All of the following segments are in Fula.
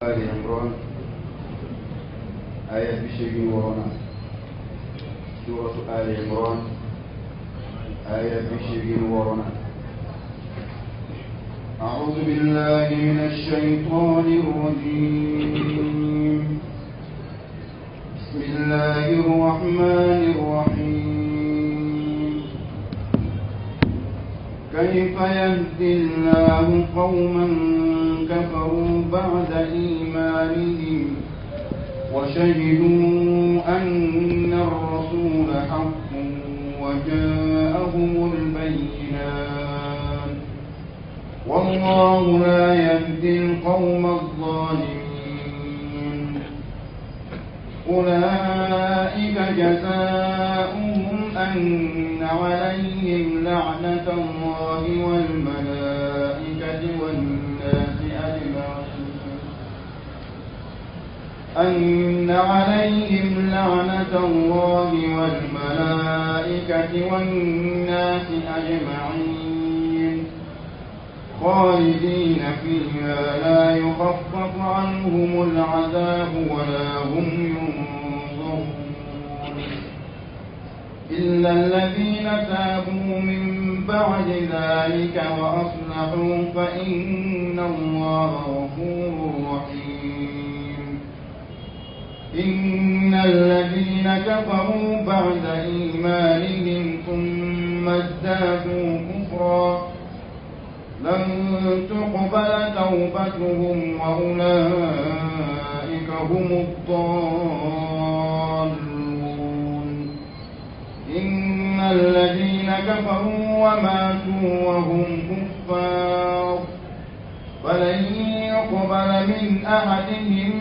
آل عمران آية بشيء ورانا سورة آل عمران آية بشيء ورانا. أعوذ بالله من الشيطان الرجيم. بسم الله الرحمن الرحيم. كيف يهدي الله قوما كفروا بعد إيمانهم وشهدوا أن الرسول حق وجاءهم البينات والله لا يهدي القوم الظالمين. أولئك جزاؤهم أن عليهم لعنة الله والملائكة والناس أجمعين أن عليهم لعنة الله والملائكة والناس أجمعين خالدين فيها لا يخفف عنهم العذاب ولا هم ينظرون إلا الذين تابوا من بعد ذلك وأصلحوا فإن الله غفور رحيم. إن الذين كفروا بعد إيمانهم ثم ازدادوا كفرا لن تقبل توبتهم وأولئك هم الضالون. إن الذين كفروا وماتوا وهم كفار فلن يقبل من أحدهم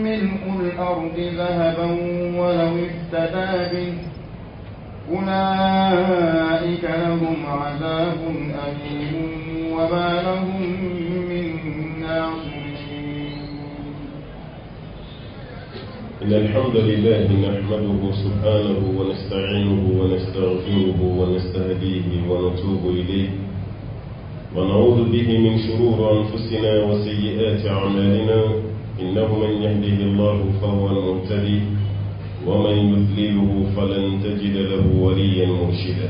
ملء الأرض ذهبا ولو افتدى به أولئك لهم عذاب أليم وما لهم من ناصرين. إن الحمد لله نحمده سبحانه ونستعينه ونستغفره ونستهديه ونتوب إليه ونعوذ به من شرور أنفسنا وسيئات أعمالنا إنه من يهده الله فهو المهتدي ومن يضلله فلن تجد له وليا مرشدا.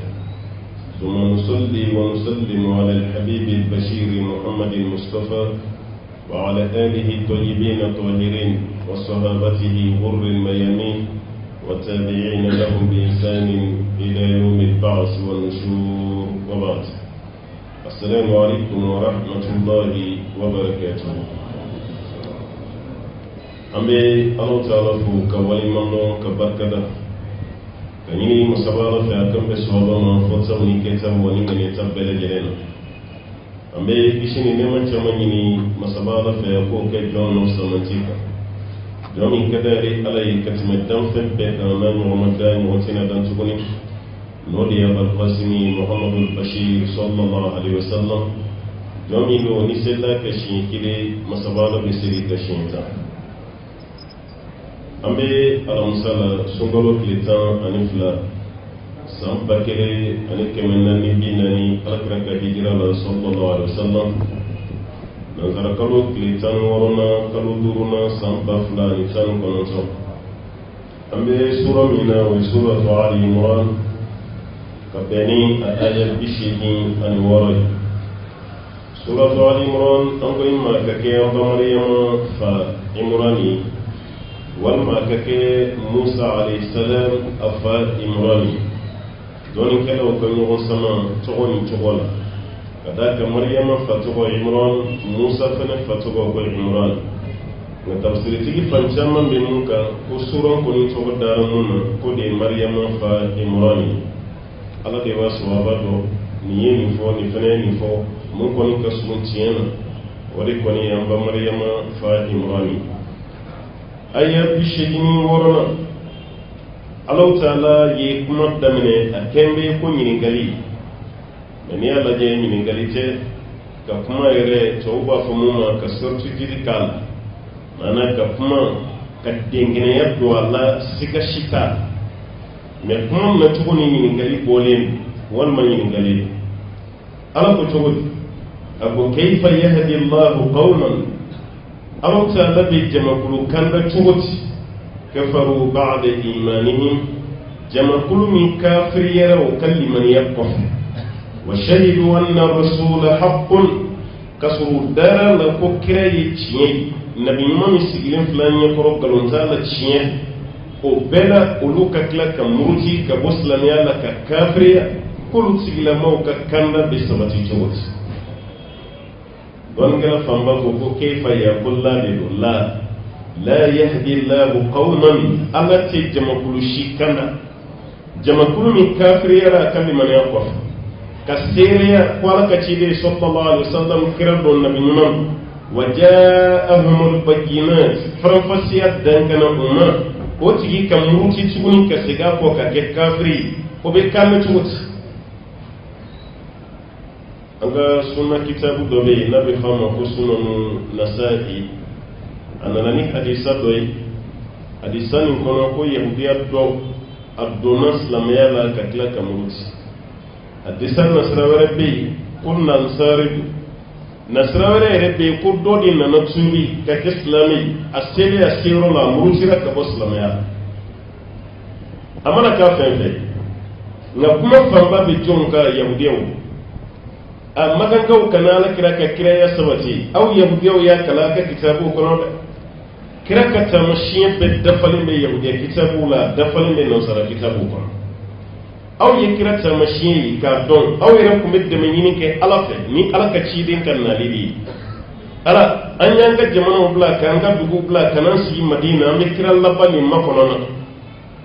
ثم نصلي ونسلم على الحبيب البشير محمد المصطفى وعلى آله الطيبين الطاهرين وصحابته غر الميامين والتابعين لهم بإحسان إلى يوم البعث والنشور وبعد. السلام عليكم ورحمة الله وبركاته. أمي الله تعالى فوق ولمن كبركده كنيني مسابقة في أكم بسوابا من فتح ونكتب ونكني تبل جلنا. أمي إشني نمان تمانيني مسابقة في أكو كجون نصمتيكا. جوني كداري على كتم الدم في بكمان رمضان وتنا دان تكوني نودي أبو القاسم محمد البشير صلى الله عليه وسلم. جوني لو نسلا كشين كلي مسابقة بسري كشين تا. Ambe alamusala sungalo kiletan ani fila san ba kelen ani kɛmɛ naani bi naani alakira ka hijira la sallallahu alaihi wasallam nanzara kalo tile tan ni wɔɔrɔnan kalo duurunan san ba fila ani tan ni kɔnɔntɔn an bɛ sura min na o ye suratu Ali Imran ka bɛn ni a aya 86 ye. Suratu Ali Imran an ko i ma ka kɛ an ba Mariyama fa Imran ye walma kake Musa alayhi salam afa Imran doni kala ko ɲɔgɔn sama tɔgɔ ni tɔgɔ la ka da ka Maryama fa tɔgɔ Imran Musa fana fa tɔgɔ ko Imran nka tafsiritigi fan caman bɛ mun kan ko suran kɔni tɔgɔ dara mun na ko de ye Maryama fa Imran ala de b'a sababa dɔn nin ye nin fɔ nin fana ye nin fɔ mun kɔni ka surun tiɲɛ na o de kɔni ye an ba Maryama fa Imran aya 86 Allah Ta'ala ye kuma daminɛ a kɛnbɛ ko ɲininkali mɛ n'i y'a lajɛ ɲininkali tɛ ka kuma yɛrɛ tɔw b'a fɔ mun ma ka certitude k'a la maana ka kuma ka dengɛnɛya don a la siga si t'a la mɛ kuma minɛ cogo ni ɲininkali bɔlen walima ɲininkali Ala ko cogo di أبو كيف يهدي الله قوما Allah ta'ala bi jamakulu kanda chugoti kafaru ba'da imanihim jamakulu min kafiriyara wa kalliman yaqaf wa shahidu anna rasula haqqun kasuru dara la ko kirayi tiye nabi mami sigilin fulani ko galonta la tiye o bela uluka kila ka muruti ka muslim ya la ka kafiriya kulu sigila mau ka kanda bi sabati chugoti don gala famba ko kayfa yaqul la yahdi Allahu qauman allati jamakulu shikana jamakulu min kafiriyara kalliman yaqaf kasiriya wala kachide sallallahu alaihi wasallam kiran don nabi nyum waja'ahumul bayyinat farfasiyat dangana umma o tigi kamuruti tuguni kasiga ko ka ke kafiri o be kalme tuguti anga sunna kitabu dobe nabi fama ko sunanu nasa'i ananani hadisa doy hadisan kono ko yahudiya do abdona islamiyya la kakla kamuruti hadisan nasrawara be kunna nasrawara rebe ko dodi na natsuri ka islami aseli asiro la muruti ka bo islamiyya amana ka fende na kuma famba be jonka yahudiya amma kan kau kanala kira ka kira ya sabati au yahudiyo ya kala ka kitabu kono kira ka tamashiye be dafalin be yahudiya kitabu la dafalin be nasara kitabu kono au ye kira tamashiye ka don au ye ko medde men yini ke alafe ni alaka cidin kan nalidi ala an yanga jamana bla ka anga dugu bla kanan si madina me kira labani makono na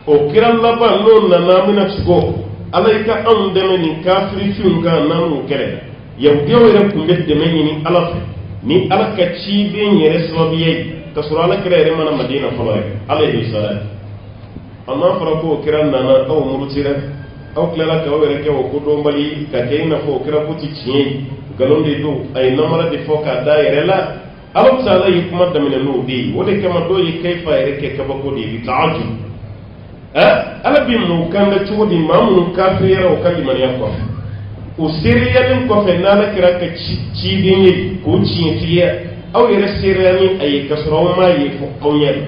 o kira laban non na namina tsugo alaika an deme ni kafiri fiunga namu kere yahudiyo yɛrɛ kun bɛ dɛmɛ ɲini ala fɛ ni ala ka ciden yɛrɛ sababu ye ka sɔrɔ ala kira yɛrɛ mana madina fɔlɔ yɛ ala ye sara ye a n'a fɔra ko kira nana aw murutira aw tilala ka aw yɛrɛ kɛ o kodɔnbali ka kɛ i n'a fɔ o kira ko ti tiɲɛ ye nkalon de don a ye namara de fɔ k'a da yɛrɛ la ala bɛ ala ye kuma daminɛ n'o de ye o de kama dɔw ye kɛyifa yɛrɛ kɛ kabako de ye bi taaju ala bɛ mun kan bɛ cogo di maa minnu kafiri yɛrɛ o ka limaniya kɔfɛ o seriyalin kɔfɛ n'ala kira ka ciden ye k'o tiɲɛtigiya aw yɛrɛ seriyalin a ye kasɔrɔ aw m'a ye fɔ aw ɲɛna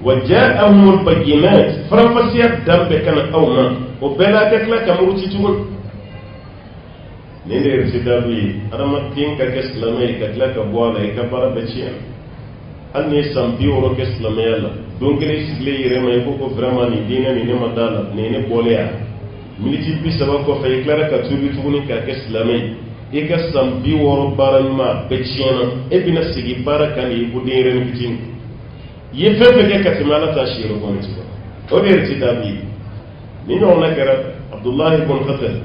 wa ja'ahumul bayyinat faranfasiya dan bɛ kana aw ma o bɛɛ la ka tila ka muruti tugun nin de yɛrɛ daabu ye adamaden ka kɛ silamɛ ye ka tila ka bɔ a la i ka baara bɛɛ tiɲɛ hali ni ye san 60 kɛ silamɛya la don kelen sigilen yɛrɛ ma i ko ko vraiment nin diinɛ nin ne ma d'a la nin ye ne bɔlen yan militi 30 kɔfɛ i tilara ka tuubi tuguni k'a kɛ silamɛ ye i ka san 60 baara ɲuman bɛɛ tiɲɛna e bɛna sigi baara kan de i ko denyɛrɛnin fitinin i ye fɛn fɛn kɛ ka tɛmɛ ala ta si yɛrɛ kɔni tigɛ o de yɛrɛ ti daabi ye ni ɲɔgɔnna kɛra abdullahi ibn khatal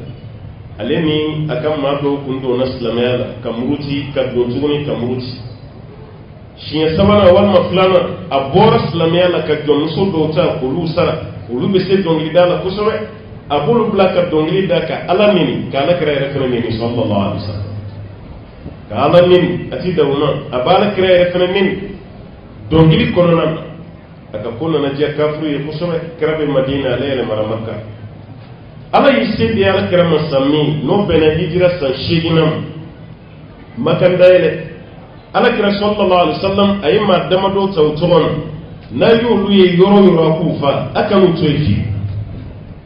ale ni a ka maa dɔw kun donna silamɛya la ka muruti ka don tuguni ka muruti siɲɛ sabanan walima filanan a bɔra silamɛya la ka jɔnmuso dɔw ta k'olu sara olu bɛ se dɔnkilida la kosɛbɛ a b'olu bila ka dɔnkili da ka ala nini ka ala kira yɛrɛ fana nini sallallahu alaihi wasallam ka ala nini a ti da o ma a b'a ala kira yɛrɛ fana nini dɔnkili kɔnɔna na a ka ko nana diya kafiri ye kosɛbɛ kira bɛ madina ale yɛlɛmara makka ala y'i se di ala kira ma san min n'o bɛnna hijira san 8 ma makan dayɛlɛ ala kira sallallahu alaihi wasallam a ye maa damadɔ ta o tɔgɔ na n'a y'olu ye yɔrɔ yɔrɔ a k'u fa a kan'u to yen fiyewu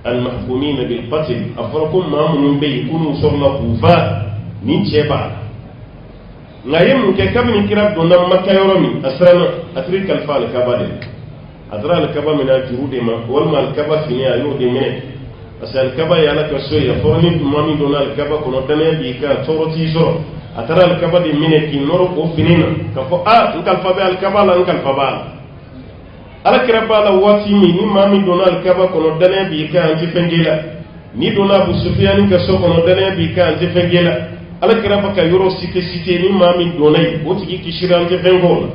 المحكومين بالقتل أفركم ما من بيكونوا صرنا كوفا من شبع نعيم ككمن كراب دون مكة يومي أسرنا أتريك الفال كبادل أترى الكبا من الجرود ما والما الكبا فيني أيود منه أسأل الكبا يالك سوية فرني مامي دون الكبا كنا دنيا بيكا تورتي زور أترى الكبا دي منه كي نورو كوفينينا كفو إنك الفبا الكبا لا إنك الفبا ala kira bala wati mi ni mami dona alkaba kono dane bi ka anti fengela ni dona Abu Sufyan ka so kono dane bi ka anti fengela ala kira baka yoro cité ni mami dona yi o tigi kishira anti fengola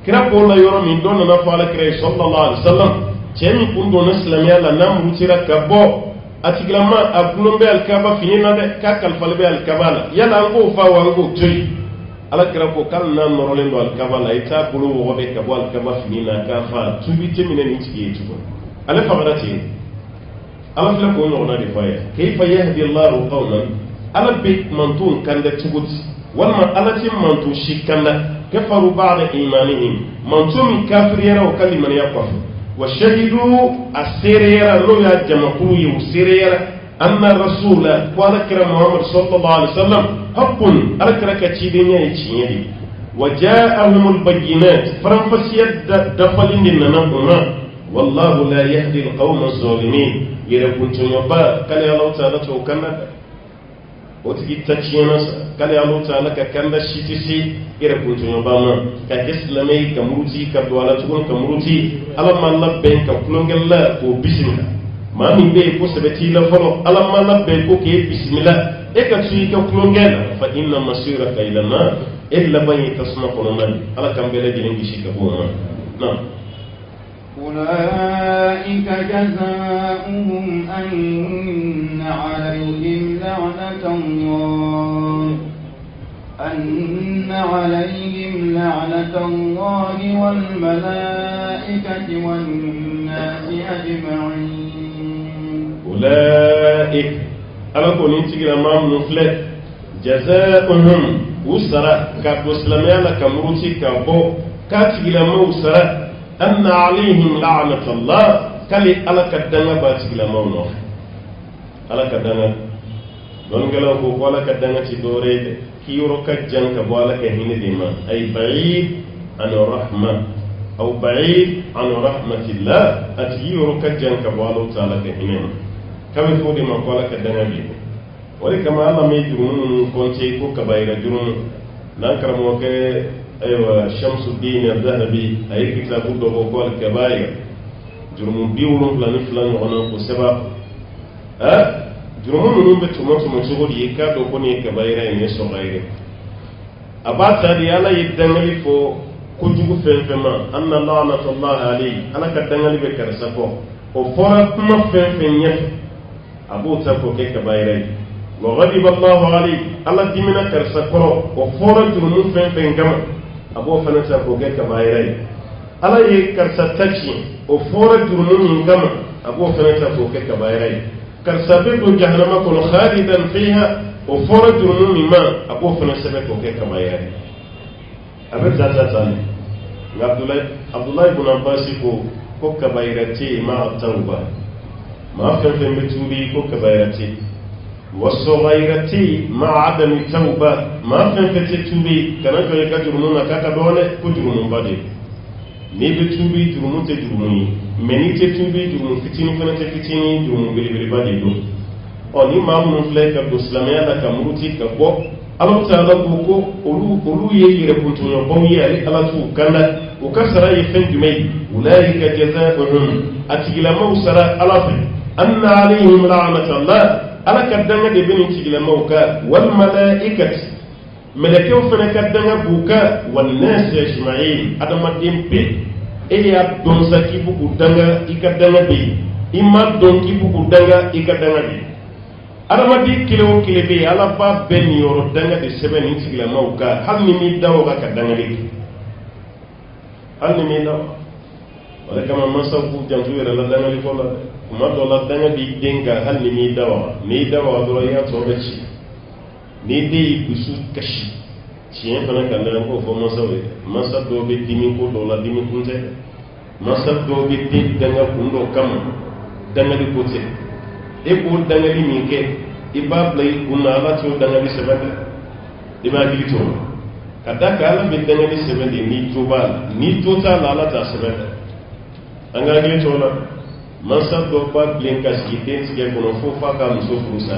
kira bola yoro min dona na fa ala kira sallallahu alaihi wasallam cemi kun dona islamiya la nam rutira ka bo atiglama abulombe alkaba finina de ka kalfalbe alkaba la yala ngo fa wa ngo toyi ala kira ko kan na norolen do alkaba la ita bulu wo be ka bo alkaba finina ka fa tubi temine ni tigi tugo ala fagarati ala fla ko no na de faya kayfa yahdi Allahu qawman ala be mantun kanda tugut walma ala tim mantu shikanda كفروا بعد إيمانهم من تومي كافر يرى وكلم من يقف وشهدوا السير يرى لو يجمعوا السير يرى أن الرسول وذكر محمد صلى الله عليه وسلم حق أذكرك تشيدني يتشيني وجاءهم البينات فرنفسيت دفلين لنهما والله لا يهدي القوم الظالمين يرى كنتم يبا قال يا الله تعالى توكلنا وتجي تشينا قال يا الله تعالى كأن الشيسي يرى كنتم يبا ما كجسلمي كمروتي كدوالا تكون كمروتي ألا ما الله بين كفلون الله وبسمه ما من بيه كوسبتي لفلو ألا ما الله بين كوكي بسم الله إكتشي كفلون فإن مصيرك إلى النار إلا بني تسمع قرآن على كم بلاد ينجشي كبوما نعم أولئك جزاؤهم أن عليهم لعنة الله والملائكة والناس أجمعين أولئك ألا كون ينتقل أمام نفلت جزاؤهم وسرا كبسلميانا كمروتي كبو كاتجلما وسرا أن عليهم لعنة الله كلي على كدنا باتجلما ونوح على كدنا دونجلو كوكو على كدنا تدوريد كيورو كجان كبوالا كهين ديما أي بعيد عن الرحمة أو بعيد عن رحمة الله أتيورو كجان كبوالا تعالى كهين كم يفودي ما قوالا كدنا بيه ولكما الله ما يجرون كونتي كو كباير جرون نكرم وكي أيوة شمس الدين الذهبي أي كتاب دو بقول كباير جرون بيولون فلان ونقول سبب جرون من بتومات مشغول يكاد وكوني كباير ينسو غيره أبات هذه على يدعي فو كجوف فما أن لعنة الله عليه أنا كدعي بكرسكو وفرق ما فين أبو تابو كباير وغضب الله عليه الله دمنا كرسكرو وفورا جرمون فين كما أبو فنسا بوجيك بايري الله يكرستشي وفورا جرمون كما أبو فنسا بوجيك بايري كرسبيب جهنم كل خالدا فيها وفورا جرمون ما أبو فنسا بوجيك بايري أبد ذات عبد الله بن عباس كو كبايرتي مع التوبة ما فين بتوبي كو كبايرتي والصغيرتي مع عدم التوبة ما فنفتي توبي كان كيكا جرمون كاكا دولة كجرمون بدي ني بتوبي جرمون تجرموني مني تتوبي جرمون فتيني فنتي فتيني جرمون بلي بدي دو أو ني ما من فلك بسلامي على كمروتي كبو الله تعالى بوكو أولو يربطون يقوي على الله تو كان وكسر يفن جمي أولئك جزاؤهم أتجلما وسرا الله أن عليهم لعنة الله ala kadanga de beni tigila mauka wal malaikati malaikatu fana kadanga buka wan nas ajma'in adama dempe e ya don saki buku danga ikadanga be imma don ki buku danga ikadanga be adama di kilo be ala ba ben yoro danga de sebeni tigila mauka halni mi dawo ka kadanga be halni mi dawo wala kama masabu jantu era la danga li fola kuma dola danga bi denga hal ni mi dawa dora ya tobaci ni dai kusu kashi ciyen fana kan da ko fo masa do be dimi ko dola dimi kunze masa do be danga kundo kam danga di kote e ko danga di mi ke ibabla kunna ala to danga di sebada ibadi to kadaka ala be danga di sebada ni toba ni tota la ta sebada anga gi to la mansa do ba blinka skiten sige kono fo fa ka muso furusa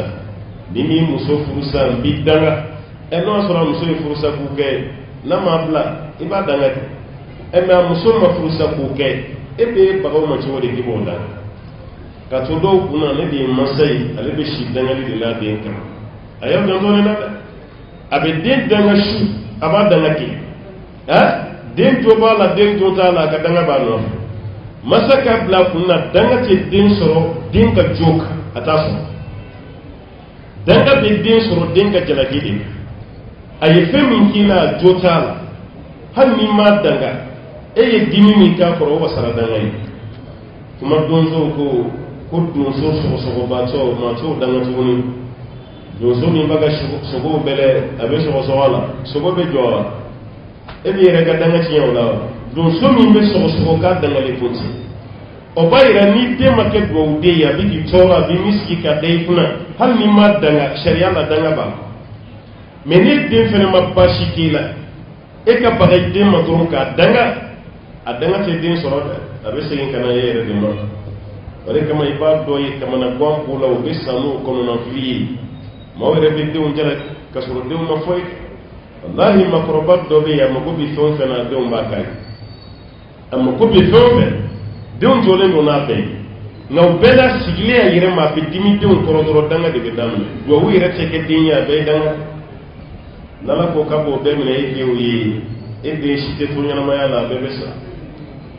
dimi muso furusa bidanga eno sura muso furusa ku ke na mabla ibadanga e ma muso ma furusa ku ke e be bago ma ci wode gibonda ka to do kuna ne di masai ale be shidanga li la denka ayo do ne na abe den danga shu abadanga ki den to ba la den to ta la ka danga ba no masaka bla kunna danga ce din soro dinka joka ataso danga be din soro dinka jalagidi ayi femin kila jotala har ni ma danga eye dimi mi ka foro wasara danga yi kuma donzo ko donzo so ba to ma to danga tuni donzo ni baga so bele abe so wala so be jora e bi yɛrɛ ka danga tiɲɛ o la wa donc so min bɛ sɔgɔsɔgɔ k'a dangalen ko ten o b'a yira ni den ma kɛ dugawuden ye a bɛ k'i tɔɔrɔ a bɛ min sigi ka da i kunna hali ni ma danga sariya la danga b'a la mais ni den fɛnɛ ma baasi k'i la e ka baga i den ma dɔrɔn k'a danga a danga tɛ den sɔrɔ dɛ a bɛ segin ka na e yɛrɛ de ma o de kama i b'a dɔn ye kamana gan b'o la o bɛ san n'o kɔnɔnafili ye maaw yɛrɛ bɛ denw jalaki ka sɔrɔ denw ma foyi wallahi makɔrɔba dɔ bɛ yen a mago bɛ fɛn o fɛn na a denw b'a k'a ye a mago bɛ fɛn o fɛn denw jɔlen don n'a bɛɛ ye nka o bɛɛ la sigilen a yɛrɛ ma a bɛ dimi denw kɔrɔ dɔrɔn danga de bɛ daminɛ duwawu yɛrɛ tɛ kɛ den ye a bɛɛ ye danga n'ala ko k'a b'o bɛɛ minɛ e denw ye e den si tɛ to ɲɛnamaya la a bɛɛ bɛ sa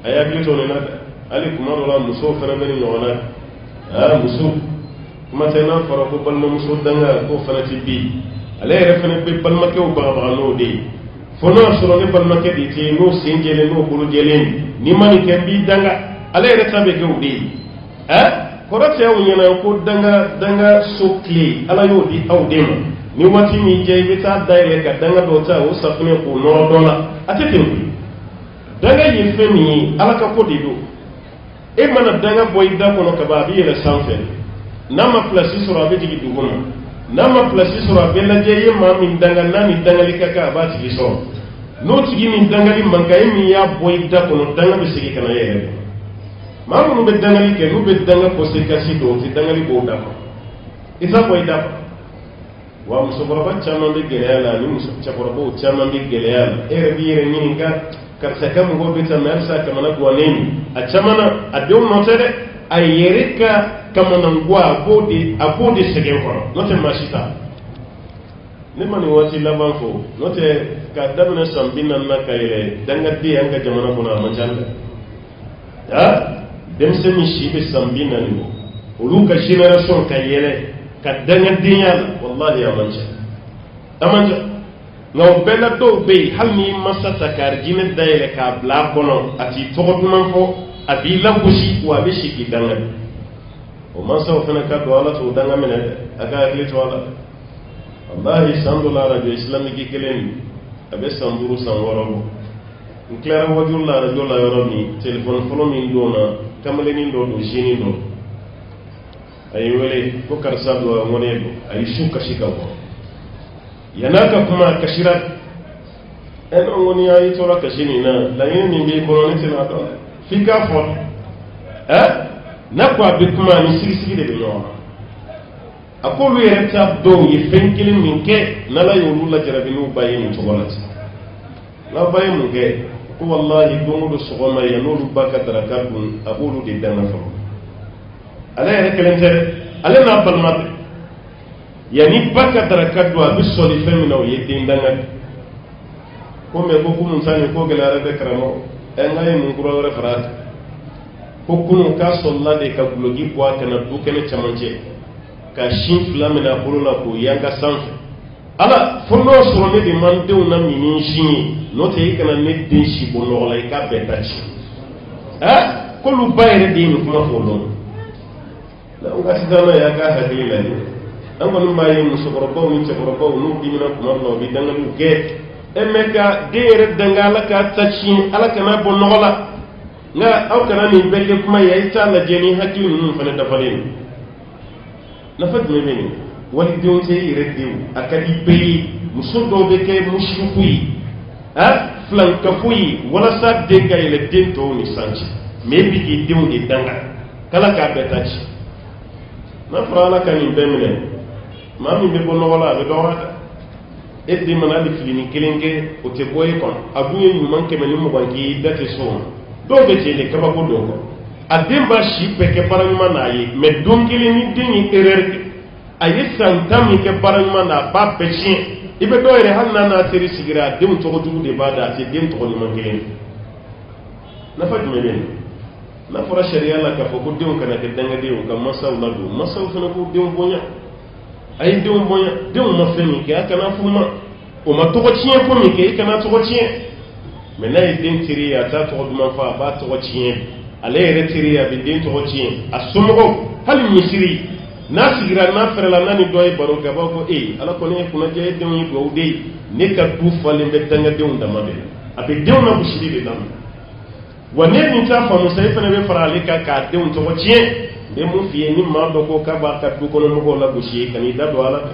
a ye hakili to nin na dɛ hali kuma dɔ la musow fana bɛ nin ɲɔgɔn na muso kuma tɛ n'a fɔra ko balimamuso danga k'o fana tɛ bi ale yɛrɛ fana bɛ balimakɛw bagabaga n'o de ye fo n'o y'a sɔrɔ ne balimakɛ de tɛ yen n'o sen jɛlen n'o bolo jɛlen ni ma nin kɛ n b'i danga ale yɛrɛ ta bɛ kɛ o de ye kɔrɔ tɛ aw ɲɛna ko danga so tile ala y'o di aw den ma ni waati min jɛ i bɛ taa dayɛlɛ ka danga dɔ ta o safunɛ k'o nɔrɔ dɔ la a tɛ tɛmɛ danga ye fɛn min ye ala ka ko de don e mana danga bɔ i da kɔnɔ ka ban a bɛ yɛlɛ sanfɛ n'a ma pilasi sɔrɔ a bɛ jigin dugu ma n'a ma pilasi sɔrɔ a bɛ lajɛ i ye maa min danga n'a ni dangali ka kan a b'a tigi sɔrɔ n'o tigi min dangali man kan e min y'a bɔ i da kɔnɔ danga bɛ segin ka na e yɛrɛ maa minnu bɛ dangali kɛ n'u bɛ danga conséquence dɔn o tɛ dangali b'o da kɔnɔ i t'a bɔ i da kɔnɔ wa musokɔrɔba caman bɛ gɛlɛya la ani cɛkɔrɔbaw caman bɛ gɛlɛya la e yɛrɛ b'i yɛrɛ ɲininka karisa ka mɔgɔw bɛ taa mɛ halisa kamana guwanen min a caman na a denw nɔ tɛ dɛ a yɛrɛ ka kamananguwa a b'o de sɛgɛn kɔrɔ n'o tɛ maa si ta ne ma nin waati laban fɔ n'o tɛ k'a daminɛ san 40 na ka yɛlɛ dangaden an ka jamana kɔnɔ a man ca dɛ denmisɛnnin si bɛ san 40 bɔ olu ka génération ka yɛlɛ ka dangadenya la wallahi a man ca nka o bɛɛ la dɔw bɛ yen hali n'i masa ta ka jinɛ dayɛlɛ k'a bila a kɔnɔ a t'i tɔgɔ duman fɔ a b'i lagosi wa a bɛ si k'i danga o mansaw fana ka don ala t'o danga minɛ dɛ a ka hakili to a la wallahi san dɔ la radio islamique kelen a bɛ san 5 san 6 bɔ n tilara wajuru la radio la yɔrɔ min téléphone fɔlɔ min don na kamalennin dɔ don jeune dɔ a ye wele ko karisa don ŋɔnɛ don a ye su kasi ka bɔ yan'a ka kuma kasira n'o ŋɔni a y'i tora kasi nin na laɲini min b'i kɔnɔ ne tɛna dɔn f'i k'a fɔ n'a ko a bɛ kuma ani sigisigi de bɛ ɲɔgɔn na a ko olu yɛrɛ t'a dɔn u ye fɛn kelen min kɛ n'ala y'olu lajarabi n'u ba ye nin cogo la ten n'a ba ye mun kɛ ko walahi don o don sɔgɔma yan n'olu ba ka daraka dun a b'olu de danga fɔlɔ ale yɛrɛ kelen tɛ ale n'a balima bɛɛ yanni ba ka daraka dun a bɛ sɔli fɛn min na o ye den danga de ko mɛ ko kunun ta nin ko gɛlɛyara dɛ karamɔgɔ n ka ye mun kura wɛrɛ fara a kan ko kunun k'a sɔrɔla de ka guloki bɔ a kana du kɛnɛ camancɛ ka sin 2 minɛ a bolo la k'o yanka sanfɛ ala fo n'o sɔrɔ ne de man denw na mini sin ye n'o tɛ i kana ne den si bɔ nɔgɔ la i k'a bɛɛ ta ci k'olu ba yɛrɛ de ye nin kuma fɔ o dɔn n ka sisan n'a y'a ka hakili la dɛ an kɔni b'a ye musokɔrɔbaw ni cɛkɔrɔbaw n'u dimina kuma dɔ la u bɛ danganiw kɛ mɛ ka den yɛrɛ danga ala k'a ta tiɲɛ ala kana bɔ nɔgɔ la nka aw kana nin bɛɛ kɛ kuma ye a ye t'a lajɛ ni hakili ninnu fana dafalen don nafa jumɛn bɛ nin walidenw tɛ i yɛrɛ denw a ka di bɛɛ ye muso dɔw bɛ kɛ musiriku ye filankafo ye walasa den ka yɛlɛ den tɔw ni sanji mɛ e bɛ k'i denw de danga k'ala k'a bɛɛ ta ci n'a fɔra ala ka nin bɛɛ minɛ maa min bɛ bɔ nɔgɔ la a bɛ dɔgɔya dɛ e den mana hali filinin kelen kɛ o tɛ bɔ e kɔnɔ a dun ye ɲuman 120 k'i da tɛ so ma dɔw bɛ ten de kabako don kɔ a den b'a si bɛɛ kɛ baara ɲuman n'a ye mɛ don kelen ni den ye erreur kɛ a ye san 10 min kɛ baara ɲuman na a b'a bɛɛ tiɲɛ i bɛ dɔw yɛrɛ hali n'a teri sigira a denw tɔgɔ jugu de b'a da a tɛ den tɔgɔ ɲuman kelen nafa jumɛn bɛ yen n'a fɔra sariya la k'a fɔ ko denw kana kɛ dangaden u ka mansaw ladon mansaw fana k'u denw bonya a ye denw bonya denw ma fɛn min kɛ a kana f'u ma o ma tɔgɔ tiɲɛ ko min kɛ i kana tɔgɔ tiɲɛ mɛ n'a ye den teri ye a t'a tɔgɔ duman fɔ a b'a tɔgɔ tiɲɛ ale yɛrɛ teri ye a bɛ den tɔgɔ tiɲɛ a somɔgɔw hali misiri n'a sigira n'a fɛrɛla n'a ni dɔ ye baro kɛ a b'a fɔ ala kɔni ye kunnadiya ye denw ye duwawu de ye ne ka du falen bɛ dangadenw dama de la abe denw na gosili de daminɛ wa ne min t'a faamu sa e fana bɛ fara ale kan k'a denw tɔgɔ tiɲɛ n bɛ mun f'i ye ni maa dɔ ko k'a b'a ka du kɔnɔ mɔgɔw la gosi ye kan'i da don a la dɛ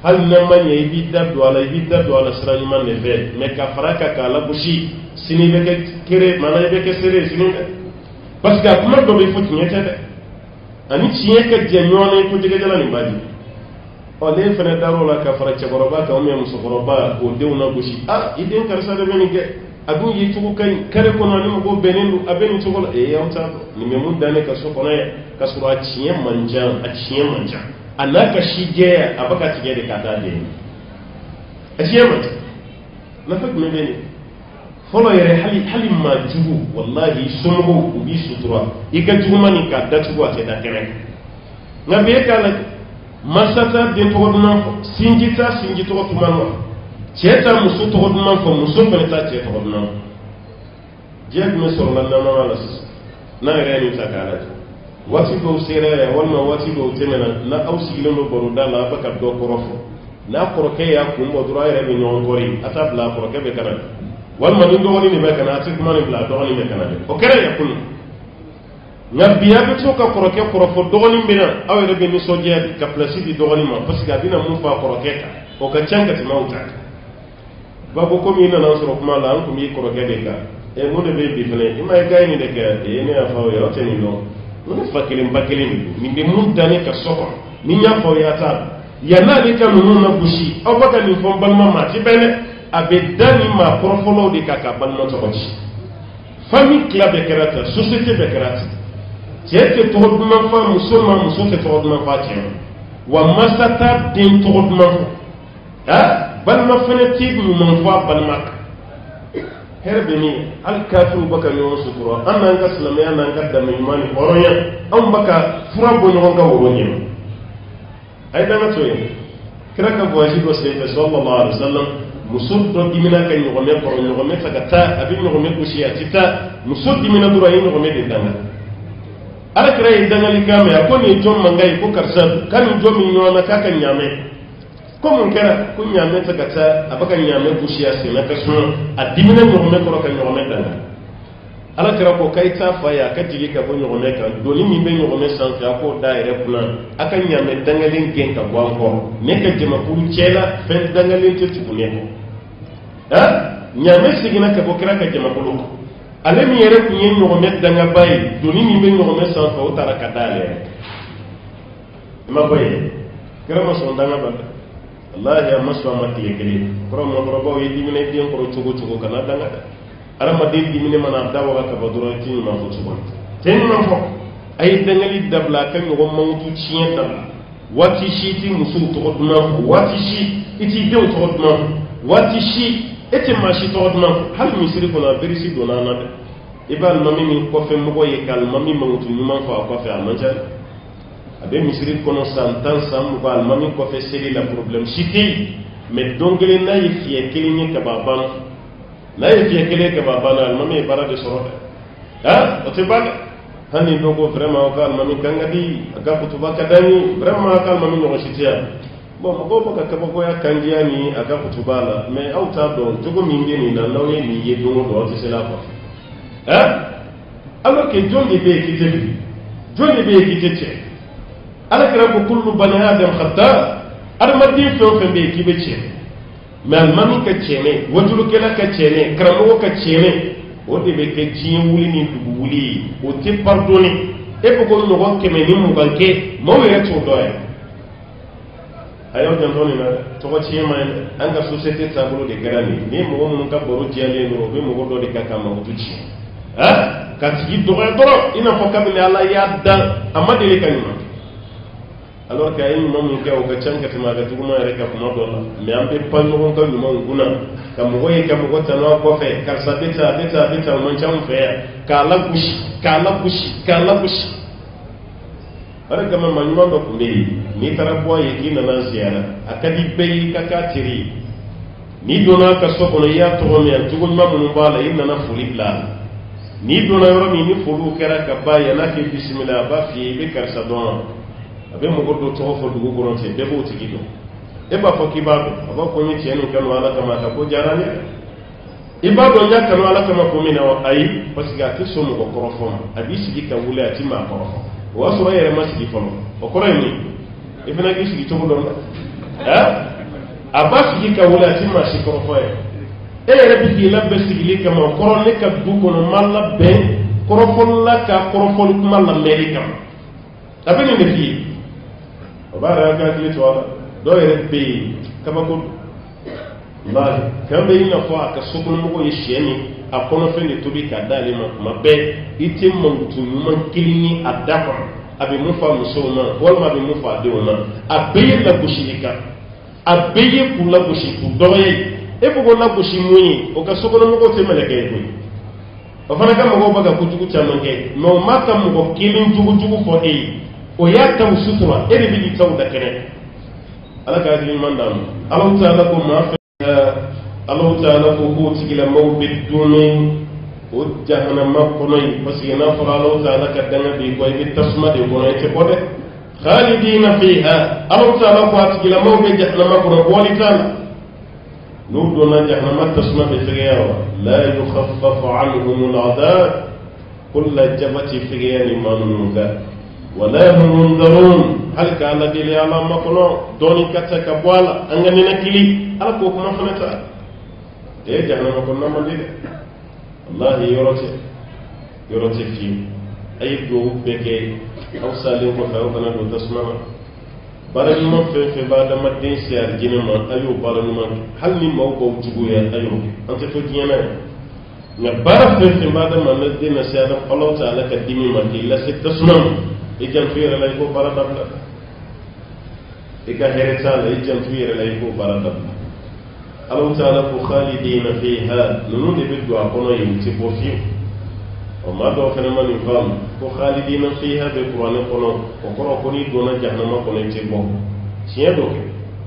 hali n'a ma ɲɛ i b'i da don a la i b'i da don a la sira ɲuman de fɛ mɛ ka fara kan k'a la gosi sini i bɛ kɛ kere maana i bɛ kɛ seere sini dɛ parce que a kuma dɔ bɛ fɔ tiɲɛ tɛ dɛ ani tiɲɛ ka jɛ ɲɔgɔn na i ko jɛgɛjala nin b'a di ne fana dar'o la ka fara cɛkɔrɔba kan ou musokɔrɔba k'o denw na gosi i den karisa de bɛ nin kɛ a dun ye cogo ka ɲi kare kɔnɔ ni mɔgɔw bɛnnen don a bɛ nin cogo la aw t'a dɔn nin bɛ mun dan ne ka so kɔnɔ yan k'a sɔrɔ a tiɲɛ man ca a n'a ka si jɛya a bɛ ka tigɛ de ka d'a den a tiɲɛ man ca nafa jumɛn bɛ nin fɔlɔ yɛrɛ hali maa jugu walahi somɔgɔw u b'i sutura i ka juguman nin k'a datugu a tɛ da kɛnɛ nka bi e k'a lajɛ masa t'a den tɔgɔ duman fɔ sinji t'a sinji tɔgɔ duman fɔ cɛ t'a muso tɔgɔ duman fɔ muso fana t'a cɛ tɔgɔ duman fɔ diɲɛ jumɛn sɔrɔla namama la sisan n'a yɛrɛ ye nin ta k'a lajɛ waati dɔw sera yan walima waati dɔw tɛmɛna n'a aw sigilen don baroda la a bɛ ka dɔ kɔrɔ fɔ n'a kɔrɔkɛ y'a kun bɔ dɔrɔn a yɛrɛ bɛ ɲɔgɔn kɔri a t'a bila a kɔrɔkɛ bɛ kana walima ni dɔgɔnin de bɛ kana a tɛ kuma nin bila a dɔgɔnin bɛ kana dɛ o kɛra yan kunun nka bi a bɛ to ka kɔrɔkɛ kɔrɔfɔ dɔgɔnin bɛ na aw yɛrɛ bɛ nisɔndiya ka pilasi di dɔgɔnin ma parce que a bɛna mun fɔ a kɔrɔkɛ kan o ka ca ka tɛmɛ aw ta kan ba ko komi i nana sɔrɔ kuma la an tun b'i kɔrɔkɛ de kan mun de bɛ bi fana i ma ye k'a ye nin de kɛ ne y'a fɔ aw ye aw tɛ nin dɔn n ko fa kelen ba kelen de don nin bɛ mun da ne ka so kɔnɔ ni n y'a fɔ aw ye a t'a dɔn yan'ale ka ninnu na gosi aw bɛ ka nin fɔ n balima ma a tɛ bɛn dɛ a bɛ da nin maa kɔrɔfɔlɔw de kan k'a balima tɔgɔ ci famille tila bɛɛ kɛra ten société bɛɛ kɛra ten cɛ tɛ tɔgɔ duman fɔ muso ma muso tɛ tɔgɔ duman fɔ a cɛ ma wa masa t'a den tɔgɔ duman fɔ balima fana tɛ ɲuman fɔ a balima kan hɛrɛ bɛ min hali kafiriw bɛ ka ɲɔgɔn sutura an n'an ka silamɛya n'an ka danbe ɲuman ni hɔrɔnya anw bɛ ka fura bɔ ɲɔgɔn ka woro ɲɛma a ye danga to yen kira ka voyage dɔ senfɛ sallallahu alaihi wa sallam muso dɔ dimina ka ɲɔgɔmɛ kɔrɔ ɲɔgɔmɛ ta ka taa a bɛ ɲɔgɔmɛ gosi a tɛ taa muso dimina dɔrɔn a ye ɲɔgɔmɛ de danga ala kira ye dangali kan mɛn a ko nin ye jɔn mankan ye ko karisa k'a ni jɔn min ɲɔgɔn na k'a ka ɲaamɛ ko mun kɛra ko ɲaamɛ tɛ ka taa a bɛ ka ɲaamɛ gosi a sen na ka sɔn a dimina ɲɔgɔmɛ kɔrɔ ka ɲɔgɔmɛ danga ala kira ko k'a ye taa fa ye a ka jigin ka bɔ ɲɔgɔmɛ kan doni min bɛ ɲɔgɔmɛ sanfɛ a k'o da a yɛrɛ kunna a ka ɲaamɛ dangalen gɛn ka bɔ an kɔrɔ ne ka jamakulu cɛ la fɛn dangalen tɛ tugu ne kɔ ɲaamɛ seginna ka bɔ kira ka jamakulu kɔ ale min yɛrɛ tun ye ɲɔgɔmɛ dangaba ye doni min bɛ ɲɔgɔmɛ sanfɛ o taara ka da ale yɛrɛ i ma bɔ yen kira ma sɔn dangaba dɛ wallahi a ma sɔn a ma tile kelen kɔrɔ mɔgɔkɔrɔbaw ye dimina den kɔrɔ cogo cogo kana danga dɛ adamaden dimine mana da waga ka bɔ dɔrɔn tɛ ɲuman fɔ cogo tɛ ɲuman fɔ a ye dangali dabila a ka ɲɔgɔn mankutu tiɲɛ dabila waati si i t'i musow tɔgɔ duman fɔ waati si i t'i denw tɔgɔ duman fɔ waati si e tɛ maa si tɔgɔ duman fɔ hali misiri kɔnɔ a virisi donna an na dɛ i b'a alimami min kɔfɛ mɔgɔ ye ka alimami mankutu ɲuman fɔ a kɔfɛ a man ca dɛ a bɛ misiri kɔnɔ san 10 san 20 alimami kɔfɛ seli la problème si tɛ yen mais don kelen n'a ye fiyɛ kelen ye ka ban ban n'a ye fiyɛ kelen ka ban ban alimami ye baara de sɔrɔ dɛ o tɛ ban dɛ hali dɔw ko vraiment o ka alimami kan ka di a ka kutuba ka d'an ye vraiment a ka alimami ɲɔgɔn si tɛ yan bon mɔgɔw bɛ ka kabakoya kan diya ni a ka kutuba la mais aw t'a dɔn cogo min bɛ nin na n'aw ye nin ye don o don aw tɛ se la kɔfɛ alors que jɔn de bɛ yen k'i tɛ fili jɔn de bɛ yen k'i tɛ cɛ ala kira ko kullu bani adam khata adamaden fɛn o fɛn bɛ yen k'i bɛ cɛ mais alimami ka cɛnɛ wajulukɛla ka cɛnɛ karamɔgɔ ka cɛnɛ o de bɛ kɛ diɲɛ wuli ni dugu wuli ye o tɛ pardonné e bɛ ko ɲɔgɔn 120 kɛ maaw yɛrɛ t'o dɔn yɛrɛ a y'aw janto nin na dɛ tɔgɔ tiɲɛ ma ɲi dɛ an ka société taabolo de kɛra nin ni mɔgɔ minnu ka baro jɛlen don o bɛ mɔgɔ dɔ de kan ka mankutu tiɲɛ ka tigi dɔgɔya dɔrɔn i n'a fɔ kabini ala y'a dan a ma deli ka ɲuman alors que a ye ɲuman min kɛ o ka ca ka tɛmɛ a kɛ juguman yɛrɛ ka kuma dɔ la mais an bɛ pan ɲɔgɔn ka ɲumanw kunna ka mɔgɔ ye ka mɔgɔ tanu a kɔfɛ karisa bɛ tan a bɛ tan a bɛ tan o man ca anw fɛ yan k'a lagosi k'a lagosi k'a lagosi o de kama maa ɲuman dɔ tun bɛ yen n'i taara bɔ a ye k'i nana ziyara a ka di bɛɛ ye i ka k'a teri ye n'i donna a ka so kɔnɔ i y'a tɔgɔ mɛn cogo ɲuman minnu b'a la i nana foli bila a la n'i donna yɔrɔ min ni foliw kɛra ka ban yan'a k'i bisimila a b'a f'i ye i bɛ karisa dɔn wa a bɛ mɔgɔ dɔ tɔgɔ fɔ dugu kɔnɔ ten bɛɛ b'o tigi dɔn e b'a fɔ k'i b'a dɔn a b'a fɔ n ye tiɲɛ nin kanu ala kama a ka ko diyara n ye ibado nya kanu ala kama ko mina wa ayi parce que ati so mo ko korofo abi sigi ka wule ati ma korofo wa so yere ma sigi fono o koro ni ifena ki sigi to don aba sigi ka wule ati ma sigi korofo e yere bi ki labbe sigi li kama koron ne ka du ko no malla be korofo la ka korofo lu malla meri kam abeni ne fi o bara ka ki to ala do yere be kama ko wallahi kan be ina fo aka sokon mo ko yesheni akono fende to bi ka dale ma be ite mo tunu man kilini adako abi mu fa musoma wal ma bi mu fa de wona abe la bushika abe ku la bushiku doye e bugo la bushi muyi o ka sokon mo ko te meleke ko o fana ka mo baga ku tugu tamange no maka mo ko kilin tugu fo o ya ta sutura e bi di taw da kene ala ka di mandam Allah ta'ala ko ma Allah ta'ala ko ko tigila mawbid dumi o jahannama konoy parce que na fara Allah ta'ala ka danga bi ko bi tasma de konoy te bode khalidina fiha Allah ta'ala ko tigila mawbid jahannama kono wali ta'ala no do na jahannama tasma be fiyawa la yukhaffafu anhum al'adab kull jabati fiyani manuga wala hum mundarun hal kana dili ala makono doni kataka bwala angani nakili ala ko kuma fanata e jahannama ko namandi de wallahi yorote fi ay do beke aw salim ko taw kana do tasmama barani mo fe bada madin siar jinama ayo barani mo hal ni mo ko jugu ya ayo ante to diana na bara fe bada madin siar Allah ta'ala ka dimi mati la se tasmama e jam fiere lay ko bara dabla e ka hereta la e jam fiere lay ko bara dabla Allah ta'ala ko khalidina fiha nunu de bidu akono yimti bo fi o ma do fene mani fam ko khalidina fiha be qur'an kono o kono ko ni dona jahannama kono yimti bo siedo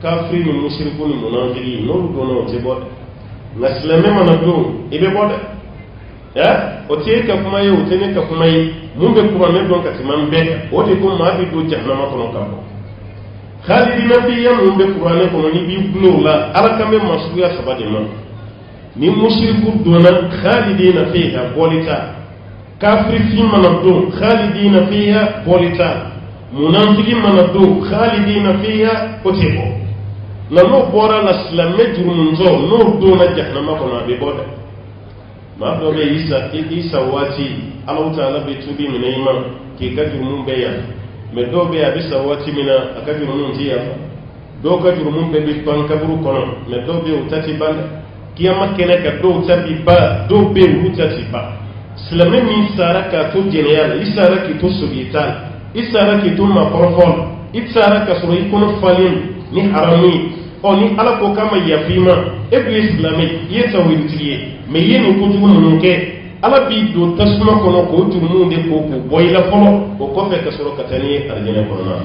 kafiri ni mushriku ni munafiki no do no te bo naslame mana do ibe bo ya o te ka kuma ye o te ne ka kuma ye mun be qur'an don ka timam be o de ko ma bi do jahannama kono ka bo khalidina fiha mun be qur'an kono ni bi bulo la ala kambe masuya sabade ma ni mushriku dona khalidina fiha bolita kafiri fi mana do khalidina fiha bolita munafiki mana do khalidina fiha otebo na no bora la slamme jurumunzo no do na jahannama kono be boda ma do be isa wati Allah ta'ala be tubi min iman ke gajur mun be ya me do be abisa wati mina akajur mun tiya do gajur mun be bi pan kaburu kono me do be utati banda kiyama kene ka do utati ba do be utati ba slamme min saraka to general isara ki to subitan isara ki to ma porfol isara ka suru ikono falin ni harami oni ala ko kama yafima e bi islami yeta witiye me yeni ko tugu munke ala bi do tasma kono ko tumu de ko ko boyla folo o ko fe ka suru katani arjina kono na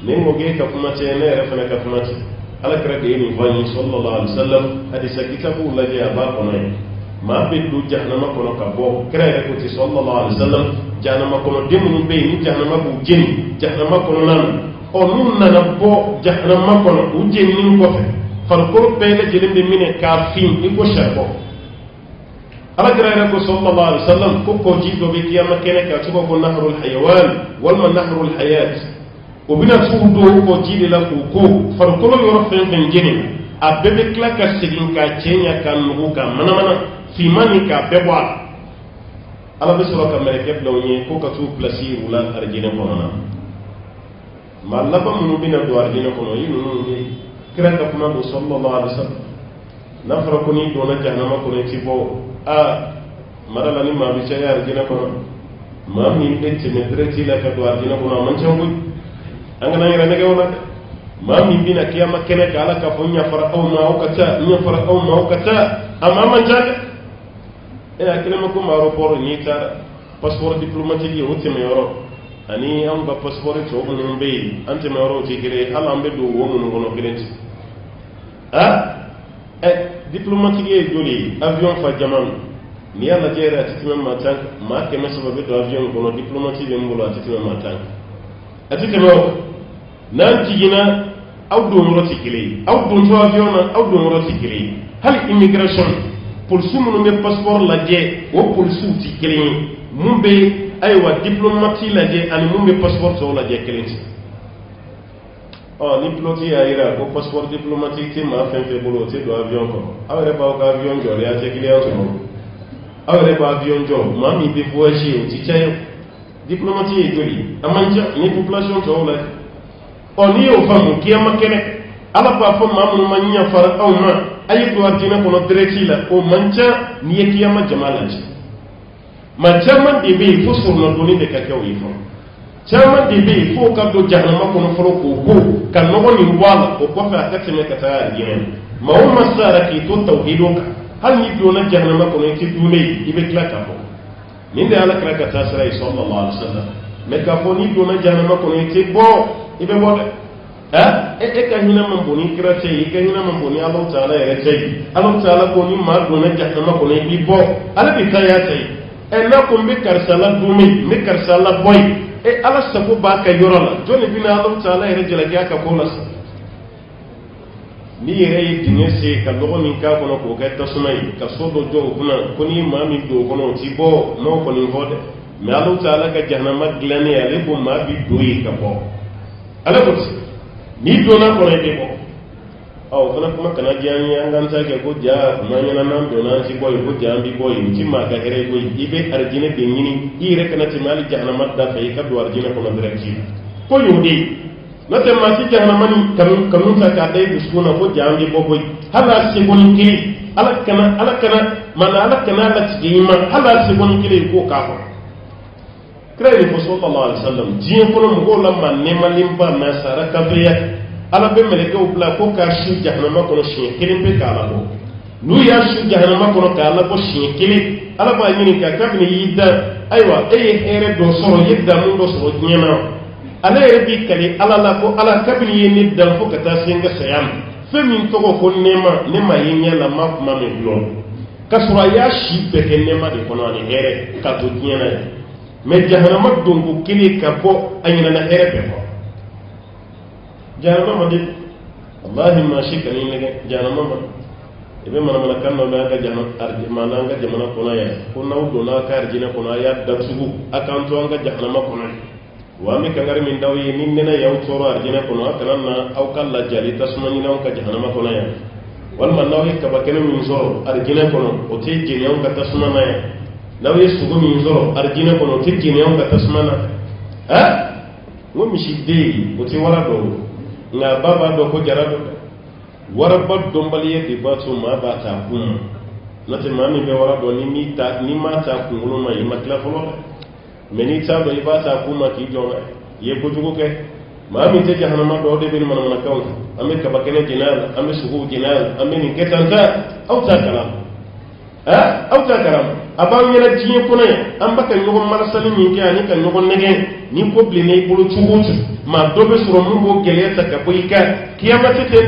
ne mo ge ka kuma te ne refana ka kuma te ala kra de ni wani sallallahu alaihi wasallam hadisa kitabu la ja ba kono ma be do jahannama kono ka bo kra ko ti sallallahu alaihi wasallam jahannama kono de mun be ni jahannama bu jeni jahannama kono nan o nun nana bo jahannama kono u jeni ni ko fe fal ko be le jelimbe mine ka fin iko sharbo ala kra ko sallallahu alaihi wasallam ko ko jido be kiyama kene ka tuba ko nahrul hayawan wal nahrul hayat o bina suudo ko jide la ko fal ko yoro fen fen jeni a bebe klaka sigin ka cenya kan nugu ka mana fi mani ka bebo ala be sura ka mere kebla woni ko ka tu plasi wala arjina ko na ma laba mun bina do arjina ko yi nun ni kira ka kuma do sallallahu alaihi wasallam nafra ko ni do na jahannama ko ni tipo marala ni ma bi caya arjina ko ma mi de tene dreti la ka do arjina ko man changu anga na yira ne wala ma mi bina kiyama kene ka ala ka fonya fara aw ma wakata nya fara aw ma wakata amma man jaga ina kilama ko aeroport ni ta passeport diplomatique yo teme yoro ani am ba passeport to mun be ante me yoro tigire ala ambe do wo mun gono kilenti diplomatique e joli avion fa jaman ni ala jera titime matank ma ke mesaba be do avion gono diplomatique be mbulo titime matank atitime nan jigina aw do ngoro tikile aw do to avion aw do ngoro tikile hal immigration police mun be passeport laje o police ti kelen mun be aywa diplomati laje ani mun be passeport so laje kelen ni pilote ya ira ko passeport diplomatique te ma fen fe bolo te do avion ko awre ba ko avion jo le ate client so awre ba avion jo ma mi be voyager ti chayo diplomatie e doli amanja ni population to la oni o famu kiyama kene ala ba fa ma mun manya fara aw ma ayi do adina ko no direct la o mancha ni kiyama jamala ji ma chama de be fo sur no doni de ka kaw ifo chama de be fo ka do jahannama ko no foro ko kan no ni wala o ko fa ka teme ka ta adina ma o masara ki to tawhidoka hal ni do na jahannama ko no ki dune ibe klaka ko min da ala klaka ta sara sallallahu alaihi wasallam me ka fo ni do na jahannama ko no ki bo ibe bo ka hina man boni kira ce ka hina man boni Allah ta'ala ya ce Allah ta'ala ko ni ma do na jahannama ko ne bi bo ala bi ta ya ce na ko be karsala dumi me karsala boy ala sabo ba ka yorola joni bina Allah ta'ala ya jela ga ka ko las ni yere dinye se ka logo min ka ko ko ka tasumai ka sodo jo kuna ko ni ma mi do ko no ti bo no ko ni hode me Allah ta'ala ka jahannama glane ya le bo ma bi do yi ka bo ala ko ni dona ko ne ko aw kana kuma kana jani an gan sa ke ko ja manya nan dona ci boy ko jambi boy ci ma ka here boy ibe arjine de ngini ire kana ci mali jahannama da fay ka do arjine ko na direct ko yudi na te ma ci jahannama ni kam sa ka dai busuna ko jambi boy hala ci gon ki ala kana mana ala kana la ci ma hala ci gon ki ko ka ko kredi ko sallallahu alaihi wasallam jiye ko no go la man ne malimba na sara kabiya ala be meleke o bla ko ka shi jahannama ko shi kirin be kala ko nu ya shi jahannama ko kala ko shi kirin ala ba yini ka kabni yidda aywa here do soro yidda mun do soro nyema ala bi kali ala la ko ala kabni yini dan fo ka ta singa sayam femin to ko nema yinya la ma ma me blo kasura ya shi be ke nema de kono ani here ka to nyena mais jahannama dongo kili ka bo ayina na herebe ko jahannama de wallahi ma shikani ne jahannama ibe mana kan no ga jahannama arjima na ga jamana ko na ya ko na do na ka arjina ko na ya da sugu akan to ga jahannama ko na wa mi kan gar min dawi nin ne na yaw toro arjina ko na kan na aw kala jali tasmani na ka jahannama ko na ya wal man nawi ka bakene min zoro arjina ko no o te jini on ka tasmana ya law yesugo min zoro arjina kono tikkini on ka tasmana wo mi shidde o ti wara do nga baba do ko jarado wara bad do mbaliye di bato ma ba ta kum nate mami be wara do ni ma ta kum lo ma imakla folo meni ta do iba ta kum ma ki jona ye ko jugo ke mami te jahannama do de bin mana kaw ame ka bakene jinal ame sugu jinal ame ni ketanta aw ta kala aw ta karam aban yana jiye kuna an baka nyogon marasali min ke ani kan nyogon nege ni ko blene bulu chubutu ma dobe suro mun bo geleta ka boy ka kiyama tete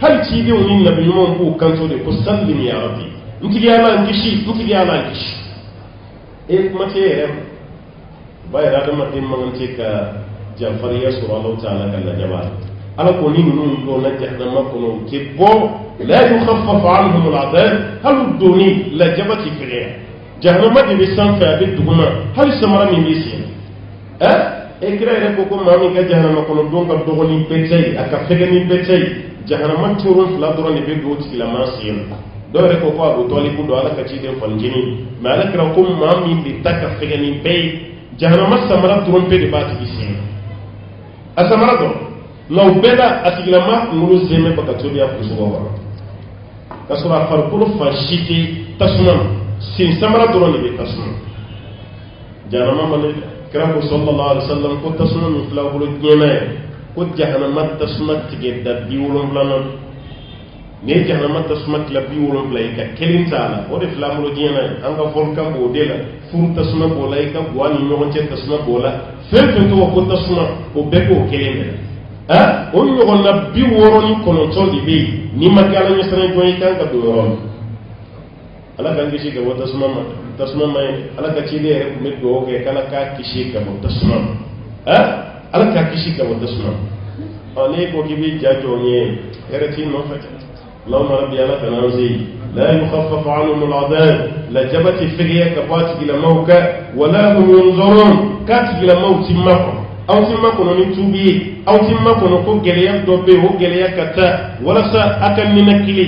hal ci bi woni nabi mon bu kanto de ko sallim ya rabbi nti ya la ngishi e mate bay da mate mangante ka jafar ya sura Allah ta'ala kan jabal ala ko ni nun do na jahannama ko no ke bo la yukhaffaf anhum al'adab hal duni la jabati fiya jahannama de be san fa be duguma hal samara min bisi e kira ko mami ga jahannama ko no don ka dogo ni betay aka fege ni betay jahannama turun la doro ni be do ti la masin do ko Abu Talib do ala ka ci den fanjini ma ala kira ko mami bi taka fege ni be jahannama samara turun be de bati bisi asamara do law bela asigilama ngulu zeme baka tobi ya kusugo wa kasura farkulu fashiti tasnam sin samara doro ni be tasnam jahannama mane kira ko sallallahu alaihi wasallam ko tasnam mi fla bulu nyema ko jahannama tasmat tige da biwulum lanon ne jahannama tasmat la biwulum lay ka kelin sala o de fla bulu nyema anga folka bo de la fur tasma bo lay ka wani no ci tasma bo la fel to ko tasma o be ko kelin on ɲɔgɔn na 69 de bɛ yen ni ma kɛ ala ɲɛsiranɲɛ jɔn i kan ka don yɔrɔ min ala k'an kisi ka bɔ tasuma ma ye ala ka ciden yɛrɛ tun bɛ dugawu kɛ k'ala k'a kisi ka bɔ tasuma ma ala k'a kisi ka bɔ tasuma ma ne ko k'i bɛ ja jɔn ye hɛrɛ t'i nɔfɛ اللهم ربي أنا تنازي لا يخفف عنهم العذاب لا جبت فيها كبات إلى موكا ولا هم ينظرون كات إلى موت مكم أو تمكن من توبي أو تمكن كو جليا دوبي هو جليا كتا ولا سا أكن من كلي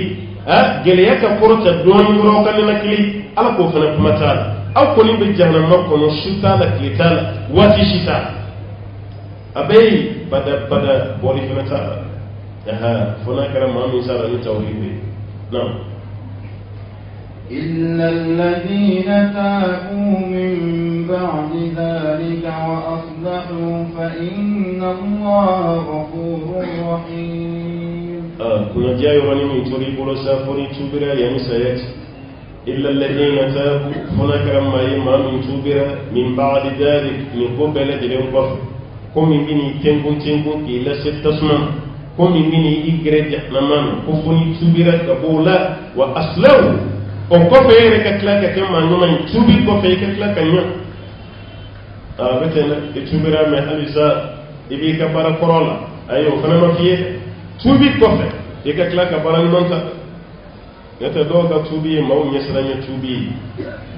جليا كفرت دون مروكا من كلي على كوفنا كمثال أو كوني بجهنم مكن شتا لكليتال واتي شتا أبي بدا بولي فمثال فنا كلام ما من سارة التوحيد نعم إلا الذين تابوا من بعد ذلك وأصلحوا فإن الله غفور رحيم. كنا جاي وراني من توري بولوسا فوني توبرا يعني سيأتي إلا الذين تابوا فنا كلام ما من توبرا من بعد ذلك من قبل دلهم كفر كم من بني تنبو إلا 6 سنين كم من بني إجرد نمان كفوني توبرا كبولا وأصلحوا on kofe yere ka klaka kema nyuma tubi kofe ka klaka nya betena itubira me halisa ibi ka bara korola ayo kana ma fiye tubi kofe e ka klaka bara nonta yata do ka tubi maw nyesranya tubi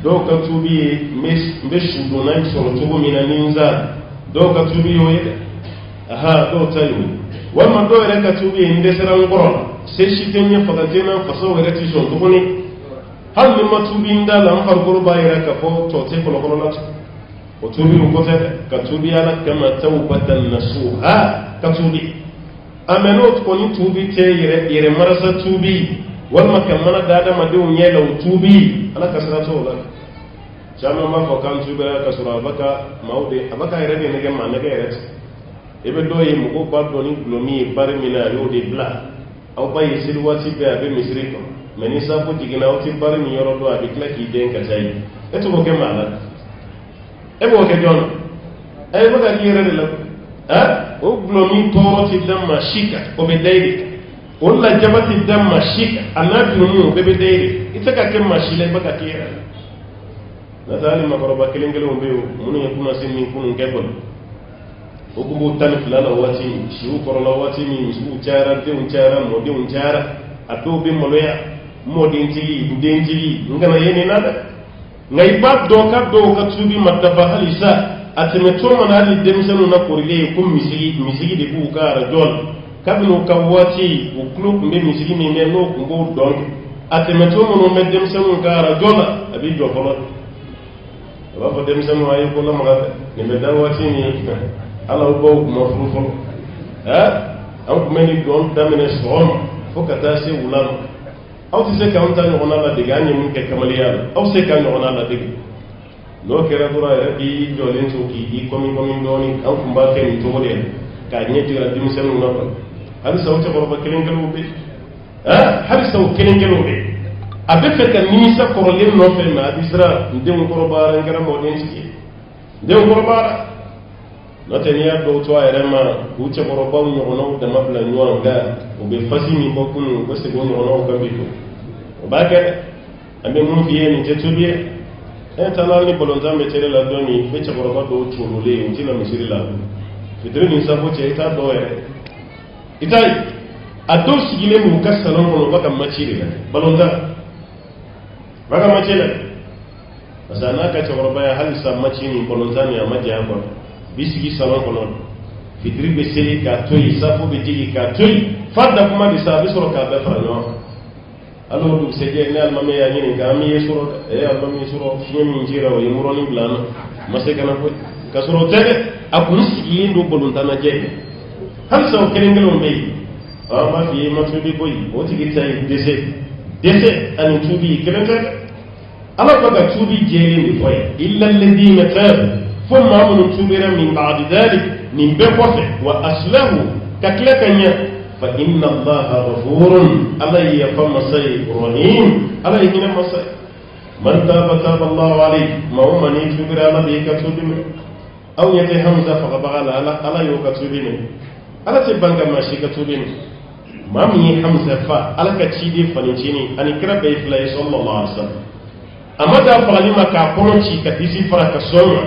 do ka tubi mes beshu donai solo tubu mina ninza do ka tubi yoye aha do tayu wama do yere ka tubi ndesera ngorola se shitenya fagatena faso yere tishon tubuni hal min matubinda lam farquru bayra ka fo to te ko ko lat o tubi ko te ka tubi ala kama tawbatan nasuha ka tubi amenot ko ni tubi te yere marasa tubi wal makamana dada madu nyela tubi ala kasrato wala jama ma fo kan tubi ka sura baka maude abaka yere ne ga manne ga yere ebe do yi mu ko baddo ni glomi bar mina yo de bla aw bayi silwati be abe misriko meni safu jigina oti bar ni yoro do abi klaki den ka sai eto ko ke mala e bo ke jon e bo ga yere de la o glomi toro ti damma shika o be dayri wala jabati damma shika anabi mu be dayri ita ka ke mashile ba ka tira na dali makoroba kelengelo mbe munu yakuna sinni kunun kebol o ko tan fulala wati shiu korola wati ni shiu chara de un chara mo de un chara ato be moloya modinti ngana yene nada ngai ba do ka tubi madaba halisa atmeto manali demsanu na korile kum misigi de bu ka rajol kabno kawati o klub mbe misigi ni ne no ko don atmeto mono me demsanu ka rajol abi do folo ba fo demsanu ay ko la maga ne me dawati ni ala bo mo fulu am ko meni don damene som fo kata se ulama aw ti se ka on tan on ala diga ni mun ke kamaliya aw se ka on ala diga no kera dura bi jolen so ki di komi doni aw kumba ke ni to de ka nyeti ra dim sen no ko hal saw ta borba kelen gelu be hal saw kelen gelu be abe fe ka ni sa ko len no fe ma disra ndem ko bara ngara mo den ci ndem ko bara no te ni ado to ayre ma ku ce borba no no da mafla nyuwa ga o be fasi ni bokun ko se go no ka bi ko bakar ambe mun fiye ni te tubiye talal ni bolonza metere la doni be ce borba do chulule unti la misiri la fitri ni sabo ce ita do ere itai ado sigile mu kasalo mo baka machiri la bolonza baka machiri asana ka ce borba ya hal sa machini bolonza ni amaje amba bisigi salon kono fitri be seli ka toyi safo be jigi ka toyi fadda kuma di sa bisoro ka be farano alo du seje ne almame ya ni ga mi yesoro almame yesoro fiye min jira wa yimuro ni blana masekana ko ka soro tede akun sigi ndo boluntana je hal saw kelengelo mbe ma fiye ma tubi boy o tigi tay dese an tubi kelenta ala baga tubi jeli ni foy illa alladhina tabu ثم من تبر من بعد ذلك من بقفه وأسله ككلكنيا فإن الله غفور علي فمسي رحيم عليه مسي من تاب الله عليه ما هو من يتبر على ذلك تبر أو يتي همزة فقبغ على يوك تبر على تبنغ ماشي كتبر ما من همزة فا على كتشيدي فنجيني أن كرب إفلاي صلى الله عليه وسلم أما دا فغلما كاقونتي كتيسي فرق سوما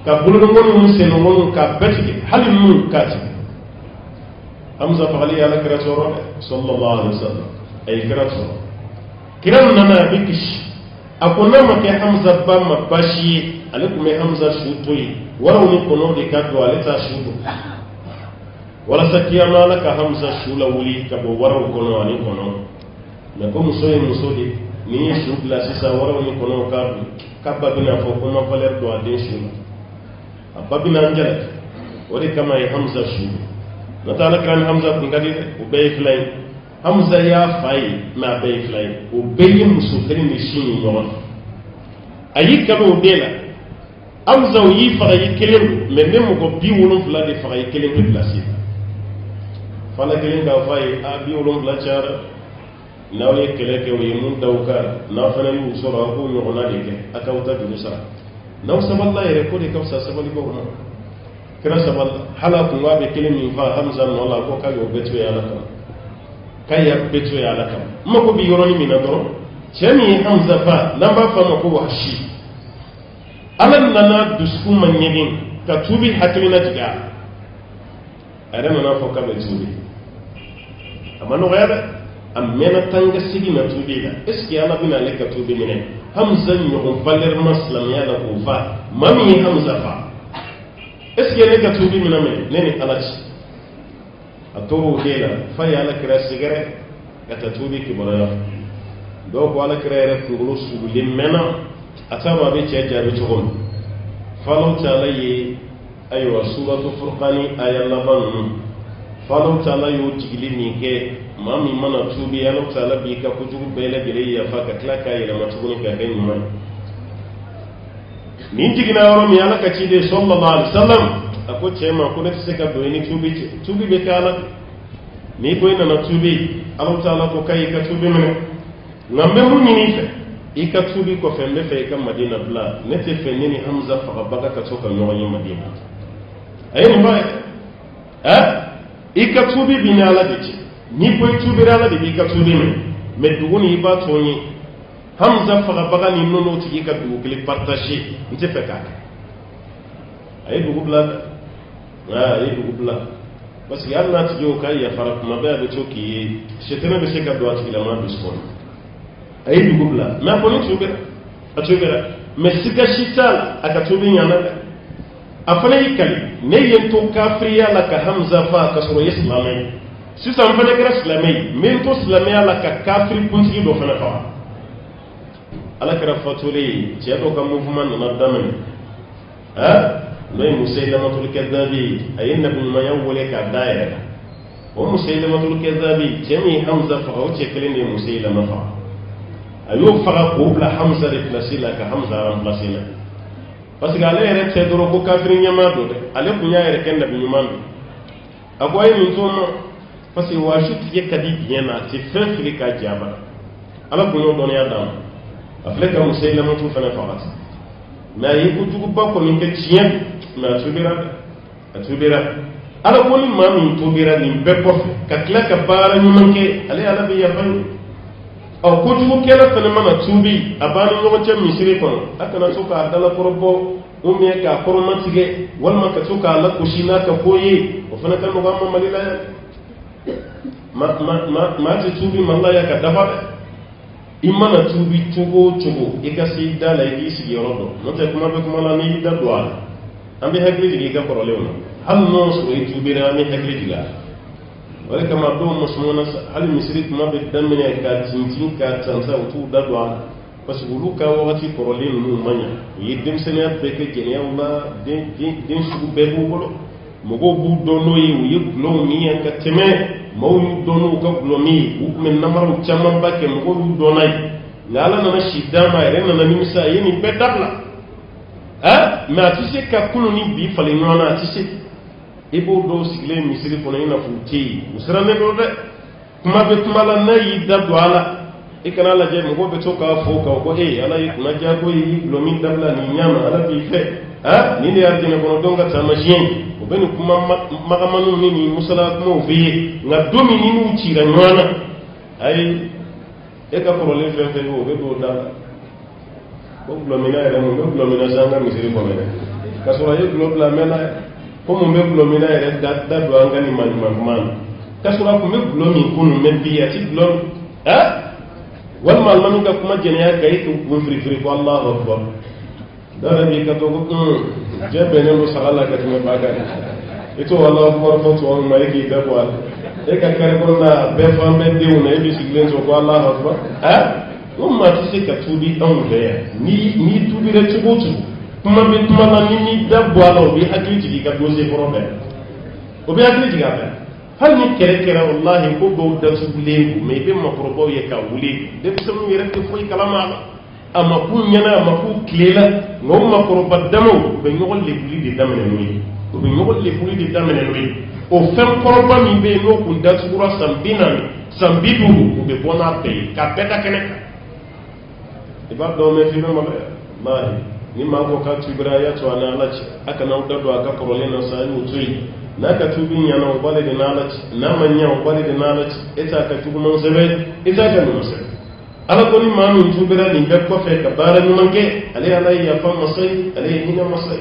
كابولو مونو مسلو مونو كابتي حل مون كاتي همزة فغلي على كرسول صلى الله عليه وسلم ay kira sɔrɔ kira nana a bɛ kisi a ko n'a ma kɛ Hamza ba ma baasi ye ale tun bɛ Hamza su to yen waraw ni kɔnɔw de ka don ale t'a su to walasa kiyama Ala ka Hamza su lawuli ka bɔ waraw kɔnɔ ani kɔnɔ mais ko muso ye muso de n'i ye su bila sisan waraw ni kɔnɔw ka don k'a ba bɛna fɔ ko ma valeur don a den su la a ba bɛna an jalaki o de kama a ye Hamza su n'o tɛ Alakira ni Hamza tun ka di dɛ o bɛɛ ye fila ye Hamza y'a fa ye mais a bɛɛ ye fila ye o bɛɛ ye muso kelen de sin ye ɲɔgɔn na a y'i kanu o den la Hamza o y'i faga i kelen don mais ne mɔgɔ 70 de faga i kelen bɛ place fana kelen k'a fɔ a ye a 70 cayara n'aw ye kɛlɛ kɛ o ye mun daw k'a la n'aw fana y'u sɔrɔ a k'o ɲɔgɔnna de kɛ a k'aw ta juru sara n'aw sabalila yɛrɛ ko de ka fisa sabalibagaw ma kira sabalila hali a kun k'a bɛ kelen min faa Hamza nɔ la ko k'a y'o bɛɛ to ye Ala kama k'a y'a bɛɛ to ye Ala kama n mago bɛ yɔrɔnin min na dɔrɔn cɛ min ye Hamza fa n'an b'a fɔ a ma ko Wahshi Ala nana dusukun ma ɲɛgɛn ka tuubi hakilina jigin a yɛrɛ nana fɔ k'a bɛ tuubi a ma nɔgɔya dɛ a mɛnna tanga sigi na tuubi la est ce que Ala bɛna ale ka tuubi minɛ Hamza ɲɔgɔn valeur ma silamɛya la k'o fa maa min ye Hamza fa est ce que ne ka tuubi minɛ minɛ ne ni Ala ci a tora o de la fa ye Alakira sɛgɛrɛ ka taa tuubi kibaruya dɔw ko Alakira yɛrɛ kunkolo sugulen mɛnna a t'a dɔn a bɛ cɛ jaabi cogo min falaw taala ye ayiwa suratu Furqani aya laban ninnu falaw taala y'o jigili min kɛ maa min mana tuubi Ala taala b'i ka kojugu bɛɛ lajɛlen yafa ka tila k'a yɛlɛma tuguni k'a kɛ ɲuman ye nin jiginna yɔrɔ min Ala ka ciden sallallahu alaihi wasallam a ko cɛ ma ko ne tɛ se ka don i ni tuubi cɛ tuubi bɛ kɛ Ala n'i ko i nana tuubi Ala taala ko k'a y'i ka tuubi minɛ nka n bɛ mun ɲini i fɛ i ka tuubi kɔfɛ n bɛ fɛ i ka Madina bila ne tɛ fɛ ne ni Hamza fagabaga ka to ka ɲɔgɔn ye Madina a ye nin ba ye i ka tuubi bi ni Ala de cɛ n'i ko i tuubira Ala de b'i ka tuubi minɛ mais dugu ni i b'a to n ye Hamza fagabaga ni nɔnɔ tigi ka dugu kelen partager n tɛ fɛ k'a kɛ a ye dugu bila dɛ a ye dugu bila parce que hali n'a tigi y'o k'a yafara kuma bɛɛ a bɛ to k'i ye sɛtɛnɛ bɛ se ka don a tigilama dusu kɔnɔ a ye dugu bila mais a kɔni tuubira a tuubira mais siga si t'a la a ka tuubi ɲana dɛ a fana y'i kali ne ye n to kafiriya la ka Hamza fa ka sɔrɔ i ye silamɛ ye sisan n fana kɛra silamɛ ye n bɛ n to silamɛya la ka kafiri kuntigi dɔ fana faga Ala kɛra fatulen cɛ dɔw ka mouvement nana daminɛ n'o ye Musailamatul Kadhabi a ye nabi ɲumanya wele k'a da yɛrɛ la o Musailamatul Kadhabi cɛ min ye Hamza faga o cɛ kelen de ye Musailama faga a y'o faga k'o bila Hamza de place la ka Hamza remplacer la parce que ale yɛrɛ tɛ dɔrɔn ko kafiri ɲɛmaa don dɛ ale tun y'a yɛrɛ kɛ nabi ɲuman don a ko a ye nin to n ma parce que Wahshi tigɛ ka di biɲɛ na a tɛ fɛn fili k'a jaba Ala tun y'o dɔnniya d'a ma a filɛ ka Musailamatu fana faga ten mais a ye kojuguba kɔni kɛ tiɲɛ mais a tuubira dɛ a tuubira Ala ko ni maa min tuubira nin bɛɛ kɔfɛ ka tila ka baara ɲuman kɛ ale Ala bɛ yafa ye kojugukɛla fana mana tuubi a b'a ni ɲɔgɔn cɛ misiri kɔnɔ a kana to k'a dalakɔrɔ bɔ ou bien k'a kɔrɔmatigɛ walima ka to k'a lagosi n'a ka ko ye o fana ka nɔgɔ an ma Mali la yan maa tɛ tuubi Mali la yan ka dafa dɛ i mana tuubi cogo o cogo i ka se i da la i k'i sigiyɔrɔ dɔn n'o tɛ kuma bɛ kuma la n'i y'i da don a la an bɛ hakili jigin i ka kɔrɔlenw na hali n'o sɔrɔ i tuubira an bɛ hakili jigin a la o de kama dɔw musomanna hali misiri kuma bɛ daminɛ k'a tintin k'a tansa u t'u da don a la parce que olu ka wagati kɔrɔlen ninnu man ɲa u ye denmisɛnniya bɛɛ kɛ jɛnɛyaw la den sugu bɛɛ b'u bolo mɔgɔw b'u dɔn n'o ye u ye gulɔw min yan ka tɛmɛ maaw y'u dɔn n'u ka gulɔ min ye u tun bɛ namaraw camanba kɛ mɔgɔw y'u dɔn n'a ye nka Ala nana si d'a ma a yɛrɛ nana nimisa a ye nin bɛɛ dabila mais a tɛ se ka kunun ni bi falen ɲɔgɔn na a tɛ se i b'o dɔw sigilen misiri kɔnɔ i n'a fɔ u tɛ yen u sirannen don dɛ kuma bɛ kuma la n'a y'i da don a la i kana lajɛ mɔgɔw bɛ to k'a fɔ k'aw ko Ala ye kunna diyago ye i gulɔ min dabila nin ɲa ma Ala b'i fɛ nin de y'a dɛmɛ kɔnɔdenw ka taamasiyɛn o bɛ nin kuma magamaniw ni nin musala kumaw f'i ye nka don min ni n'u cira ɲɔgɔn na ayi e ka kɔrɔlen fɛn fɛn o bɛ don o da la ko gulɔmina yɛrɛ mun bɛ gulɔmina san ka misiri kɔnɔ dɛ k'a sɔrɔ a ye gulɔ bila mɛnna ko mun bɛ gulɔmina yɛrɛ da don an ka nin maɲuman kuma na k'a sɔrɔ a tun bɛ gulɔ min kunun mɛ bi a tɛ gulɔ walma almanu ka kuma jeniya kai to gun firi ko Allahu akbar dara bi ka to jebe ne mo sagala ka tuma baga ito Allahu akbar ko to on mai ki da ko e ka kare ko na be fambe de una e bi siglen so ko Allahu akbar umma tisi ka tubi an da ni tubi da cibutu kuma bi tuma na ni da bwalo bi hakiki ka doze problem ko bi hakiki ga ba hal ni kere kere wallahi ko go da su le me be ma probo ye ka wuli de bisamu yere ko foy kalama ama ku nyana ama ku klela ngom ma proba damo be ngol le buli de damene noyi ko be ngol le buli de damene noyi o fem proba mi be no ku da su ra sambina sambidu ko be bona pe ka peta kene e ba do me fi no ma wallahi ni ma ko ka tibra ya to ana alaci aka na udado aka korole na sai mutui na ka tubin yana ubale da nalaci na manya ubale da nalaci ita ka tubu mun sabe ita ka mun sabe ala ko ni ma mun tubira ni ga ko fe ka bara ni manke ale ala ya fa masai ale hina masai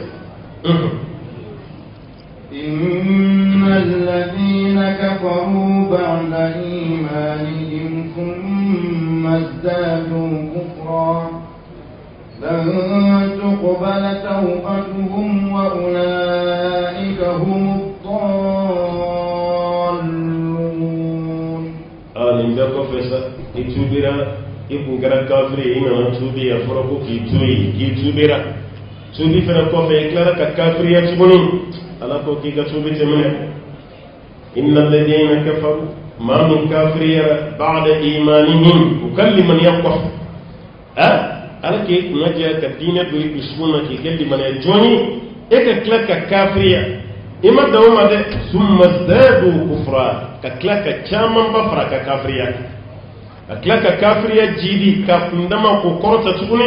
innal ladina kafaru ba'da imanihim thumma izdadu kufra لن تقبل توبتهم وأولئك هم الضالون نجا كوفيسا يتوبيرا يكون غير كافر إنما توبي يفرقوا في توي يتوبيرا توبي فنا كوفي يكلارا ككافر يتبوني على كوكي كتوبي تمنى إن الذين كفروا ما من كافر بعد إيمانهم وكل من يقف alake naja ka dina do isuna ke gelli mana joni e ka klaka kafriya ima dawma de summa zadu kufra ka klaka chaman ba fra ka kafriya ka klaka kafriya jidi ka kundama ko korta tukune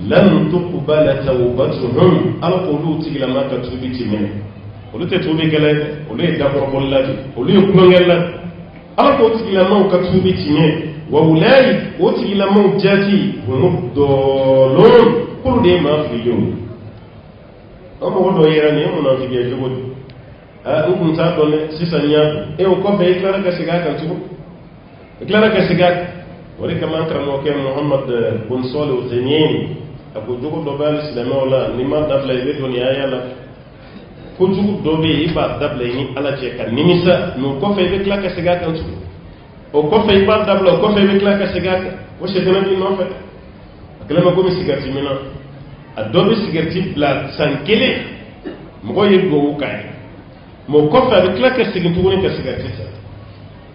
lan tuqbala tawbatuhum alqulu tigla ma ka tubiti men olu te tubi gele olu e dabro bollati olu e kunongella alqulu tigla ma ka tubiti men وأولئك أتي لموجاتي هم الضالون كل دي ما في يوم أما هو يراني منافق يجود أنكم تعطون سيسانيا إيه وكفى إكلارا كسيغاك أنتم إكلارا كسيغاك ولكن ما أكرم وكيم محمد بن صالح الثانيين أكو جوكو دوبال الإسلامي ولا نما دبلا يبدون يا يالا كو جوكو دوبي إبا دبلا يني على جيكا نمسا نو كفى إكلارا كسيغاك أنتم o kofe iba dabla o kofe be klaka sigaka o shedona bi nofe akala ma gomi sigarti mina adobe sigarti bla sankele mo yego ukay mo kofe be klaka sigintu woni ka sigarti sa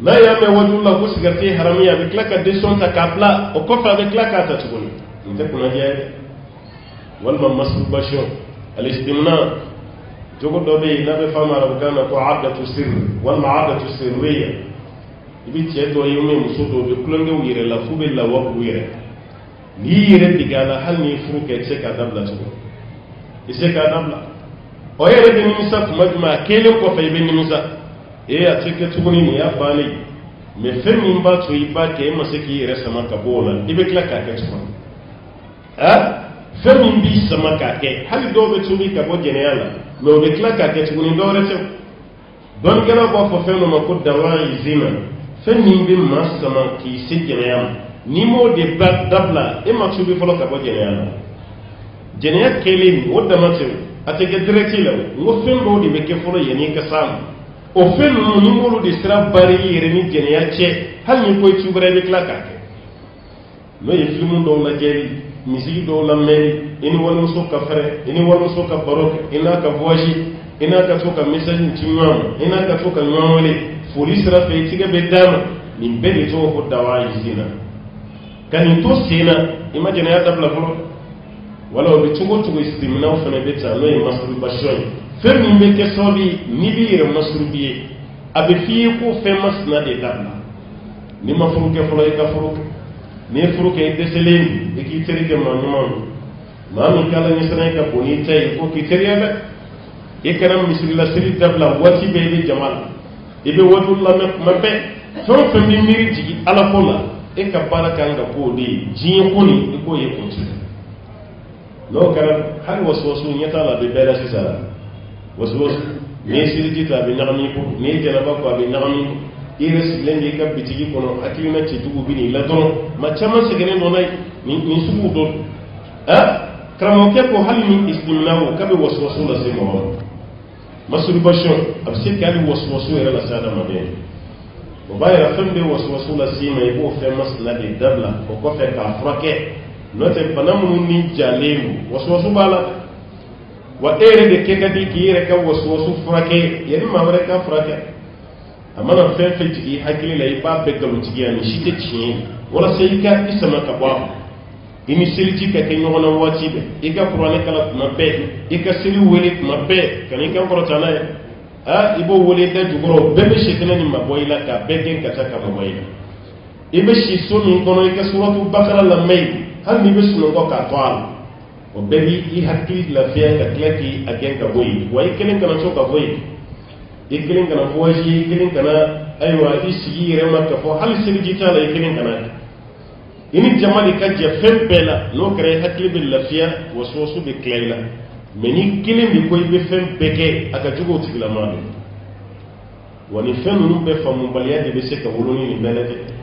la ya me wajula ko sigarti haramiya be klaka de son ta kabla o kofe be klaka ta tuguni nte kuna jaye wal masturbation al istimna jogo dobe na be fama rabana ko addatu sirr wal ma'adatu sirriya ibi cɛ dɔ ye muso dɔ bɛ kulonkɛ u yɛrɛ la f'u bɛ lawa k'u yɛrɛ n'i yɛrɛ dig'a la hali n'i furu kɛ i tɛ se k'a dabila tugun i tɛ se k'a dabila ɔ e yɛrɛ bɛ nimisa tuma jumɛn a kelen kɔfɛ i bɛ nimisa a tɛ kɛ tuguni nin y'a bannen mɛ fɛn min b'a to i b'a kɛ e ma se k'i yɛrɛ sama ka bɔ o la i bɛ tila k'a kɛ tugun fɛn min b'i sama k'a kɛ hali dɔw bɛ tobi ka bɔ jɛnɛya la mɛ o bɛ tila k'a kɛ tuguni dɔw wɛrɛ tɛ dɔnnikɛlaw b'a fɔ fɛn dɔ ma ko dawa izina fɛn min bɛ maa sama k'i se jɛnɛya ma n'i m'o de dabila e ma tubi fɔlɔ ka bɔ jɛnɛya la jɛnɛya kɛlen o dama tɛ a tɛ kɛ dirɛti la n ko fɛn dɔw de bɛ kɛ fɔlɔ yanni ka s'a ma o fɛn ninnu ni m'olu de sira bari i yɛrɛ ni jɛnɛya cɛ hali ni ko i tubara i bɛ tila k'a kɛ n'o ye filimu dɔw lajɛli misiri dɔw lamɛnni i ni walimuso ka fɛrɛ i ni walimuso ka baro kɛ i n'a ka voyage i n'a ka to ka message ci ɲɔgɔn ma i n'a ka to ka ɲɔgɔn wele foli sira fɛ i tigɛ bɛ d'a ma nin bɛɛ de tɔgɔ ko dawa izina ka nin to sen na i ma jɛnɛya dabila fɔlɔ wala o bɛ cogo cogo sidiminaw fana bɛ ta n'o ye masturbation ye fɛn min bɛ kɛ sababu ye n'i b'i yɛrɛ masturbi ye a bɛ f'i ye ko fɛn masina de dabila n'i ma furu kɛ fɔlɔ i ka furu kɛ n'i ye furu kɛ i dɛsɛlen i k'i teri kɛ maa ɲuman maa min k'ala ɲɛsinnen ka bon n'i ta ye ko k'i teriya dɛ i kana misirilasiri dabila waati bɛɛ i bɛ jama la i bɛ wadu lamɛn kuma bɛɛ fɛn o fɛn bɛ miiri jigin ala ko la e ka baara kan ka k'o de ye diɲɛ ko nin i k'o ye kuntigi n'o kɛra hali wasuwasu ɲɛ t'a la a bɛ bɛɛ la sisan wasuwasu n'i ye seliji ta a bɛ ɲagami i bolo n'i ye jɛnɛba ko a bɛ ɲagami i bolo iris lendi ka bitigi kono akilina ci dugu bini la dono ma chama segene do nay ni sugu do kramo ke ko halmi istimnahu kabe waswasu la simo masturbation absi kali waswasu era la sada mabe o bayra fambe waswasu la sima e ko fe masla de dabla ko fe ka frake note panamu ni jalemu waswasu bala wa ere de kekadi ki ere ka waswasu frake yeri ma wara ka frake amana fen fe tigi hakili la iba begalu tigi ani shite chi wala sai ka isama ka ba ini seliti ka ke nyona wati be ika qur'ane kala na be ika seli wele na be kan ika qorotana ibo wele da jugoro bebe shekene ni maboyila ka begen ka taka maboyila ibe shi sumi kono ika suratu bakara la may hal ni besu ngo ka toal o bebi I hakili la fiya ka klaki agen ka boyi wa ikelen kana so ka boyi ikelen kana foji ikelen kana aywa isi rema ka fo hal seli jitala ikelen kana ini jamali ka je fem bela no kare hakili bil lafiya waswasu bi klayla meni kilim bi koy be fem beke aka jugo tigla madu wani fem nu be famu baliya de be se ka woloni ni belete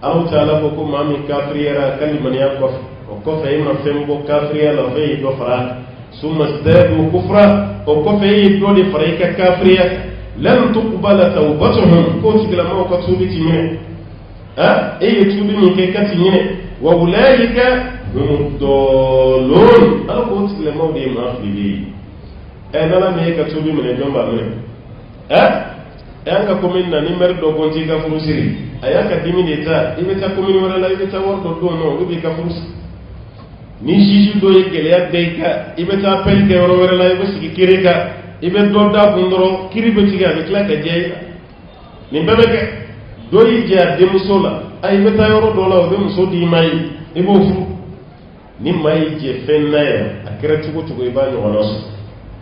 aw taala ko mami kafriya kaliman ya ko fe ma fem bo kafriya la fe do fara summa stadu kufra ko fe do de fara ka kafriya lam tuqbala tawbatuhum ko tigla ma ko tubi timine tubi ni ke kati nyine wa ulaika hum dolun ala ko tigla ma de ma fili nana me ka tubi mene jomba mene ka komin na ni mer do gonti ka furusiri ayaka dimini ta ibe ta komin wala la ibe ta wordo do no ibe ka furus ni jiji do yegele ya deika ibe ta pel ke wala la ibe sigi kireka ibe do da bundoro kiribe tiga be kla ka jey ni bebe ke do yi ja de musola ay ibe ta yoro do la be muso di mai ibo fu ni mai je fenna ya akira tugo tugo iba no wala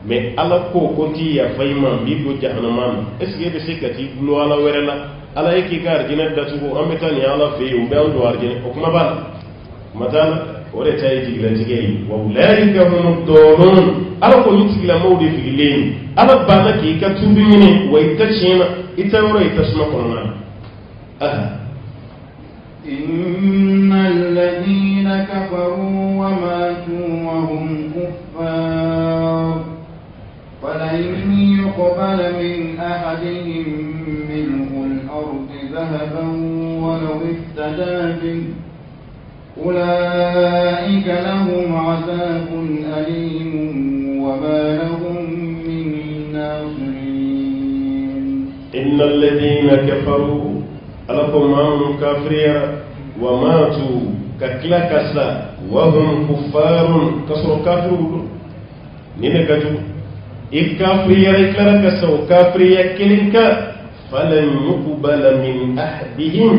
mais ala ko konti ya fayma bi do jahannama est ce que be sekati bulo ala werela ala yake gar jina da tugo ametani ala fe o be ando arjine o kuma bal matala ore tay tigla tigay wa ulaika hum dolun ala ko tigla mawdi figileni ala bana ki ka tubi mini wa itachina itawra itasma qur'an innal ladina kafaru wa matu wa hum kuffar فلن يقبل من أحدهم ملء الأرض ذهبا ولو افتدى به أولئك لهم عذاب أليم وما لهم من ناصرين إن الذين كفروا ألقوا معهم كافرين وماتوا ككلكسا وهم كفار كسر كافرون نينكجو الكافرية إكلارك سو كافرية كلنك فلن يقبل من أحدهم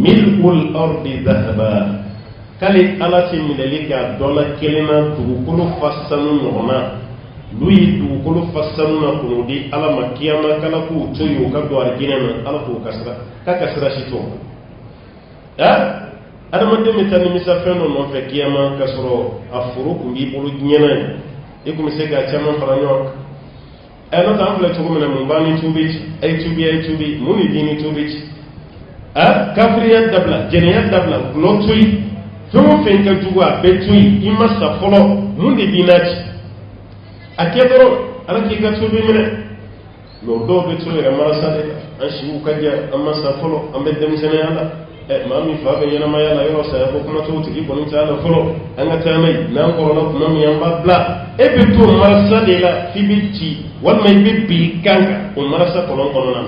ملء الأرض ذهبا كالي ألاتي من ذلك دولا كلمة توكلو فسنو نغنا لوي توكلو فسنو نغنو دي ألا مكياما كالكو تويو كدوار جنانا ألا كو كسرا كاكسرا شتو أنا مدى متاني مسافنو نوفي كياما كسرو أفروك مبيبولو جنانا ikum sega chama faranyo eno ta amfle chugo mena mumbani tubich ay tubi muni dini tubich kafriya dabla jeniya dabla glotui fumu fenka jugwa betui imasa folo mundi dinachi akedoro alaki ga tubi mena no do betui re marasa de anshi ukaja amasa folo ambe demsene ala mami faga yana maya la yoro sa ko kuma to tigi ko nta la folo anga tamai na ko la kuma mi amba bla e be to marasa de la fibiti wal mai bibbi kanka o marasa ko lon kono nan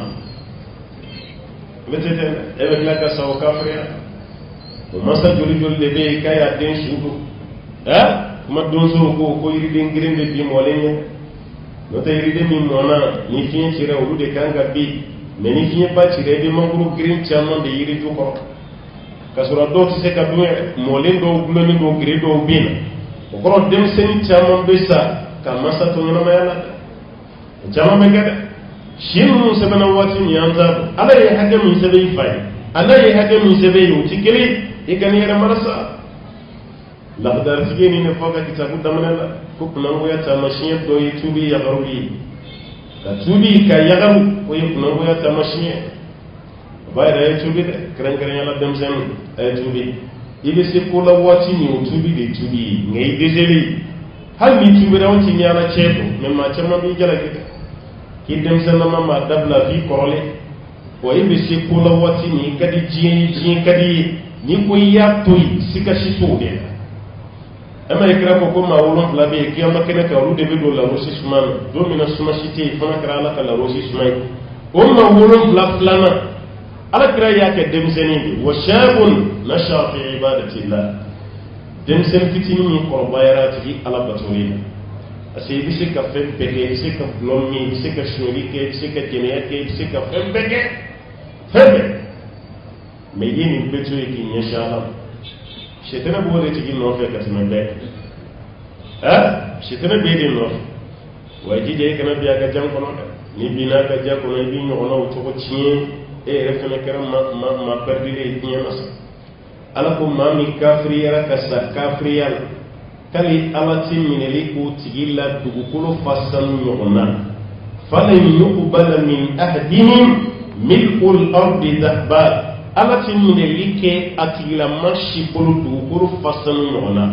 metete e be la ka sa o kafriya o masa joli joli de be kaya den shugo kuma don so ko yiri den grinde bi mo lenye no te yiri de mi mona ni fin tire o de kanga bi meni fiye ba tire de manguru green chamon de yiri to ko kasura do se ka bu molen do guloni do gire do bin ko dem seni chamon be sa ka masa to nyama yala jama be gade shinu se bana wati ni anza ala ye hage min se be fay ala ye hage min se be yuti kili e kan yera marasa la dar tigeni ne foga kitabu damana ko kuna ngoya tamashiya do yitubi ya garubi tubi ka yagaru ko yukuna ngoya tamashiya bayra ay tubi de kran kran yalla dem sen ay tubi ibe se ko la wati ni o tubi de tubi ngay déseli hal ni tubi raw ci ñala ceebu même ma chama bi jala ki dem sen na ma dabla fi korole o ibe se ko la wati ni kadi jien kadi ni ko yatoy sika ci suude ama ikra ko ma wolon la be ki ama kene ka ru de be do la rosi suman do mina suma cité fana kra la kala rosi sumay o ma wolon la plana ala kra ya ke dem seni wa shabun nasha fi ibadatillah dem sen fitini ni ko bayarati ala baturi asi bi se ka fe bege bi se ka blomi bi se ka shori ke bi se ka kene ke bi se ka fe bege febe me yini beto ki inshallah shetana bole tigi no fe katana be shetana be de no waji de kana biya ka jam kono ni bina ka ja kono bi no ono to ko chie e refene kera ma perdire tinya mas ala ko mami kafriya ka sa kafriya kali ala timineli ko tigilla dugu kulo fasan no ona falan yuqbal min ahdihim mil'ul ardi dhahba ala ti mine like atigila marshi bolo dugukolo fasanu ɲɔgɔnna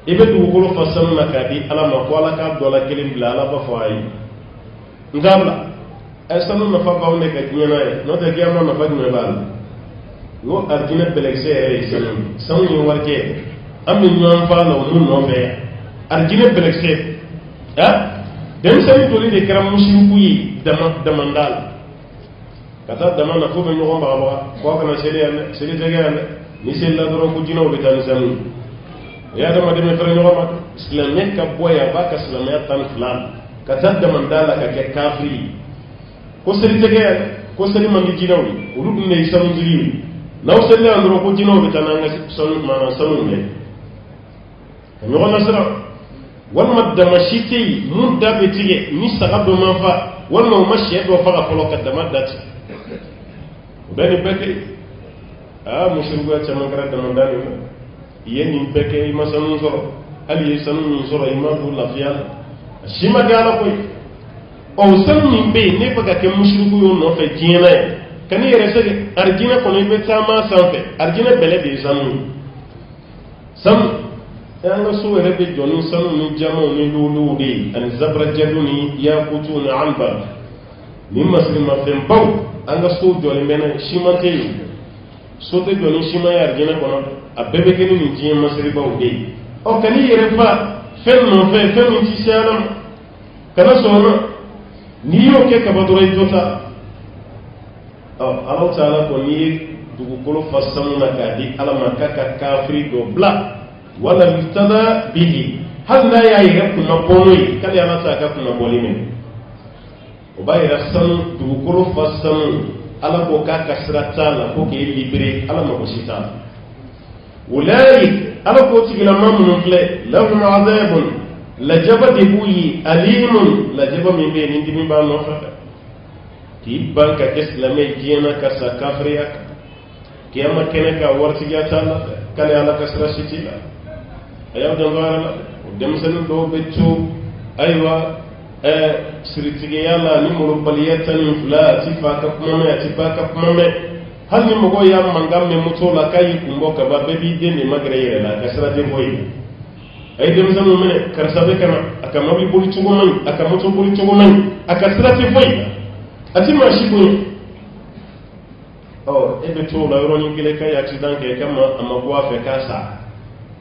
i bɛ dugukolo fasanu na k'a di ala ma ko ala k'a dɔ la kelen bila ala b'a fɔ a ye nka bila sanu nafa b'anw de ka diɲɛ na ye n'o tɛ kiyama nafa jumɛn b'a la n ko alijinɛ bɛlɛkisɛ yɛrɛ ye sanu ye warijɛ an bɛ ɲɔgɔn fa la o mun nɔfɛ yan alijinɛ bɛlɛkisɛ denmisɛnnin joli de kɛra musiriku ye damanda la kata dama na ko be ɲɔgɔn bagabaga ko kana seli tɛgɛ yan dɛ ni selila dɔrɔn ko jinɛw bɛ taa ni sanu o y'a dama dɛmɛ fɛrɛ ɲɔgɔn ma silamɛ ka bɔ yan a b'a ka silamɛya 12 ka taa damanda la ka kɛ kafiri ko seli tɛgɛ yan dɛ ko seli man di jinɛw ye olu dun de ye sanutigi ye n'aw selila yan dɔrɔn ko jinɛw bɛ taa n'an ka sanu minɛ ka ɲɔgɔn lasiran walima dama si tɛ yen mun da bɛ tigɛ ni saga dɔ ma fa walima o ma sɛ dɔ faga fɔlɔ ka dama dati beni beke mushriku caman kɛra damandani na i ye nin bɛɛ kɛ i ma sanu sɔrɔ hali ye sanu min sɔrɔ i ma don lafiya la a si ma kɛ ala koyi ɔ sanu min bɛ yen ne bɛ ka kɛ mushriku y'o nɔfɛ diɲɛ na ye ka ne yɛrɛ sɛgɛ arijinɛ kɔnɔ i bɛ taama sanfɛ arijinɛ bɛlɛ de ye sanu ye sanu an ka so yɛrɛ bɛ jɔ ni sanu ni jamaw ni luluw de ye ani zabarajɛdu ni yakutu ni anbar ni masirimafɛnbaw an ka so jɔlen bɛ na siman tɛ yen so tɛ jɔ ni siman ye arijinɛ kɔnɔ a bɛɛ bɛ kɛ ni nin diɲɛ masiribaw de ye ɔ ka n'i yɛrɛ fa fɛn nɔfɛ fɛn min ti se ala ma kana sɔn o ma n'i y'o kɛ kaba dɔrɔn i jɔ ta ala taala ko n'i ye dugukolo fa sanu na k'a di ala ma k'a ka kafiri dɔ bila wala bitada bihi hali n'a y'a yɛrɛ kunna bɔ n'o ye k'ale ala t'a ka kunna bɔli minɛ o b'a yɛrɛ sanu dugukolo fa sanu ala ko k'a ka sira t'a la ko k'e libere ala mago si t'a la ulayi ala ko tigilama minnu filɛ lahum azabun lajaba de b'u ye alimun lajaba min bɛ yen ni dimi b'a nɔfɛ k'i ban ka kɛ silamɛ diɲɛ na ka sa kafiriya kan kiyama kɛnɛ ka waritigiya t'a la dɛ k'ale ala ka sira si t'i la a y'aw janto ala la o denmisɛnnin dɔw bɛ to ayiwa siritigiya la ni molobaliya 12 a ti fa ka kuma mɛn a ti ba ka kuma mɛn hali ni mɔgɔ y'a mankan mɛn moto la k'a y'i kun bɔ ka ban bɛɛ b'i den de magɛrɛ i yɛrɛ la a ka sira tɛ bɔ yen a ye denmisɛnninw minɛ karisa bɛ kana a ka mobili boli cogo man ɲi a ka moto boli cogo man ɲi a ka sira tɛ foyi a ti maa si bonya e bɛ to o la yɔrɔnin kelen k'a ye accident kɛ k'a a ma bɔ a fɛ k'a sa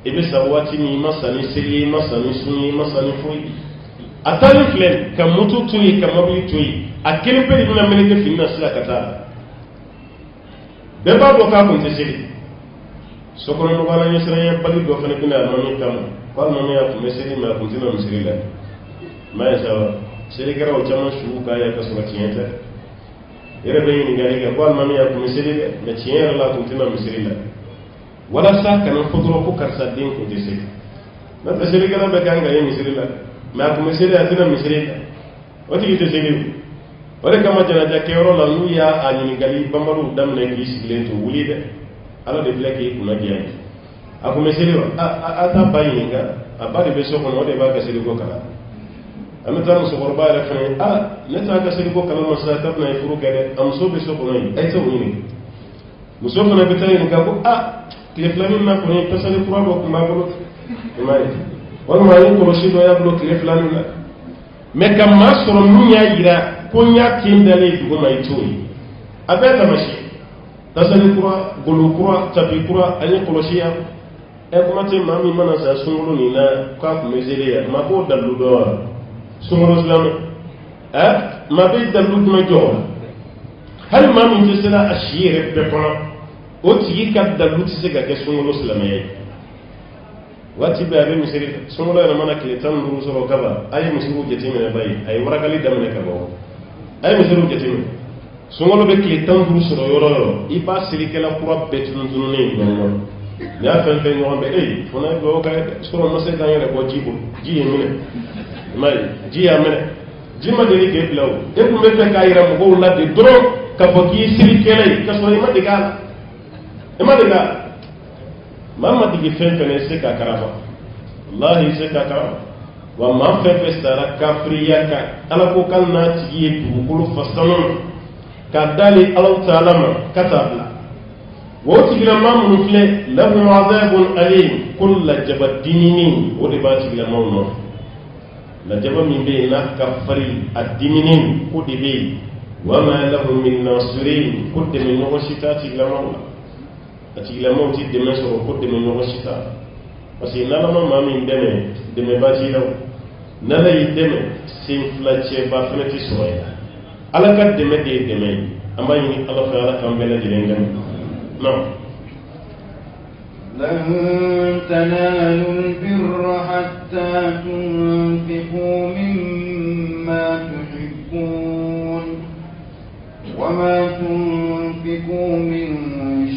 i bɛ sa waati min i ma sa ni seli ye i ma sa ni sun ye i ma sa ni foyi a taali filɛ ka moto to yen ka mobili to yen a kelen bɛɛ de bɛna meleke fini na sira ka taa bɛɛ b'a dɔn k'a kun tɛ seli sokɔnɔmɔgɔla ɲɛsiranya bali dɔ fana bɛna alimami kama ko alimami a kun bɛ seli mɛ a kun tɛna misiri la m'a ye sa wa selikɛlaw caman sugu k'a ye ka sɔrɔ tiɲɛ tɛ yɛrɛ bɛ ɲininkali kɛ ko alimami a kun bɛ seli dɛ mɛ tiɲɛ yɛrɛ la a kun tɛna misiri la walasa kana fɔ dɔrɔn ko karisa den kun tɛ seli n'o tɛ selikɛla bɛ kan ka ye misiri la mɛ a kun bɛ seli a tɛna misiri la o tigi tɛ seli o de kama janaja kɛyɔrɔ la n'u y'a ɲininkali banbaliw daminɛ k'i sigilen to wuli dɛ ala de filɛ k'i kunna diya ye a kun bɛ seli wa a t'a ba ɲininka a ba de bɛ so kɔnɔ o de b'a ka seliko kalan amata muso korba ra fa ne ta ka sari ko kala masa ta na furu kare am so be so ko ni ay ta woni muso fa na be ta ni ka ko kile flamin na ko ni pesale kura ko ma ko mai wal ma ni ko shi do ya blo kile flamin na me kam ma soro munya yira ko nya kindale dugo mai toyi abeta mashi tasali kura golu kura tapi kura ani koloshiya e kuma te mami mana sa sungulu ni na ka ku mezelia ma ko dalu do sungulu islam ma be dalu ma jo hal mami te sala ashire be kono o ti ka dalu ti se ga ke sungulu islam ye wati be abe misiri sungulu na mana kile tan duru so kaba ay musiru jetime ne bay ay waragali damne ka bo ay musiru jetime sungolo be kile tan duru soro yoro i ba sirikela kura betununu ne ngongo ya fen fen ngon be fona go ka soro mo se danyere ko jibo ji yemine mai ji yamene ji ma de ke blaw e ko me fe kayira mo go la de dro ka fo ki sirikela ka so ma de ga e ma de ga mama digi fen fen se ka karafa wallahi se ka karafa wa ma fe fe sara kafriya ka ala ko kan na tigi du ko fasanon kadali Allah Ta'ala katabla woti gira mamun fle lahu azabun alim kull jabaddinin wodi bati gira mamun la jabamin be na kafari addinin kudi be wama lahu min nasirin kudi min noshitati gira mamun ati gira mamun ti de meso kudi min noshita parce na la mamun de me bati law na la yideme sin flache ba fenati soya ala ka deme de deme amma ni ala fa ala kam bela de ngam no lan tanalu birra hatta tunfiqu mimma tuhibbun wa ma tunfiqu min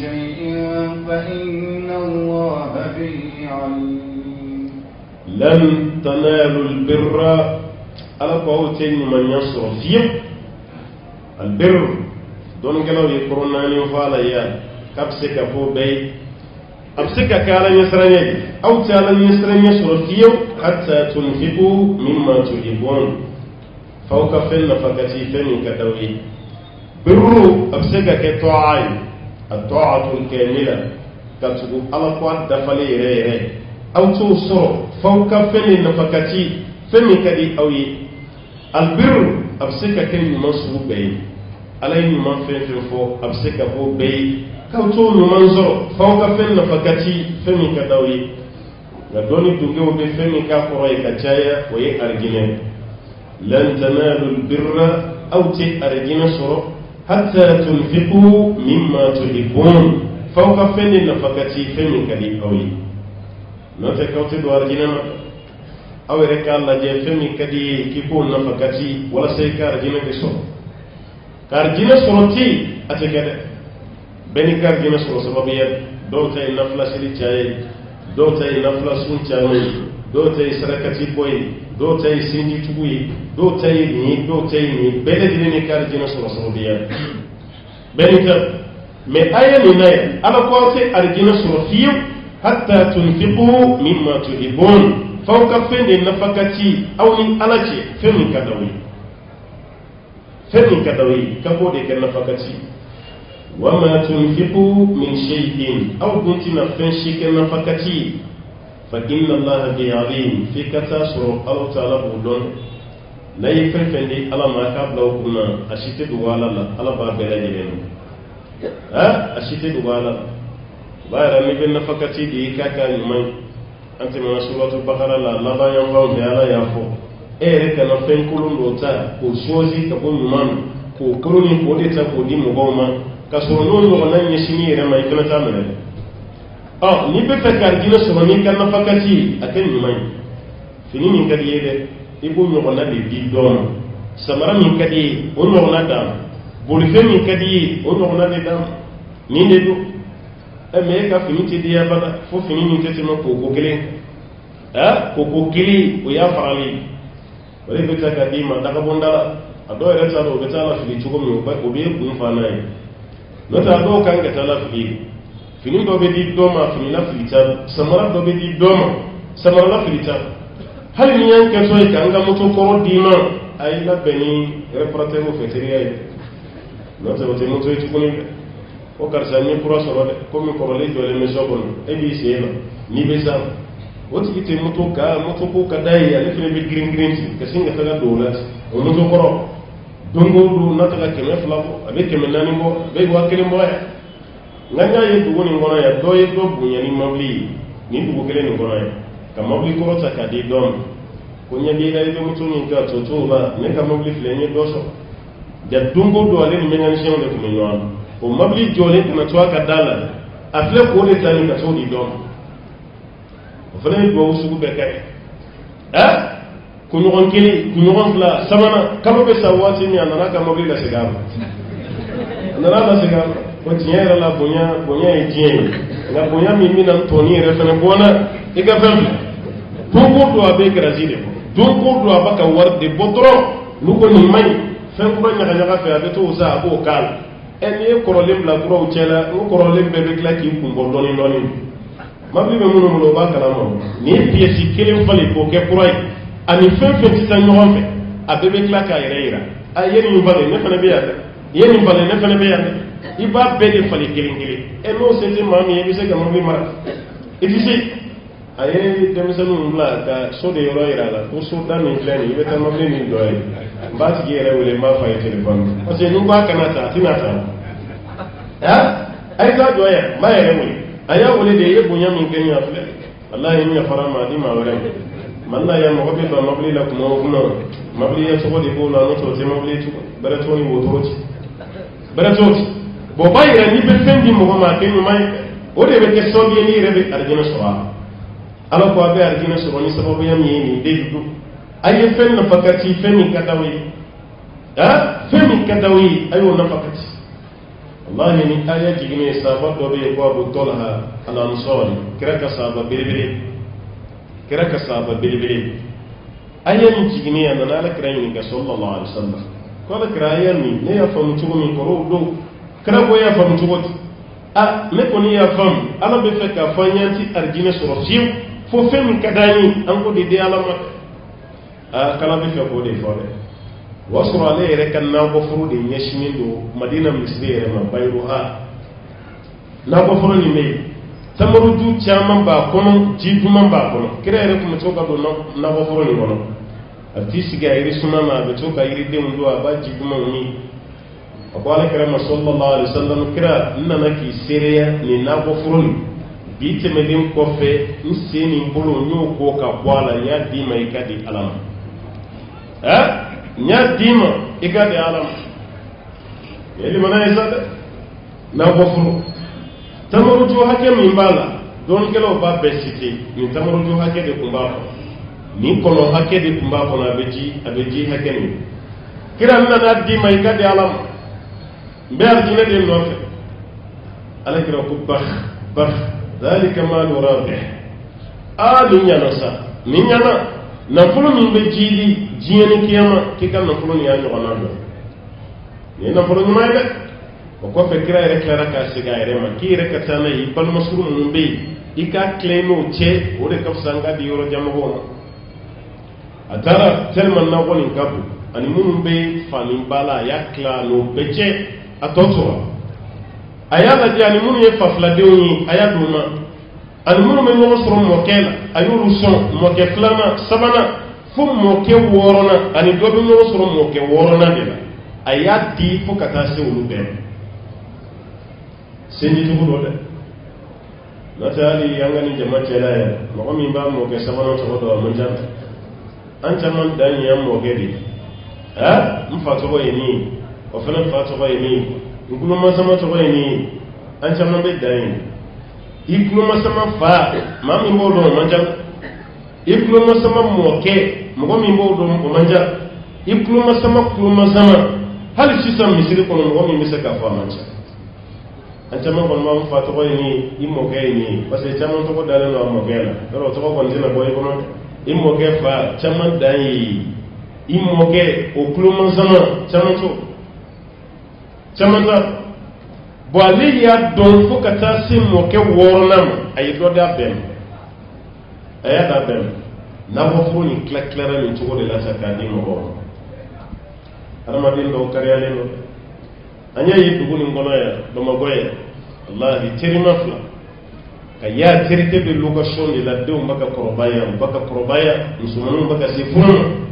shay'in fa inna Allaha bihi alim. lan tanalu albirra ala qawtin man yasra fiye البر دون كلام يقولون يفعل يا كبسك فو بي أبسك كالا يسرني أو تعالى يسرني سرفيو حتى تنفقوا مما تحبون فوق فن فكتي فن كتوي بر أبسك كطاعي الطاعة الكاملة كتبو على قوات دفلي ري أو توصر فوق فن فكتي فن كدي أوي البر أبسك كن منصوب بي على من فين فو أبسك فو بي كوتو منظر فوق فين فكتي فين كدوي غدوني دوغو بي فين كفروي كتايا وي أرجينه لن تنالوا البر أو تي أرجينه سرو حتى تنفقوا مما تحبون فوق فين فكتي فين كدي أوي نتكوتي دو أرجينه أو ركال الله جل فين كدي كيبون نفكتي ولا سيكا أرجينه كسر كارجينا سروتي أتكلم بني كارجينا سرو سببيا دوتا النفلا سلي جاي دوتا النفلا سون جاي دوتا سركتي بوي دوتا سيني تبوي دوتا ني بلدي كارجينا سرو سببيا بني كار مي أيه ناي على قوتي أرجينا سروتيو حتى تنفقوا مما تحبون فوق فين النفقتي أو من ألاجي فين كدوي فمن كدوي كبودي كنفقتي وما تنفقوا من شيء أو كنت نفنشي كنفقتي فإن الله بعليم في كتاسر الله تعالى بودون لا يفرفن دي ألا ما كابلو كنا أشيت دوالا لا ألا بابلا جلين أشيت دوالا بايرا نبين نفقتي دي كاكا يمين أنت من سورة البقرة لا لبا ينفعون بألا ينفو ere kana fen kulun dota ko sozi ka bon man ko kuruni ko de ta ko di mo goma ka so non no nan yishini re mai kana ta mene ni be ta kar dina so ni kan fakati akan ni mai fini min kadi yede ibu no na de di dom samara min kadi on no na da boli fe min kadi on no na de dam ni de do me ka fini ti dia bana fo fini min tete no ko kele ko kele o ya farali wale be taka dima daga bondala ado ere tsalo be tsala fili chugo mi o be kun fa nai no ta do kan ga tsala fili fini do be di doma fini la fili ta samara do be di doma samara la fili ta hali ni yan kɛtɔ ye k'an ka moto kɔrɔ d'i ma a y'i labɛn ni réparateur fɛ teriya ye n'o tɛ o tɛ moto ye tuguni dɛ ko karisa n ye kura sɔrɔ dɛ komi kɔrɔlen jɔlen bɛ so kɔnɔ e b'i sen na n'i bɛ sa o tigi tɛ moto ko ka d'a ye ale fana bɛ girin girin ci ka sin ka taga don o la o moto kɔrɔ don o don n'a taga 200 bɔ a bɛ 400 bɔ a bɛ 1000 bɔ yan nka n y'a ye dugu nin kɔnɔ yan dɔ ye dɔ bonya ni mobili ye nin dugu kelen nin kɔnɔ yan ka mobili kɔrɔ ta k'a di dɔ ma ko ɲɛ b'i la i bɛ moto min kɛ to o la ne ka mobili filɛ n ye dɔ sɔrɔ ja don o don ale ni mécanicien de tun bɛ ɲɔgɔn na o mobili jɔlen kana to a ka da la a filɛ k'o de ta ni ka t'o di dɔ ma o fana ye duwawu sugu bɛɛ kɛ kunɲɔgɔn 1 kunɲɔgɔn 2 sabanan kalo bɛ sa waati min a nana ka mobili lasegin a ma ko tiɲɛ yɛrɛ la bonya ye tiɲɛ ye nka bonya min bɛna tɔni yɛrɛ fana bɔnna i ka fɛn filɛ don o don a bɛ garasi de bɔ don o don a b'a ka wari de bɔ dɔrɔn n'u ko nin man ɲi fɛn kura ɲagaɲaga fɛ a bɛ t'o san a b'o k'a la n'i ye kɔrɔlen bila kuraw cɛ la o kɔrɔlen bɛɛ bɛ tila k'i kun bɔ dɔɔnin dɔɔnin mobili bɛ minnu bolo o b'a kalama nin ye piyɛsi 1 falen k'o kɛ kura ye ani fɛn fɛn tɛ taa ɲɔgɔn fɛ a bɛɛ bɛ tila k'a yɛrɛ yira a ye nin falen ne fana bɛ yan dɛ i ye nin falen ne fana bɛ yan dɛ i b'a bɛɛ de falen kelen kelen n'o se tɛ maa min ye i bɛ se ka mobili mara i tɛ se a ye denmisɛnninw bila ka so de yɔrɔ yira a la ko so da min filɛ nin i bɛ taa mobili min dɔ ye n b'a tigi yɛrɛ wele n b'a fɔ a ye téléphone parce que n'u k'a kana ta a tɛna ta a ye taa jɔ yan n b'a yɛrɛ wele a y'a wele de i ye bonya min kɛ n y'a filɛ walahi n yafara ma a di maa wɛrɛ ma mali la yan mɔgɔ bɛ don mobili la kuma o kuma mobili ye tɔgɔ de b'o la n'o tɛ o tɛ mobili bɛrɛ t'o ni wotoro ci bɛrɛ t'o ci bon o b'a yira n'i bɛ fɛn di mɔgɔ ma a kɛ ɲuman ye o de bɛ kɛ sababu ye n'i yɛrɛ bɛ alijinɛ sɔrɔ a la ala ko a bɛ alijinɛ sɔrɔ ni sababuya min ye nin de don a ye fɛn nafa ka ci fɛn min ka d'aw ye fɛn min ka d'aw ye a y'o nafa ka ci wallahi ni aya jiginnen sahaba dɔ bɛ yen ko Abu Talha al-Ansari kira ka sahaba belebele aya min jiginnen a nana ala kira ɲininka sallallahu alaihi wasallam ko ala kira aya min ne y'a faamu cogo min kɔrɔ o don kira ko y'a faamu cogo di ne kɔni y'a faamu ala bɛ fɛ k'a fɔ an y'an ti arijinɛ sɔrɔ fiyewu fo fɛn min ka d'an ye an k'o de di ala ma kala bɛ fɛ k'o de fɔ dɛ o y'a sɔrɔ ale yɛrɛ ka nakɔforo de ɲɛsinnen don Madina misiri yɛrɛ ma Bayruha nakɔforo nin bɛ yen tamaroju caman b'a kɔnɔ ji duman b'a kɔnɔ kira yɛrɛ tun bɛ to ka don nakɔforo nin kɔnɔ a bɛ t'i sigi a yiri suma na a bɛ to ka yiridenw don a b'a ji dumanw min a ko ala kira ma sallallahu alaihi wasallam kira n nana k'i seereya nin nakɔforo nin bi tɛmɛlen kɔfɛ n sen ni n bolo n y'o ko ka bɔ a la n y'a d'i ma i ka di ala ma n y'a d'i ma i ka di ala ma yɛlɛ mana ye sa dɛ nakɔforo tamaroju hakɛ min b'a la dɔɔnikɛlaw b'a bɛɛ cité nin tamaroju hakɛ de tun b'a kɔnɔ nin kɔnɔ hakɛ de tun b'a kɔnɔ a bɛ ji hakɛ nin kira n nana d'i ma i ka di ala ma n bɛ arijinɛ de nɔfɛ ala kira ko bah zalika malu rabih nin ɲana sa nin ɲana nafolo min bɛ jidi diɲɛ ni kiyama k'i ka nafolo nin y'a ɲɔgɔnna dɔn nin ye nafolo ɲuman ye dɛ o kɔfɛ kira yɛrɛ tilara k'a segin a yɛrɛ ma k'i yɛrɛ ka taa n'a ye i balimasuru minnu bɛ yen i k'a tilen n'o cɛ o de ka fisa n ka di yɔrɔ jan mɔgɔw ma a taara tellement nakɔ nin ka bon ani minnu bɛ fani ba la a y'a tila n'o bɛɛ cɛ a tɔ tora a y'a lajɛ ani minnu ye fafiladenw ye a y'a d'u ma ani minnu bɛ ɲɔgɔn sɔrɔ mɔkɛ la a y'olu sɔn mɔkɛ 2nan 3nan fo mɔkɛ 6nan ani dɔ bɛ ɲɔgɔn sɔrɔ mɔkɛ 6nan de la a y'a di fo ka taa se olu bɛɛ senji cogo dɔ dɛ n'o tɛ hali an ka nin jama cɛla yɛrɛ mɔgɔ min b'a mɔkɛ 3nan tɔgɔ dɔn a man ca an caman dan ye an mɔkɛ de n fa tɔgɔ ye nin ye o fana fa tɔgɔ ye nin ye n kulomasama tɔgɔ ye nin ye an caman bɛ dan ye i kulomasama fa maa min b'o dɔn o man ca i kulomasama mɔkɛ mɔgɔ min b'o dɔn o man ca i kulomasama hali sisan misiri kɔnɔ mɔgɔ min bɛ se k'a fɔ a man ca an caman kɔni b'an fa tɔgɔ ye nin ye i mɔkɛ ye nin ye parce que caman tɔgɔ dalen don a mɔkɛ la yɔrɔ o tɔgɔ kɔni tɛna bɔ i kɔnɔ i mɔkɛ fa caman dan ye i mɔkɛ o kulomasama caman to caman ta bon ale y'a dɔn fo ka taa se mɔkɛ 6nan ma a ye dɔ d'a bɛɛ ma a y'a d'a bɛɛ ma nabofo ni clara ni cogo de la sakadi mo aramadin do kariyale no anya yi dugu ni ngono ya do magoya wallahi terima fla kaya terite be location de la de baka korobaya musumanu baka se furun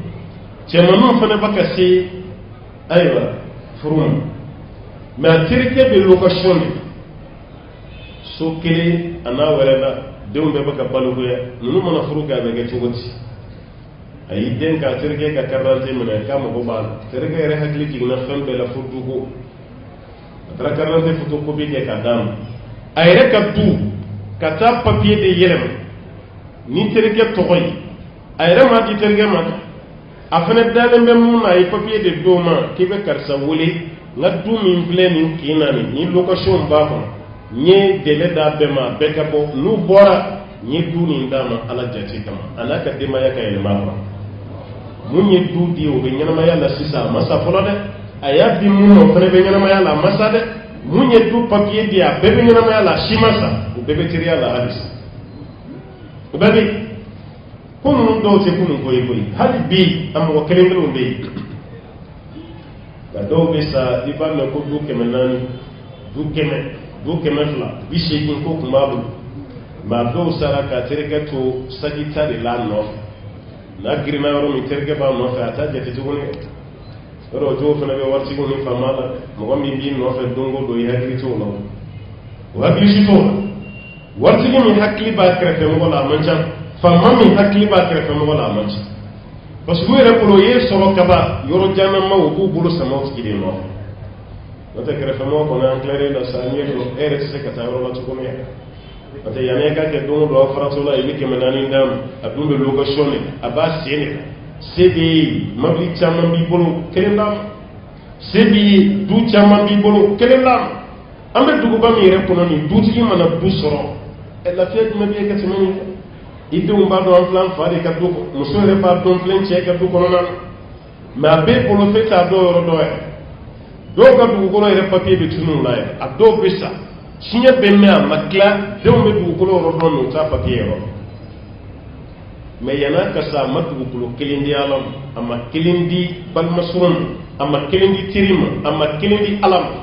cemanu fana baka se aywa furun ma terite be location so kele ana wala deum be baka balugoya nunu mana furuga be ga tugoti ay den ka terge ka karante mena ka mo bal terge re hakli ki na fembe la fudugo tra karante fudu ko be ka dam ay rek abdu ka ta papier de yelem ni terge tokoy ay rama di terge ma afane dalen be mun ay papier de doma ki be karsa wuli na du min plenin kinani ni location ba ko nye dele da bema beka bo nu bora nye du ni ndama ala jati kama anaka dema yaka ele mama munye du di o be nyama yalla sisa masa folo de aya bi munno fene be nyama yalla masa de munye du papier dia bebe nyama yalla shimasa o bebe tiri yalla hadis o bebe ko mun do te kunu koy hadi bi am ko kelen ngol be ka do be sa di ba ko du kemenani du kemen do kemefla bisi kin ko kumabu ma do sara ka terke to sagita de la no na girina ro mi terke ba no fa ta jeti tuguni ro jo fana be warti ko ni famala mo mi bi no fa dongo do ya kri to no wa bi shi to warti ko mi hakli ba krefe mo la mancha famma mi hakli ba krefe mo la mancha parce que re ko ye soro kaba yoro jana ma wo bu bulu sama o kidi no wata kerefamo ko na clare la sanye ko RSC ka tawro la tuko me wata yane ka ke don do farato la ilike menani ndam adumbe location aba sene sebi mabli chama bi bolo kelam sebi du chama bi bolo kelam ambe dugu ba mi re ko ni du ti mana du soro e la fiat me be ka semeni ide un ba do en plan fare ka du muso re pa don plan che ka du ko non ma be bolo feta do ro do do ka dugukolo yɛrɛ papier bɛ tunu la yɛrɛ a dɔw bɛ sa siɲɛ bɛ mɛn a ma tila denw bɛ dugukolo yɔrɔ dɔn n'u t'a papier yɔrɔ mɛ yan'a ka sa a ma dugukolo kelen di ala ma a ma kelen di balimasurun ma a ma kelen di teri ma a ma kelen di ala ma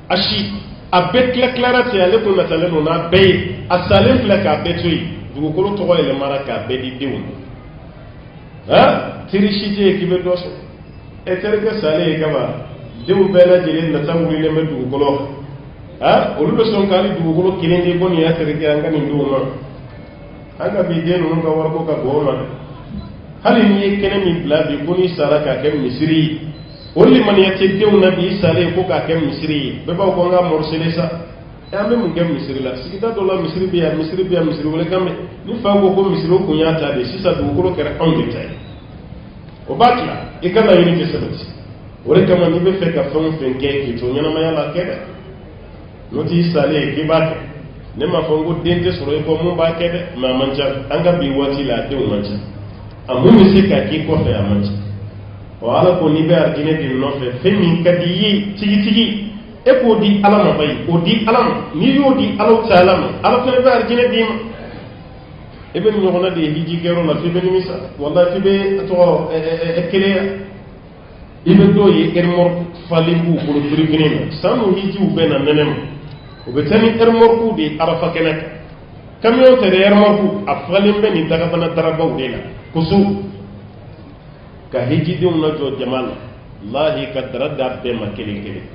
a si a bɛɛ tilara ten ale kun natalen don n'a bɛɛ ye a salen filɛ k'a bɛɛ to yen dugukolo tɔgɔ yɛlɛmara k'a bɛɛ di denw ma teri si tɛ yen k'i bɛ dɔ sɔrɔ ɛ terikɛ salen ye kaba denw bɛɛ lajɛlen nata wulilen bɛ dugukolo olu bɛ sɔn k'ale dugukolo kelen di ko nin y'a terikɛ an ka nin denw ma an ka bi den ninnu ka wariko ka bon o ma hali n'i ye kɛnɛ min bila bi ko n'i sara k'a kɛ misiri ye o limaniya tɛ denw na bi i salen ko k'a kɛ misiri ye bɛɛ b'a fɔ ko n ka morcele sa an bɛ mun kɛ misiri la sigida dɔ la misiri bɛ yan misiri bɛ yan misiri wele kan bɛ ni fa ko ko misiri o kun y'a ta de sisan dugukolo kɛra anw de ta ye o b'a tila i ka laɲini tɛ sabati o de kama n'i bɛ fɛ ka fɛn o fɛn kɛ k'i to ɲɛnamaya la kɛ dɛ n'o t'i salen ye k'i b'a kɛ ne m'a fɔ n ko den tɛ sɔrɔ i kɔ mun b'a kɛ dɛ mɛ a man ca an ka bi waati la a denw man ca a mun bɛ se ka k'i kɔfɛ a man ca ɔ ala ko n'i bɛ arijinɛ de nɔfɛ fɛn min ka di i ye tigitigi e k'o di ala ma bayi o di ala ma n'i y'o di ala ta ala ma ala fana bɛ arijinɛ d'i ma e bɛ nin ɲɔgɔnna de ye hiji kɛyɔrɔ la f'i bɛ nimisa wala f'i bɛ tɔgɔ keleya i bɛ dɔw ye ɛrimɔri falen b'u bolo birikini na san n'u hijiw bɛ na nɛnɛ ma o bɛ taa ni ɛrimɔriw de ye arafa kɛnɛ kan kamiyon tɛ dɛ ɛrimɔriw a falen bɛ nin dagabana darabaw de la koso ka hijidenw lajɔ jama la lahi ka dara da bɛɛ ma kelen kelen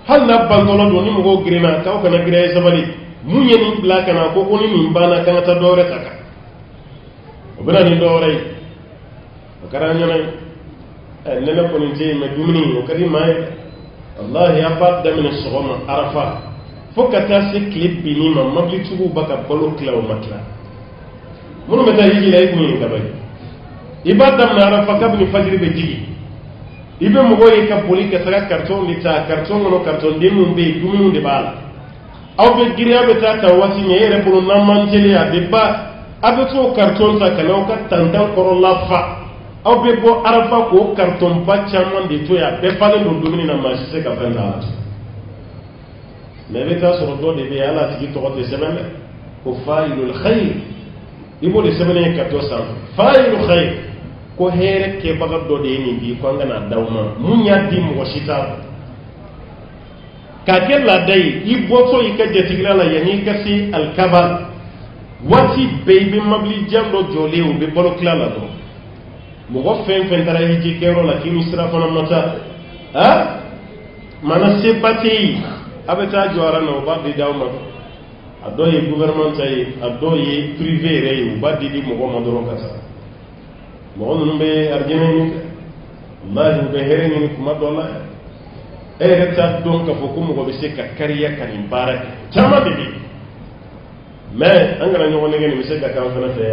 hali n'a bantɔla don ni mɔgɔw girinna k'aw kana girin a ye sabali mun ye nin bila ka na ko ni nin banna k'an ka taa dɔwɛrɛ ta kan o bɛ na ni dɔwɛrɛ ye o kɛra an ɲɛna ye nɛnɛ kɔni tɛ yen mɛ dumuni o ka di maa ye walahi a b'a daminɛ sɔgɔma arafa fo ka taa se tile binni ma mabilitigiw b'a ka balo tila o ma tila minnu bɛ taa hiji la i kun ye nin kaba ye i b'a daminɛ arafa kabini fajiri bɛ jigi i bɛ mɔgɔw ye ka boli ka taga kartɔn de ta kartɔn kɔnɔ kartɔnden minnu bɛ yen dumuniw de b'a la aw bɛ giriya bɛ taa ta waati ɲɛ e yɛrɛ bolo n'an man teli a bɛ ba a bɛ t'o kartɔn ta ka n'aw ka tantan kɔrɔ lafa aw bɛ bɔ arafa k'o kartɔn ba caman de to yen a bɛɛ falen don dumuni na maa si se ka fɛn t'a la mɛ i bɛ taa sɔrɔ dɔ de bɛ yen hali a tigi tɔgɔ tɛ sɛbɛn dɛ ko fa'ilul khayr ibo de semene ka to sam fa'ilu khair ko here ke baga do de ni bi ko ngana dawma munya di mo shita ka kella dai ibo so ika jetigla la yani kasi al kabal wati baby mabli jamdo jole o be bolo klala do mo go fen tara hiji kero la kimi sira fana mata ha mana sepati abeta jora no ba di dawma adoye gouvernement tay adoye privé re ba di mo go mandoro kasa mo no be arjene ni wallahi be hereni ni kuma dola reta donc ko ko mo be se ka kariya kan baraka chama bibi mais angara ñoo ngene mi se ka kan fana fe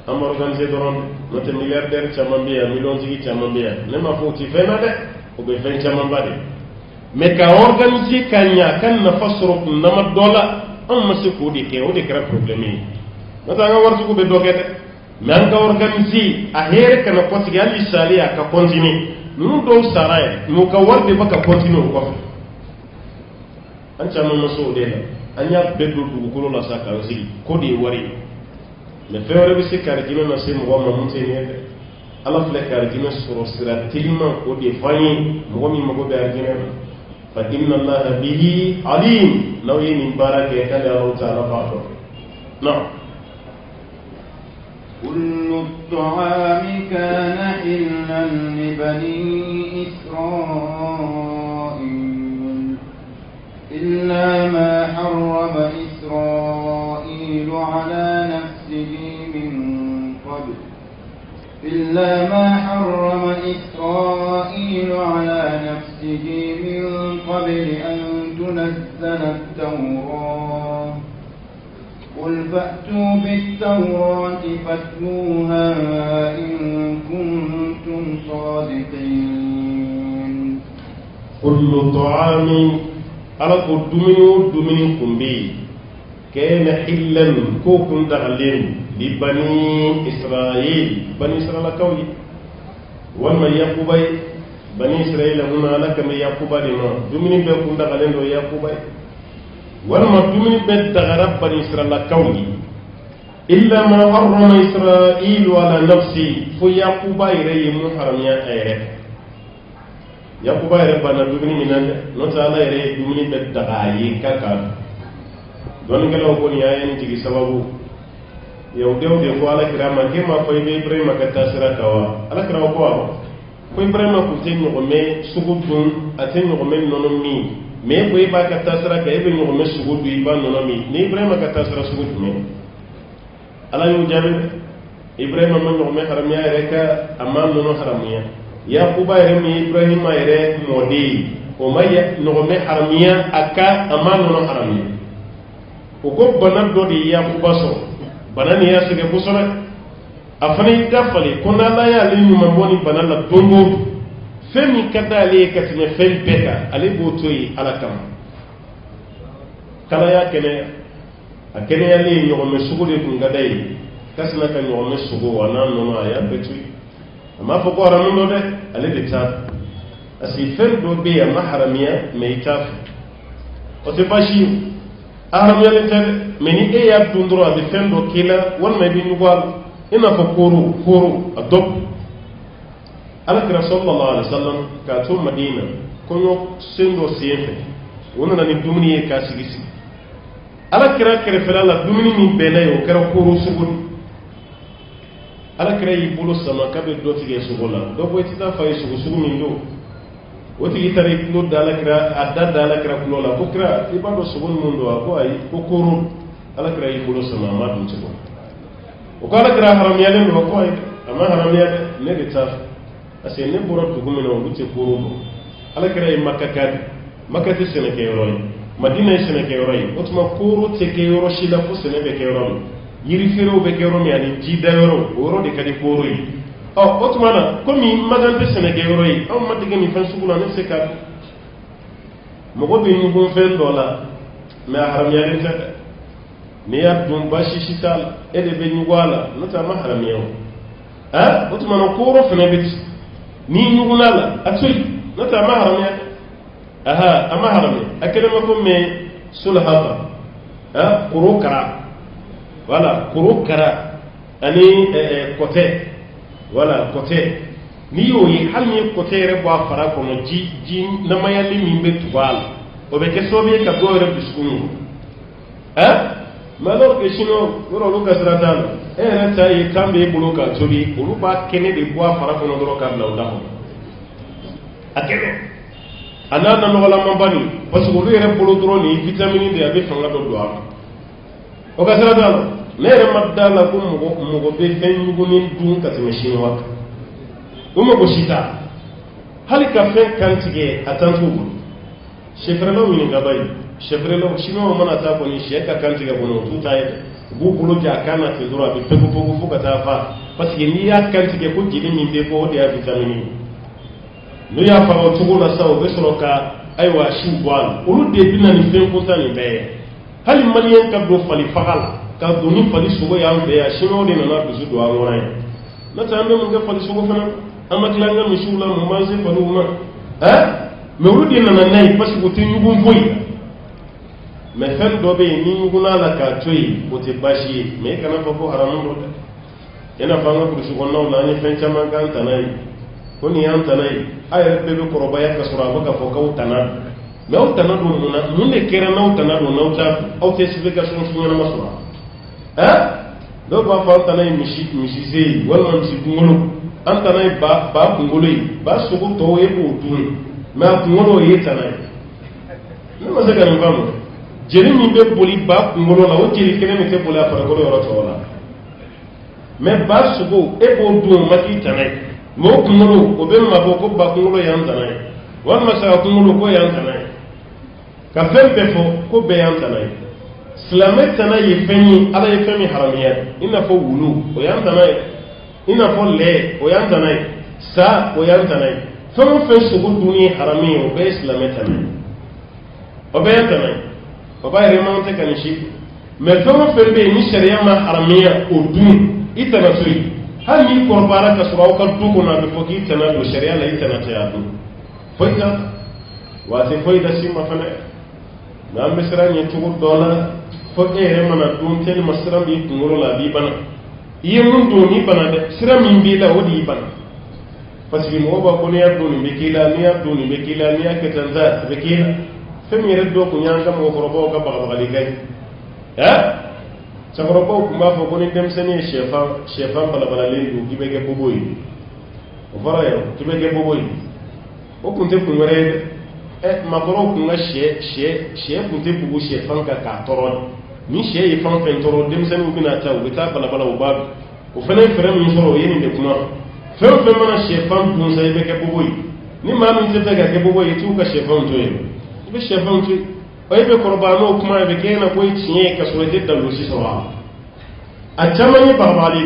am organiser doron note milliardaire chama biya million tigi chama biya ne ma foti fe na de o be fe chama bade mais ka organiser kanya kan na fasro na ma dola am ma se ko di ke o de kra problème nata nga wartu ko be dokete mais anga organiser a here kana potigi ali salia ka continuer nous do saray nous ka warde baka continuer ko an chama no so de la anya beddo du ko la saka aussi ko de wari mais fewre bi se karjino na se mo ma mun tene ala fle karjino soro sira tilma ko de fani mo mi mago be arjina fa inna allaha bihi alim law yin baraka kala allah ta'ala fa'ala na'am كل الطعام كان حلا لبني إسرائيل إلا ما حرم إسرائيل على نفسه من قبل أن تنزل التوراة قل فأتوا بالتوراة فاتلوها إن كنتم صادقين كل طعام على الدمين كمبي كان حلا كوكم دغلين لبني إسرائيل بني إسرائيل كوي وما يقوبي بني إسرائيل هنا لك من يقوبي لما دمين بكم دغلين ويقوبي ولما دمين بدغرب بني إسرائيل كوي إلا ما حرم إسرائيل على نفسي فيقوبي ري محرم يا أيرك يقوبي ربنا دمين من نتعالى ري دمين بدغاي كاكا don ngelaw ko ni ayani tigi sababu yow dew de ko ala kirama ke ma fay be ibrahima ka tasira kawa ala kiraw ko ko ibrahima ko tenyo ko me sugudun atenyo ko men nono mi me ko iba ka tasira ka ebe no me sugudu iba nono mi ni ibrahima ka tasira sugudu me ala yu jabe ibrahima man no me haramiya reka amma nono haramiya yaquba ere mi ibrahima ere modi o may no me haramiya aka amma nono haramiya uko bana do di yaquba so bana ni ya sege busora afani dafali kona la ya li nyuma boni bana la dongo femi kata ali katine fel beka ali botoyi ala kam kala ya kene akene ya li nyogo me sugule ku ngadai kasna ka nyogo me sugo wana no ya betui amma fo ko ramu do de ali de ta asi fel do be ya mahramiya meitaf o te bashi aram yalen tan meni e ya dundro ade fendo kila won may bi nyugwal ina fa koro adob alakira sallallahu alaihi wasallam ka to madina kono sendo sefe wona ni dumni e ka sigisi alakira kere fela la dumni min belayo kera koro sugun alakira yi bulo sama kabe do tige sugola do boy tita fay sugu min do woti gitari no dalakra adda dalakra kulola bukra ibado sugun mundo ko ay ko koro alakra yi bulo sama ma dum ci ko o kala kra haram yalen do ko ay amma haram yade ne de taf ase ne boro to gumeno do ci koro do alakra yi makka ti sene ke roy madina sene ke roy otuma koro te ke ro shida ko sene be ke roy yiri fero be ke ro mi ani jida yoro oro de kadi koro yi otumana komi magante senege yoroyi aw matige mi fen sugula ne sekat mogo be ñu gon fen dola me haram yaari fa ne ya dum bashi shital ede be ñu wala nata ma haram yaw otumana ko ro fene bit ni ñu gunala atui nata ma haram ya ama haram akele ma ko me sulhaba quru kara wala quru kara ani côté wala côté ni yo yi hal ni côté re bo fara ko no ji na mayali mi be tubal o be ke sobe ka go re biskunu malor ke sino woro lu kasratan reta yi kambe bulu ka tobi ulu ba kene de bo fara ko no do ka law daho akelo anana no wala mambani parce que lu yere bulu dro ni vitamine de abi fanga do do am o kasratan ne re madala ko mo be fen ngunin dun ka teme shinwa uma ko sita halika fen kantige atantu shefrelo ni gabai shefrelo shino mana ta ko ni sheka kantige bono tutaye bu bulu ja kana te dura be pegu pegu fuka ta fa parce que ni ya kantige ko jidi min be ko de vitamine no ya fa o tugo na sawo be soroka aywa shubwan ulu de bina ni fen ko tani be hali malien ka do fali fagala ka do ni fali sugo ya be ya shino de na bisu do amona na tambe mun ga fali sugo fana amaklanga misula mu maze faluma me wudi na nay parce que tin yugo boy me fen do be ni yugo na la ka toy o te bashi me kana fa ko haramun do yana fa nga ko su gonna na ni fen chama kan tanai ko ni an tanai ay be be ko roba ya ka sura ba ka fo ka utana me utana do mun ne kera na utana do na uta au te explication su na masura do ba fa tanai mishi sei wala mishi ngolo antanai ba kungolo ba sugu to ye ko tun ma kungolo ye tanai ne ma saka ngam jeri mi be boli ba kungolo la o jeri kene me te boli afara ko yoro to wala me ba sugu e bo dun ma ti tanai mo kungolo o be ma bo ko ba kungolo yan tanai wan ma sa kungolo ko yan tanai ka fembe fo ko be yan tanai slamet tanai ye feni ala ye femi haramiya ina fo wulu o yan tanai ina fo le o yan tanai sa o yan tanai fɛn fɛn sugu duni harami o bɛ silamɛ tanai o bɛ yan tanai o b'a yɛrɛ man tɛ ka nin si mɛ fɛn fɛn bɛ yen ni sariya ma haramiya o dun i tana to yen hali n'i kɔrɔbayara ka sɔrɔ aw ka du kɔnɔ a bɛ fɔ k'i tana don sariya la i tana tɛ a dun foyi t'a la waati foyi da si ma fana nka an bɛ siran ɲɛ cogo dɔ la fo e yɛrɛ mana dun telima siran b'i kunkolo la a b'i bana i ye mun don ni bana dɛ sira min b'i la o de y'i bana parce que mɔgɔ b'a ko n'i y'a don nin bɛ k'i la n'i y'a don nin bɛ k'i la n'i y'a kɛ tan a bɛ k'i la fɛn min yɛrɛ dɔ kun y'an ka mɔgɔkɔrɔbaw ka bagabagali kɛ cɛkɔrɔbaw tun b'a fɔ ko ni denmisɛnnin ye sɛfan balabalalen don k'i bɛ kɛ bobo ye o fɔra yan k'i bɛ kɛ bobo ye o tun tɛ kun wɛrɛ ye dɛ maakɔrɔw tun ka sɛ tun tɛ bugu sɛfan kan k'a tɔɔrɔ ni sɛ ye fan fɛn tɔɔrɔ denmisɛnninw bɛna taa u bɛ taa balabala u b'a dun o fana ye fɛɛrɛ min sɔrɔ o ye nin de kuma fɛn o fɛn mana sɛfan dun sa i bɛ kɛ bobo ye ni maa min tɛ fɛ ka kɛ bobo ye i t'u ka sɛfanw to yen i bɛ sɛfanw to yen o i bɛ kɔrɔbaya n'o kuma ye a bɛ kɛ ɲɛna ko ye tiɲɛ ye ka sɔrɔ i tɛ dalusi sɔrɔ a caman ye babali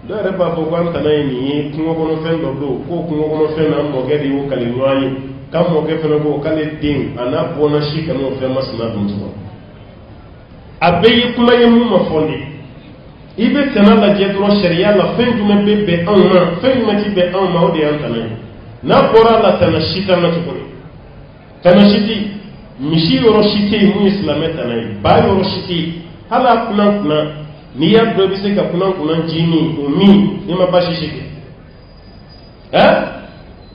dɔw yɛrɛ b'a fɔ ko an tana ye nin ye kungo kɔnɔ fɛn dɔ don k'o kungo kɔnɔ fɛn na mɔkɛ de y'o kali ɲɔgɔn ye k'a mɔkɛ fana ko k'ale den a n'a bɔnna si ka n'o fɛn masina dun tɔgɔ a bɛɛ ye kuma ye mun ma fɔ de i bɛ tana lajɛ dɔrɔn sariya la fɛn jumɛn bɛ bɛn anw ma fɛn jumɛn ti bɛn anw ma o de y'an tana ye n'a bɔra la tana si t'an na tuguni tana si tɛ misi yɔrɔ si tɛ yen mun ye silamɛ tana ye ba yɔrɔ si tɛ yen hali a kunna n'i y'a dɔn i bɛ se ka kunna jini o min n'i ma baasi si kɛ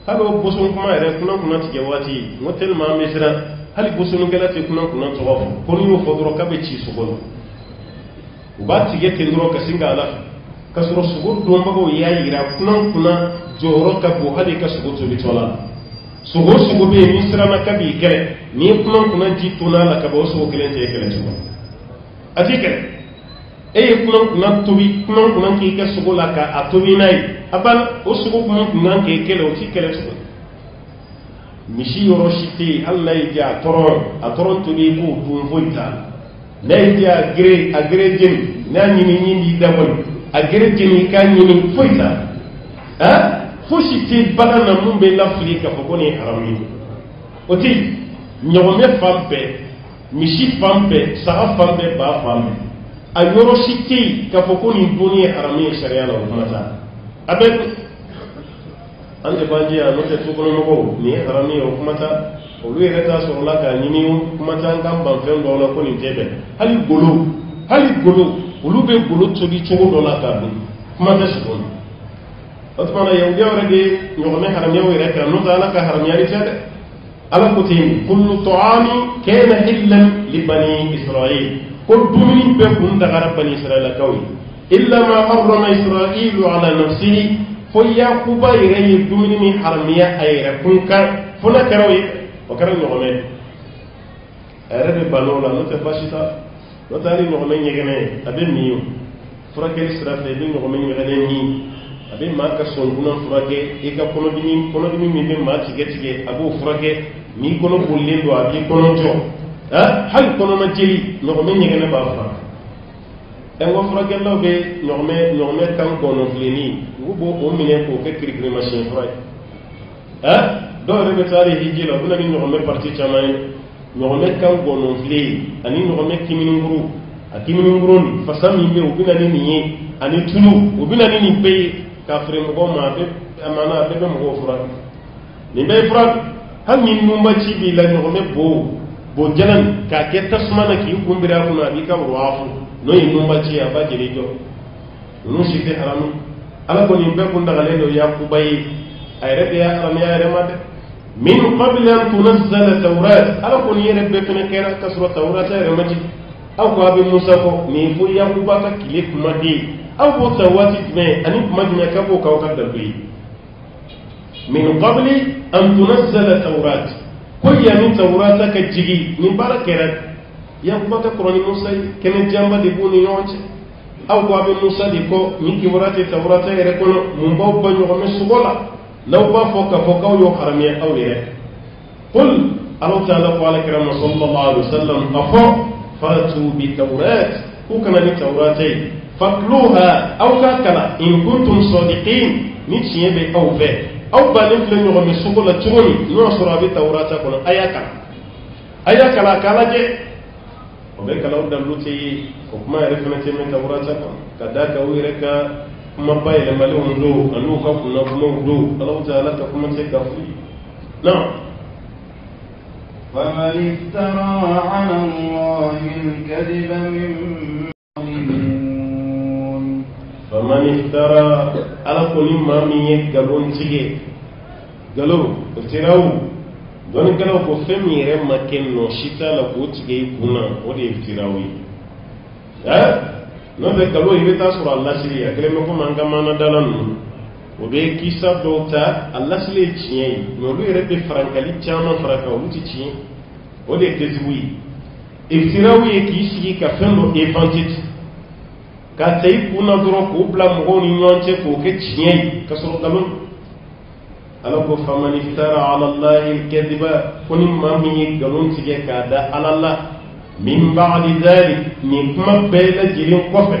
hali o boson kuma yɛrɛ kunna tigɛ waati n ko tellement an bɛ siran hali bosonikɛla tɛ kunna tɔgɔ fɔ ko n'i y'o fɔ dɔrɔn k'a bɛ ci sogo la u b'a tigɛ ten dɔrɔn ka sin k'a la ka sɔrɔ sogo dɔnbagaw y'a yira kunna jɔyɔrɔ ka bon hali ka sogo tobitɔ la sogo bɛ yen n'i siranna k'a b'i kɛlɛ n'i ye kunna ji tonn'a la ka ban o sogo kelen tɛ kɛlɛ tugun a t'i kɛlɛ e ye kunna tobi kunna k'i kɛ sogo la ka a tobi n'a ye a banna o sogo kunna k'i kɛlɛ o t'i kɛlɛ tugun misi yɔrɔ si tɛ yen hali n'a y'i diya a tɔrɔn tobi i b'o dun foyi t'a la n'a y'i diya a gere jeni n'a ɲini b'i dabɔli a gere jeni k'a ɲini foyi t'a la fosi tɛ bagan na mun bɛ lafili k'a fɔ ko nin ye haramu ye o tɛ yen ɲɔgɔnmɛ fan bɛɛ misi fan bɛɛ saga fan bɛɛ ba fan bɛɛ a yɔrɔ si tɛ yen k'a fɔ ko nin donni ye haramu ye sariya la o kuma t'a a bɛ an tɛ b'an jɛ n'o tɛ tukɔnɔmɔgɔw nin ye haramu ye o kuma t'a olu yɛrɛ t'a sɔrɔla k'a ɲini kuma t'a an ka ban fɛn dɔw la ko nin tɛ bɛn hali golo olu be bolo tobi cogo dɔ la k'a dun kuma tɛ sogo la o tuma na yahudiya wɛrɛ de ɲɔgɔnmɛ haramiyaw yɛrɛ kɛra n'o tɛ ala ka haramiyali tɛ dɛ ala ko ten kullu ta'ami kana hillan li bani israil ko dumuni bɛɛ kun dagara bani israilakaw ye illa ma harrama israilu ala nafsihi fo yakuba yɛrɛ ye dumuni min haramiya a yɛrɛ kun kan fo na kɛra o ye o kɛra ɲɔgɔnmɛ a yɛrɛ bɛ balo la n'o tɛ basi ta n'o tɛ hali ɲɔgɔnmɛ ɲɛgɛnɛ a bɛ min o furakɛli sira fɛ i bɛ ɲɔgɔnmɛ ɲɛgɛnɛ min a bɛ maa ka sɔnkunan furakɛ i ka kɔnɔdimi min bɛ maa tigɛ a b'o furakɛ n'i kɔnɔ bolilen don a b'i kɔnɔ jɔ hali kɔnɔna jeli ɲɔgɔnmɛ ɲɛgɛnɛ b'a faga n ko furakɛlaw bɛ ɲɔgɔnmɛ kan gɔnɔfilenni u b'o o minɛ k'o kɛ kirikirimasiyɛn fura ye dɔw yɛrɛ bɛ taa hiji la u bɛ na ni ɲɔgɔnmɛ pariti caman ye ɲɔgɔnmɛ kan gɔnɔfilen ani ɲɔgɔnmɛ kimininguru a kimininguru nin fasa min bɛ u bɛ na ni nin ye ani tulu u bɛ na ni nin bɛɛ ye k'a feere mɔgɔw ma a bɛɛ bɛ mɔgɔw furakɛ nin bɛɛ ye furakɛ hali ni nunba ci b'i la ɲɔgɔnmɛ bo jalan k'a kɛ tasuma na k'i kunbiri a kunna a b'i ka waafu n'o ye nunba ci a b'a jeli jɔ ninnu si tɛ haramu ala ko nin bɛɛ kun dagalen don yakuba ye a yɛrɛ de y'a haramiya yɛrɛ ma dɛ min qabli an tunazzala tawrat ala ko nin yɛrɛ bɛɛ fɛnɛ kɛra k'a sɔrɔ tawrata yɛrɛ ma ci aw ko a bɛ musa kɔ nin fo yakuba ka tile kumaden aw b'o ta waati jumɛn ani kuma jumɛn k'a b'o k'aw ka dalu ye min qabli an tunazzala tawrat ko yani tawrata ka jigi ni baara kɛra yakuba ka kɔrɔ ni musa ye kɛnɛ jamba de b'u ni ɲɔgɔn cɛ aw ko a bɛ musa de kɔ ni kibaruya tɛ tawrata yɛrɛ kɔnɔ mun b'aw ba ɲɔgɔnmɛ sogo la n'aw b'a fɔ k'a fɔ k'aw y'o haramiya aw yɛrɛ qul alaw ta'ala ko alakira ma sallallahu alaihi wasallam a fɔ fatu bi tawrat k'u kana ni tawrata ye fatluha aw ka kala in kuntum sadiqin ni tiɲɛ bɛ aw fɛ aw bannen filɛ ɲɔgɔnmɛ sogo la cogo min n'o y'a sɔrɔ a bɛ tawrata kɔnɔ a y'a kala k'a lajɛ o bɛ kalaw dalu tɛ ye o kuma yɛrɛ fana tɛ mɛn tawrata kɔnɔ ka d'a kan u yɛrɛ ka kuma bayɛlɛmalenw don ani u ka kunna kumaw don alaw ta'ala ka kuma tɛ ka fili na. فمن افترى على الله الكذب من فمن افترى على كل ما من galon tige galo ftiraw don galo ko femi yɛrɛ ma kɛ nɔ sita la k'o tige i kunna o de ye ftiraw ye n'o tɛ galo i bɛ taa sɔrɔ a lasili a kɛlen bɛ komi an ka maana dala ninnu o bɛ kisa dɔw ta a lasili ye tiɲɛ ye mɛ olu yɛrɛ bɛ farankali caman fara kan olu tɛ tiɲɛ o de ye kɛzibu ye ftiraw ye k'i sigi ka fɛn dɔ inventer ka ta i kunna dɔrɔn k'o bila mɔgɔw ni ɲɔgɔn cɛ k'o kɛ tiɲɛ ye ka sɔrɔ nkalon ala ko faman iftara ala allahi alkadiba ko ni maa min ye nkalon tigɛ k'a da ala la min ba'di dhalik nin kuma bɛɛ lajɛlen kɔfɛ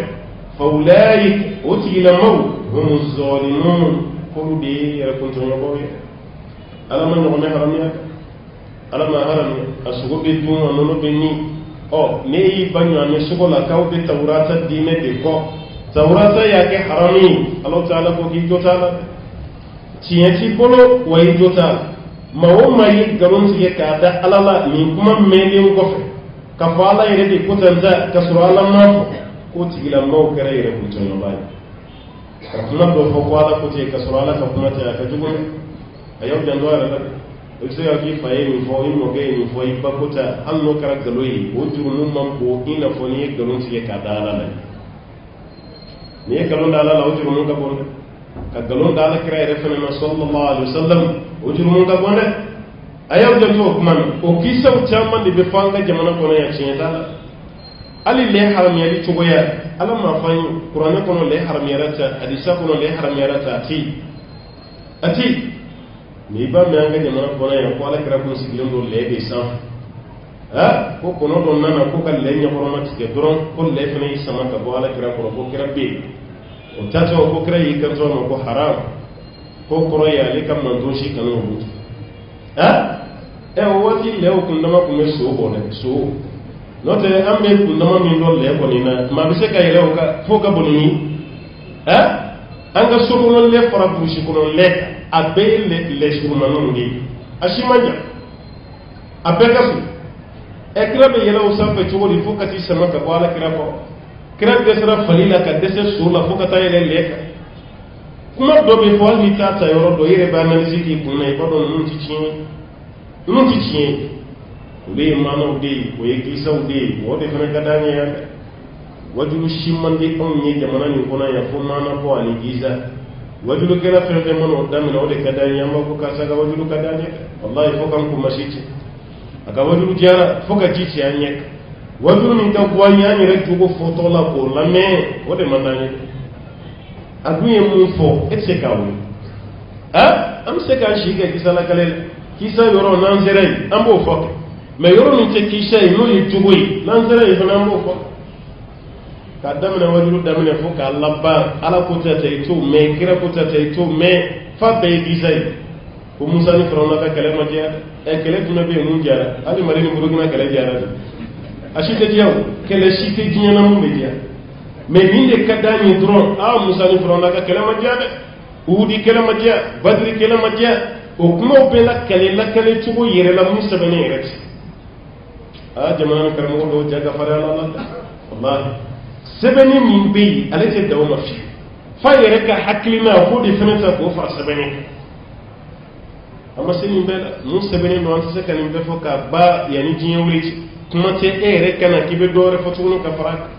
fa ulaik o tigilamaw humu zalimun k'olu de ye yɛrɛ kuntɔɲɔgɔnw ye ala ma ɲɔgɔnmɛ haramiya ala ma haramiya a sogo bɛ dun a nɔnɔ bɛ nin ne y'i ba ɲɔgɔnmɛ sogo la k'aw bɛ tawurata diinɛ de kɔ tawurata y'a kɛ haramu ye alaw ta'ala ko k'i jɔ t'a la tiɲɛ t'i bolo wa i jɔ t'a la maa o maa ye nkalon tigɛ k'a da ala la nin kuma mɛnlen kɔfɛ k'a fɔ ala yɛrɛ de ko tan ta k'a sɔrɔ ala m'a fɔ k'o tigilamɔgɔw kɛra yɛrɛ kuntɔɲɔgɔnba ye ka kuma dɔ fɔ ko ala ko ten k'a sɔrɔ ala ka kuma tɛ a ka jugu dɛ a y'aw janto a yɛrɛ la i bɛ se ka k'i fa ye nin fɔ i mɔkɛ ye nin fɔ i ba ko ta hali n'o kɛra nkalon ye o jurumu man bon i n'a fɔ n'i ye nkalon tigɛ k'a da ala la n'i ye nkalon da ala la o jurumu ka bon dɛ ka nkalon da ala kira yɛrɛ fana ma sallallahu alaihi wasallam o jurumu ka bon dɛ a y'aw janto o kuma na o kisaw caman de bɛ fɔ an ka jamana kɔnɔ yan tiɲɛ t'a la hali lɛ haramuyali cogoya ala m'a fɔ an ye kuranɛ kɔnɔ lɛ haramuyara ta hadisa kɔnɔ lɛ haramuyara ta a ti n'i b'a mɛn an ka jamana kɔnɔ yan ko ala kira kun sigilen don lɛ de sanfɛ ko kɔnɔ dɔ nana ko ka lɛ ɲɛkɔrɔma tigɛ dɔrɔn ko lɛ fana y'i sama ka bɔ ala kira kɔrɔ ko kira bɛ yen o taatɔ ko kira y'i kanto ma ko haram ko kɔrɔ ye ale ka manton si kanu o mutu o waati lɛw kundama kun bɛ so bɔ dɛ so n'o tɛ an bɛ kundama min dɔn lɛ kɔni na maa bɛ se ka yɛlɛ o ka fo ka bon ni an ka so kɔnɔ lɛ fara burusi kɔnɔ lɛ a bɛɛ ye lɛ surumaninw de ye a si man jan a bɛɛ ka so kira bɛ yɛlɛ o sanfɛ cogo di fo ka t'i sama ka bɔ ala kira kɔrɔ kira desera falila ka dese sula fo ka tayele leka kuma do be fo ni ta yoro do yere ba na siki kunna e bodo nun ti cin ule mano de o ye ki saudi o de fana kadanya ya wajulu shimande on ni jamana ni kona ya fo mana ko ali giza wajulu kera fere mono damina o de kadanya ma ko kasaga wajulu kadanya wallahi fo kan ko masiti aka wajulu jara fo ka jici anyek wajulu min ka ko nyani rek ko foto la ko lame o de mandani aduye mu fo etse kawo am se kan shi ga kisala kalel kisa yoro nan zerai ambo fo me yoro min te kisa no yitugoi nan zerai fana ambo fo ka damina wajulu damina fo ka labba ala ko tata ito me kira ko tata ito me fa be disai ko musa ni frona ka kalema dia e kele tuna be mun jara ali mari ni burugina kele jara ashite diaw kele shite dinya na mu media me minde kadani dron a musa ni frona ka kalema dia de udi kalema dia badri kalema dia o kuma be la kale tugo yere la musa bene rek a jamana karamo do jaga fara la wallahi sebeni min bi alete dawma fi fa yere ka haklima ko di fenata ko fa sebeni amma sini bela mu sebeni no an se kanim defo ka ba yani jiye wuri kuma te ere kana kibe dore fotuno ka farak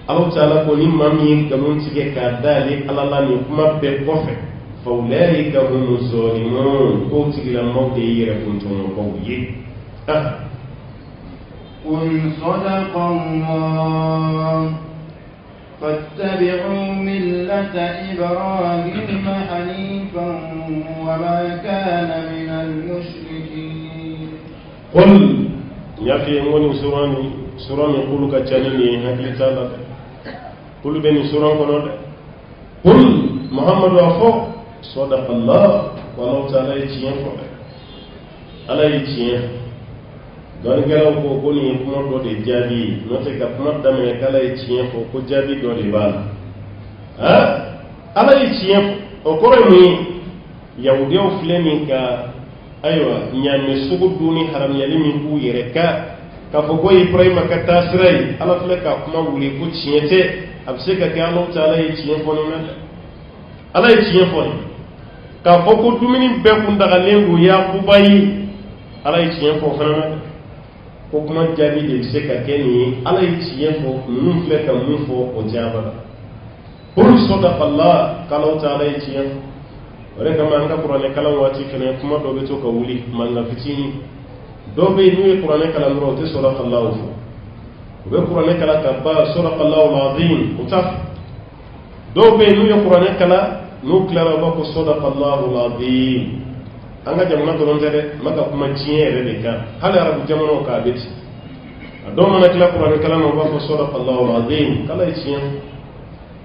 Allah taala ko ni mami gamun tige ka dali Allah ni kuma be kofe fa ulaika hum zalimun ko tigila mawde yere kuntum ko yi قل صدق الله فاتبعوا ملة إبراهيم حنيفا وما كان من المشركين قل يا في موني سوراني قولوا كتشانيني هكذا تعالى قل بني سوران قنود قل محمد وفو صدق الله ولو تعالى يتشين فوق على يتشين don gelaw ko goni kuma do de jabi no te ka kuma da me kala e cien fo ko jabi do de bala ala e cien o ko mi yawde o flemi ka aywa nyame sugu duni haram yali min ku yere ka fo ko ibrahima ka tasrai ala fle ka kuma wuli ko ciente abse ka Allah taala e cien fo no ala e cien fo ka fo ko dumini be ku ndaga lengu ya ku bayi ala e cien fo fana ko kuma jabi de se ka keni ala yi tiye fo nun fle ka mun fo o jaba qul sadaqa Allah kala ta'ala yi tiye ore kama anga qur'ane kala wati fene kuma do be to ka wuli manga fitini do be ni qur'ane kala ro te sadaqa Allah fo be qur'ane kala ka ba sadaqa Allah al-azim utaf do be ni qur'ane kala no klara ba ko sadaqa Allah al-azim anga jamana doron zede maka kuma tiere de ka hala arabu jamano ka bet do mana kala qur'an kala no ba ko sadaqa Allahu al-azim kala tien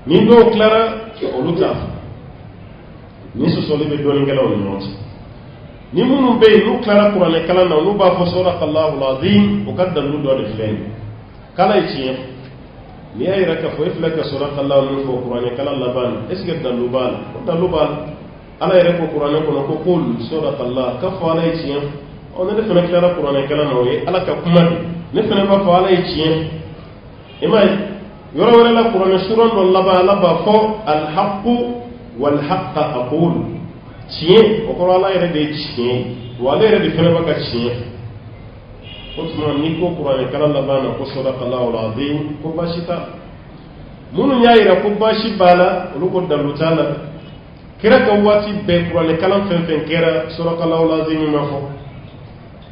ni do klara o luta ni so soli be do ngela on not ni munu be no klara qur'an kala no ba ko sadaqa Allahu al-azim o kadda lu do de fen kala tien ni ay raka fo iflaka sadaqa Allahu ko qur'an kala laban esge dalu bal ala yere ko qur'an ko ko qul sadaqa Allah ka fa ala yitien on ne fena klara qur'an kala no ye ala ka kuma ne fena ba fa ala yitien imay yoro wala la qur'an suron do laba fo al haqq wal haqq aqul tien o ko ala yere de tien wala yere de fena ba ka tien ko tuma ni ko qur'an kala laba na ko sadaqa Allah al azim ko bashita munu nyaayira ko bashi bala lu ko dalu tala kira ka wati be qur'an kalam fen kira sadaqa Allahu al-azim ma fo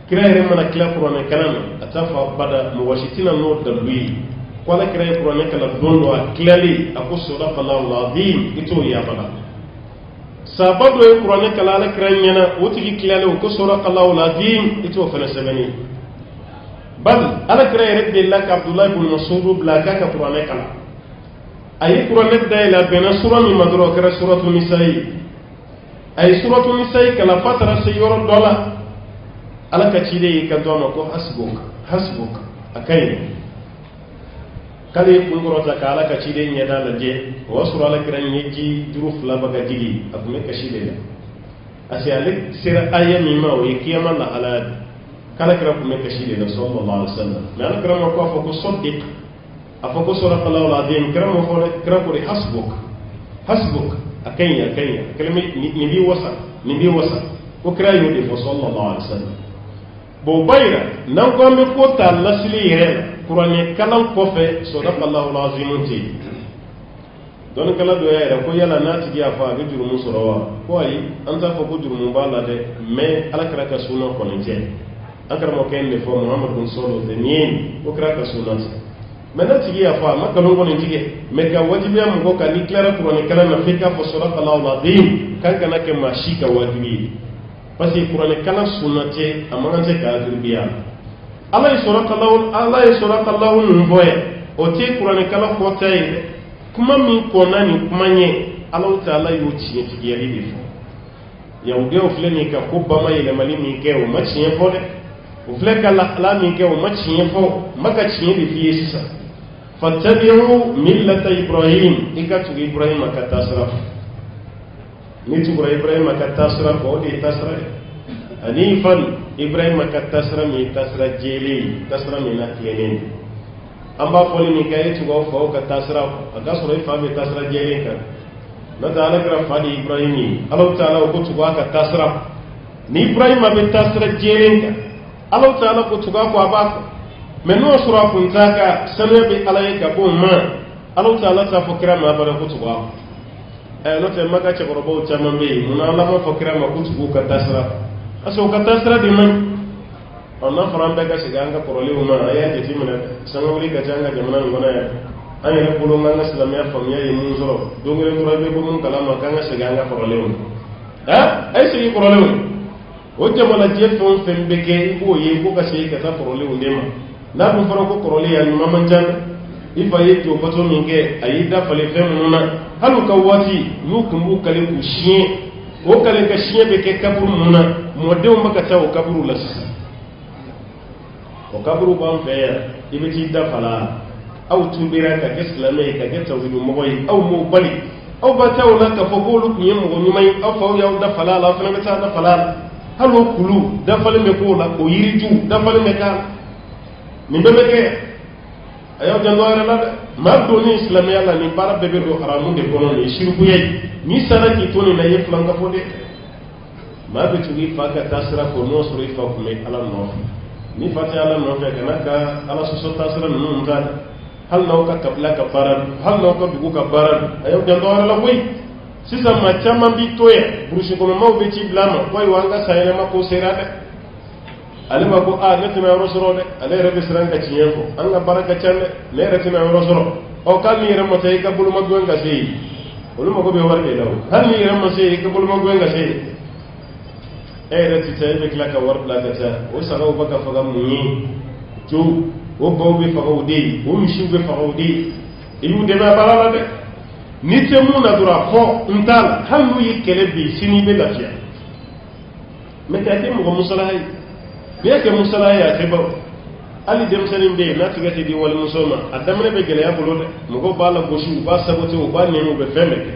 kira yere mana kila qur'an kalam atafa bada muwashitina no dalwi wala kira qur'an kalam dondo aklali ako sadaqa Allahu al-azim ito ya bada sabado e qur'an kala ala kira nyana woti ki klali ko sadaqa Allahu al-azim ito fana sabani bal ala kira yere be lak Abdullah ibn Mas'ud blaka ka qur'an kala ay qur'an da ila bena sura mi madro kara suratul nisa'i ay suratul nisa'i kala fatara sayoro dola ala ka cide ka dono ko hasbuk akai kale kungurota ka ala ka cide nya dala je wa sura ala kiran yeji duruf la baga digi akume ka cide la asi ale sira aya mi ma o kiyama la ala kala kira kume ka cide la sallallahu alaihi wasallam la kira ma ko fa ko sadiq afako sadaqallahu alazim karamo fo karako de hasbuk akanya kalmi ni bi wasa ko krayo de fo sallallahu alaihi wasallam bo bayra nan ko me ko ta lasli yere qur'ani kalam ko fe sadaqallahu alazim ti don kala do yere ko yala nati dia fa ga jurumu surawa ko ay anta fa ko jurumu bala de mais alakra ka sunna ko ne je akara mo ken le fo muhammad bin sallallahu alaihi wasallam ko kra ka sunna maintenant tigi ya fa makka longo ne tigi mais ka wajibi am ko ka ni clara pour ne kala na fika fo sadaqallahu alazim kan kana ke mashika wajibi parce que pour ne kala sunnate amana se ka dirbiya Allah sadaqallahu mboye o te pour ne kala ko tay kuma min ko nani kuma nye Allah ta'ala yo ci tigi ya ribi fo ya ude o fleni ka ko ba mai le mali mi ke o ma ci fo de o fle ka la mi ke o ma ci fo maka ci de fi sisa fattabi'u millata ibrahim ikatu ibrahim ka tasraf ni tu ibrahim ka tasraf o di tasraf anifan ibrahim ka tasra mi tasra jeli tasra mi na tienen amba foli ni kay tu go fo ka tasraf aga soro ifa mi tasra jeli ka na taala gra fadi ibrahim allah taala ko tu ka tasraf ni ibrahim be tasra jeli ka allah taala ko tu ko abako meno sura kuntaka sanabi alayka bomma Allah ta'ala ta fakira ma bara kutuwa no te maka che borobo chamambe muna Allah ma fakira ma kutubu ka tasra aso ka tasra di man Allah farambe ka siganga porole uma aya je timina sangawli ka janga jamana ngona ya ani ne bulu nganga islamia famia yi munzoro dongere turabe ko mun kalama kanga siganga porole uma ay sigi porole uma o jamana je fon fembe ke ko ye ko ka sey ka ta porole uma na bu fara ko korole ya maman jan ifa ye to bato minge ayida fale fem nuna halu ka wati yu kumbu kale ku shie o kale ka shie be ke kaburu nuna modde maka taw kaburu las o kaburu ban fe ya ibiti da fala aw tumbira ka islame ka ga tawhidu moy aw mo bali aw ba taw la ka fogolu ku yemu ko nyumay aw fa ya da fala la fa na ta da fala halu kulu da fale me ko la o yiritu da fale me ka min bebe ke ayo jandore la ma do ni islamia la ni para bebe do haramu de kono ni shirku yai ni sana ki toni na yef langa fode ma be tugi faka tasra ko no sori fa ko me ala no ni fati ala no fe kana ka ala so tasra no ngal hal no ka kabla ka baran hal no ka dugu ka baran ayo jandore la boy sisa ma chama bi toye burushi ko ma be ci blama boy wanga sayna ma ko serata alima ko a netina rosoro de ale rebe sranka ciyenko anga baraka chande le retina rosoro o kalmi remo tay ka bulu magwen ga sey olu mago be warke daw halmi remo sey ka bulu magwen ga sey reti tay be klaka war plaka ta o saraw baka faga munyi jo o bo be faga udi o mishu be faga udi ibu de ba balala de ni temu na dura fo ntal halu yikele bi sini be lafiya mekate mo musalahay biyake musala ya teba ali demsanin be na tigati di wal musoma adamne be gele ya bolo de mugo bala goshu ba sabote o ba nemu be femeke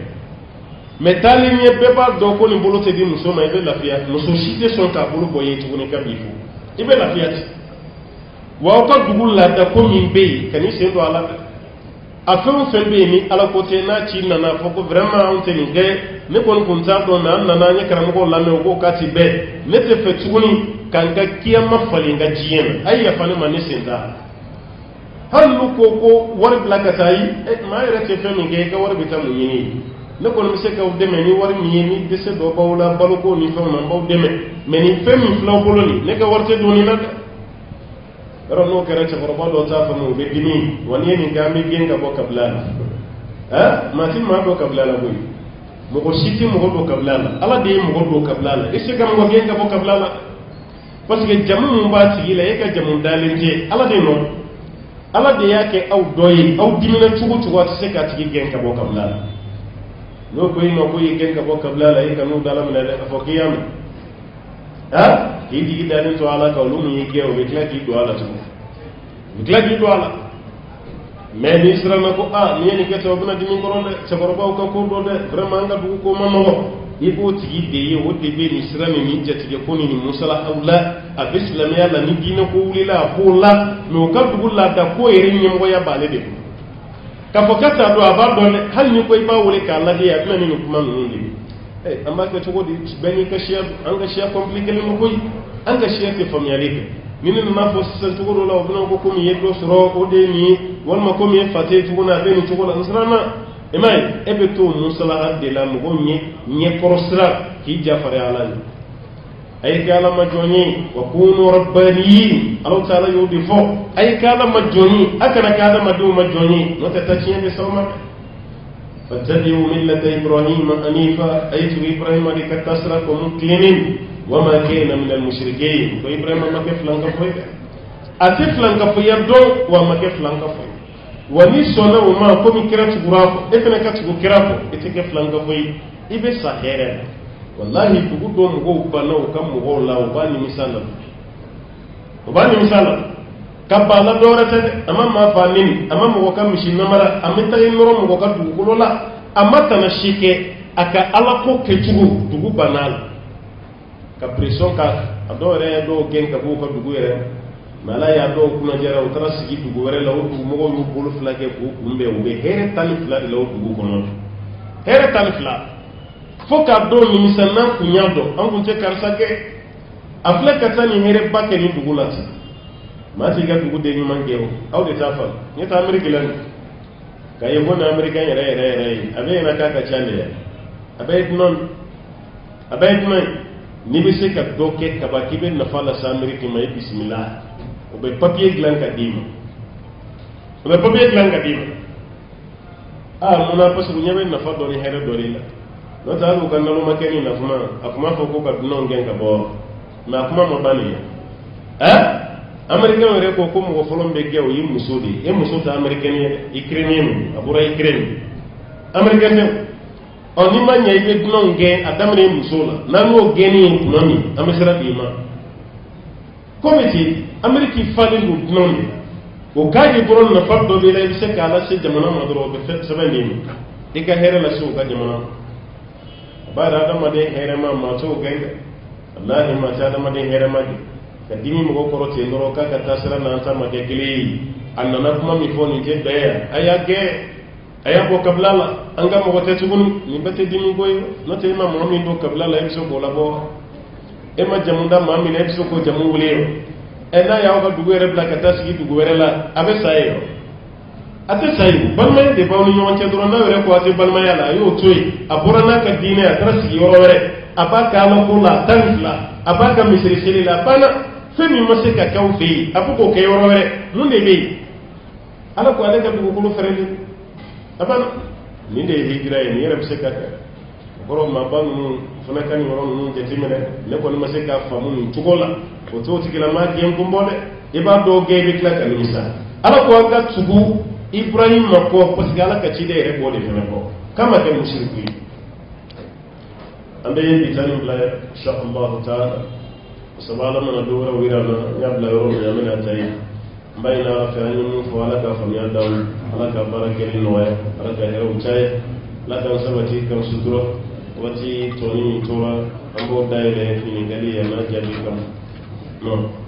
metali nye be ba do ko ni bolo te di musoma ibe lafiya muso shite son ka bolo boye ti woni kabifu ibe lafiya wa ka dugul la da ko min be kani se do ala afun fembe ni ala ko te na ci na na foko vraiment on te ni ge ne kon kun ta do na na nya karamu ko la me ko kati be ne te fe tuguni kanga kiyama falinga jiyen ay ya fani mani senda hallu ko war blaka tayi ma yara te fami ge ka war bitam yini ne ko mi se ka de meni war mi yini de se do bawla balko ni fam man baw de meni fami flaw boloni ne ka warte do ni nak ro no kere te forba do ta famu be dini wani ni gambi genga bo kabla ma tin ma do kabla la boy mo ko siti mo do kabla la ala de mo do kabla la ese kam go genga bo kabla la parce que jamu ba tigi la yaka jamu dalinte ala de no ala de yake aw doyi aw dimina tugu tugu ta se ka tigi gen ka bo kabla no ko ino ko gen ka bo kabla la yaka no dala mena la fo kiyam ki digi dalin to ala ka lu mi ke o be klaki do ala to klaki do ala mais ni sira na ko ni ni ke to buna dimi ko ronde se ko ba ko do de vraiment nga du ko mammo ibo tigi de ye wote be ni sira mi jati ko ni musala awla abislam ya la ni dina ko wulila ko la no ka dugula da ko yere nyem go ya bale de ka fo kata do aba do hal ni ko iba wole ka Allah ya tuna ni kuma mun ndi amma ka tugo di bani ka shiya an ga shiya compliqué le mo koy an ga shiya ke familiarité min ma fo sen tugo do la obno ko mi yeddo soro o de ni wal ma ko mi faté tugo na be ni tugo la nsrana imay ebe to musala de la mo nye korosra ki jafare alani ay kala majoni wa kunu rabbaniyin Allah ta'ala yudi fo ay kala majoni akana kala madu majoni no tatachiye be sawma fattabi'u millata ibrahim hanifa ay ibrahim di katasra ko muklinin wa ma kana min al-mushrikeen ko ibrahim ma ke flanka fo ati flanka fo yado wa ma ke flanka fo wani sona o ma ko mi kira tugura ko etene ka tugu kira ko eteke flanka fo ibe sahere wallahi dugu do mo bana o kam mo la o bani misala kabala dora tade amma ma famin amma mo kam mishin namara amma tay noro mo ka dugu la amma tanashike aka ala ko ke dugu banal ka pression ka adore do gen ka bu ko dugu yere mala ya do kuna jara o tara sigi dugu were la o dugu mo go bolu flake ko kumbe o be here tan flake la o dugu kono here tan flake foka do minisanna kunyado an kunte karsake afle katani here bakke ni dugulati mati ga dugu de ni mangero aw de tafal ni ta amerika lan kay bon amerika yere abe na ka chale abe non ni be se ka doke ka ba kibe na fala sa amerika may bismillah o be papier glan ka dima mona pasu nyabe na fa do ni here do la no taru kan no makeni na fuma akuma foko ka dunon gen ka bo na kuma mo bani american re ko mo folon be gew yi musudi musuta american ukrainian abura ukraine american on ni manya yi dunon gen adamre musula na no geni economy amesera bima committee ameriki fali lu dunon o kaji buron na faddo be lay se kala se jamana madro be fet sabani ika here la su ka jamana bara da made here ma to gaida wallahi ma ta da made here ma ka dimi mo ko rote ndoro ka ka tasara na ta ma de gili annana kuma mi foni je daya aya ko kablala anga mo wote tugun ni bete dimi boy no te ma mo mi do kablala e so ko la bo e ma jamunda ma mi ne so ko jamu wuli e na ya ko dugu re bla ka tasigi dugu re la abe sayo ate sayi balma de bawni ñonte doro na were ko ate balma yala yo toy aborana ka dine atrasi yoro were abaka la ko la tanfla abaka misri sili la bana femi masika kawfi abuko ke yoro were nunde be ala ko ale ka dugu ko fereli abana ni de hijra ni yere bisika ka boro ma banu fana kan yoro nu de timene ne ko masika famu tugola o to tikila ma gem ko mbode iba do gebe kla ka misa ala ko ka tugu Ibrahim mako parce que ala ka ci de re bo de fene ko kama ke mushriki ande yi tanu la insha Allah taala sabala mana dora wirana yabla yoro ya mena tay bayna fa annu fo ala ka fam ya daw ala ka barake ni noya ala ka hero chay la ka sabati kam suturo wati toni towa ambo dayre ni gali ya na jabi kam no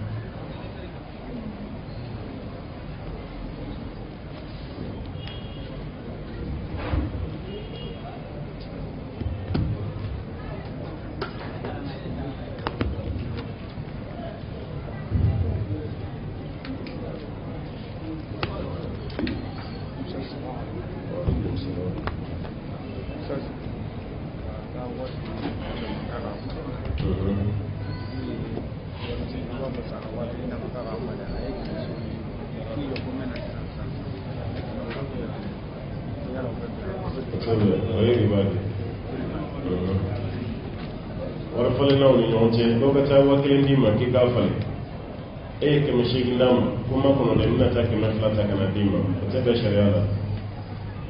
ke mashigi ndam kuma kono de minata ke maflata kana dima tebe shariala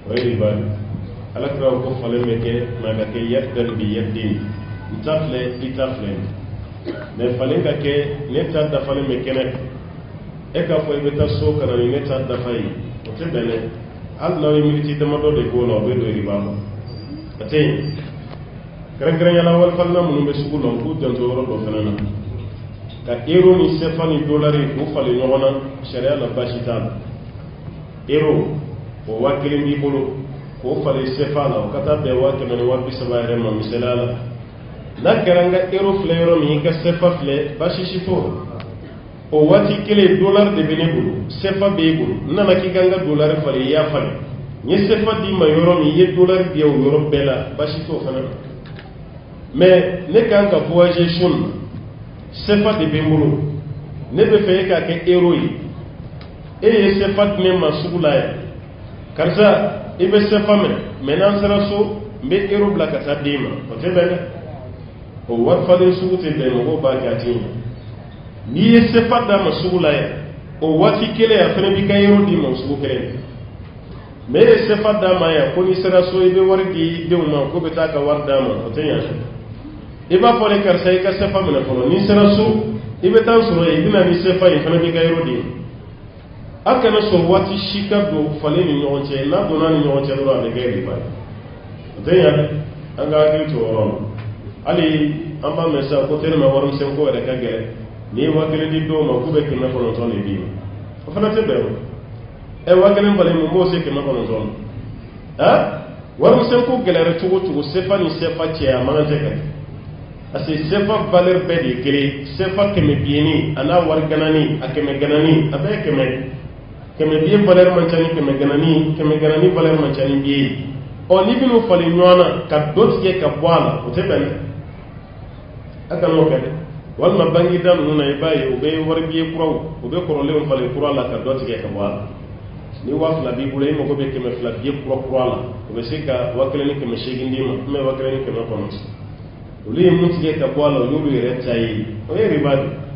wayri bal alakra ko fale meke maga ke yaddal bi yaddin itafle ne fale ka ke ne tadda fale meke ne e ka fo be taso kana ne tadda fay tebe ne Allah yi militi de modo de ko no be do riba atay kran yala wal falna mun be sugulo ko janto ro do fanana ka euro ni sefani dolari ko fale nyona sharia la bashital euro o wakilin bi bolo ko fale sefa la o kata be wakilin wabi saba rema misalala na karanga euro fleur mi ka sefa fle bashishi to o wati kele dollar de benebulu sefa be bulu nana ki ganga dollar fale ya fale ni sefa di ma euro mi ye dollar bi o euro bela bashi to fana mais ne kanga voyager shun sefa de benebulu ne be fe ka ke euro yi e ye sefa ne masugula ya karza ibe sefa me menan sara so mbe euro bla ka sadima o tebele o wat fale sugute be no ba ka tin ni ye sefa da masugula ya o wati kele ya fene bi ka euro di masugu kele me ye sefa da ma ya ko ni sara so ibe wardi de ma ko be ta ka warda ma o tenya iba fole karza ka sefa me no ni sara so ibe tan so e dina ni sefa yi fene bi ka euro di akana so wati shika do fale ni nyonche na do na ni nyonche do ala gari ba tenya anga ki to ron ali amba mesa ko tere ma warum sen ko re ka gere ni wakele di do ma ku be kina ko non ni bi o fana te be e wakele mbale mo mo se kina ko non ha warum sen ko gele re tugo sefa ni sefa che amana te ka ase sefa valeur be di gere sefa ke me bieni ana war ganani akeme ganani abe keme biye valeur mancani keme ganani valeur mancani biye o ni binu fali nyona ka dotike ka bwala o te ben aka no kede walma bangi dan nuna ibaye o be warbiye kuraw o be korole on fali kura la ka dotike ka bwala ni wafla bi bulay mo ko be keme fla biye kura la o be sika wakale ni keme shegindi me wakale ni keme kono o li mutike ka bwala yulu yere tayi o yeri badi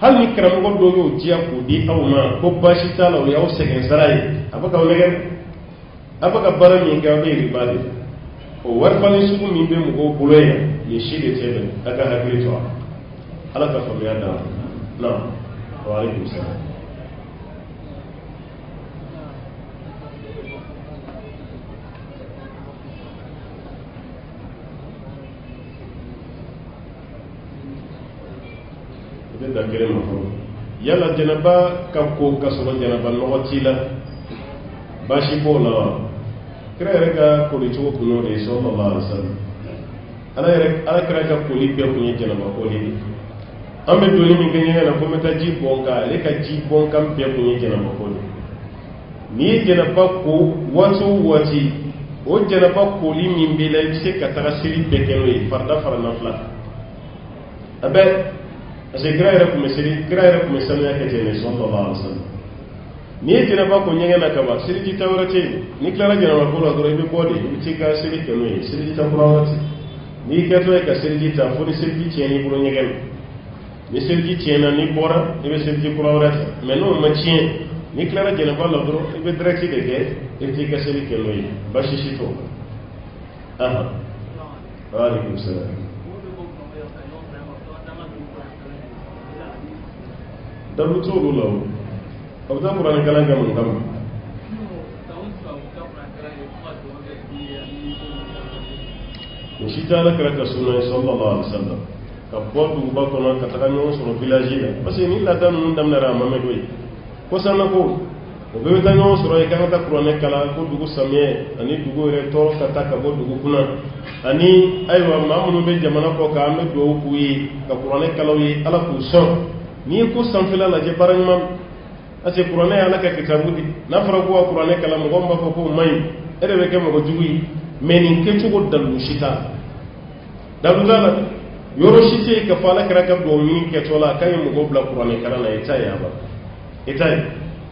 hal ni karamogo do yo jiya ko di awma ko bashi tala o yaw segen saray abaka o legen abaka bara mi ga be ribade o war fani suku mi be mo ko buloya ye shide tebe aka hakri to ala ka fa ya da na wa alaikum salam da kere ma fo yalla janaba ka ko ka solo janaba no tila bashi bo la kere ka ko li to ko no de sallallahu alaihi wasallam ala kere ka ko li be ko ni janaba ko li ambe do ni mi ganye na ko meta ji bonka le ka ji bonka be ko ni janaba ko ni janaba ko wato wati o janaba ko li min be la se ka ta siri be ke no farda farana fla abe ase graira ko mesiri graira ko mesanya ke tene sallallahu alaihi wasallam ni tina ba ko nyenge na kaba siri ji tawrate ni klara jana ma ko do be bodi ci ka siri ke no siri ji tawrate ni ke to ka siri ji ta fo siri ji tieni buru nyegen ni siri ji tiena ni bora ni be siri ji tawrate mais non ma tien ni klara jana ba la do be direct de ke ci ka siri ke no ba shi to aha wa alaikum salam dalu tolu law aw da qur'an kala ngam ngam shi ta la kara ka sunna sallallahu alaihi wasallam ka bodu ba ko na ka ta nyo so village la parce que ni la tan mun dam na rama me doy ko sanna ko o be ta nyo so e ka ta qur'an kala ko dugu samye ani dugu re to ka ta ka bodu kuna ani aywa mamuno be jamana ko ka me do ku yi ka qur'an kala yi ala ku so ni ko sanfila la je baranyam ate qur'ane ala ka kitabudi na fara ko qur'ane kala mo gomba ko may ere ke mo juwi meni ke tugo dalu shita dalu dala yoro shite ka fala kara ka do mi ke tola kay mo go bla qur'ane kala na itaya ba itay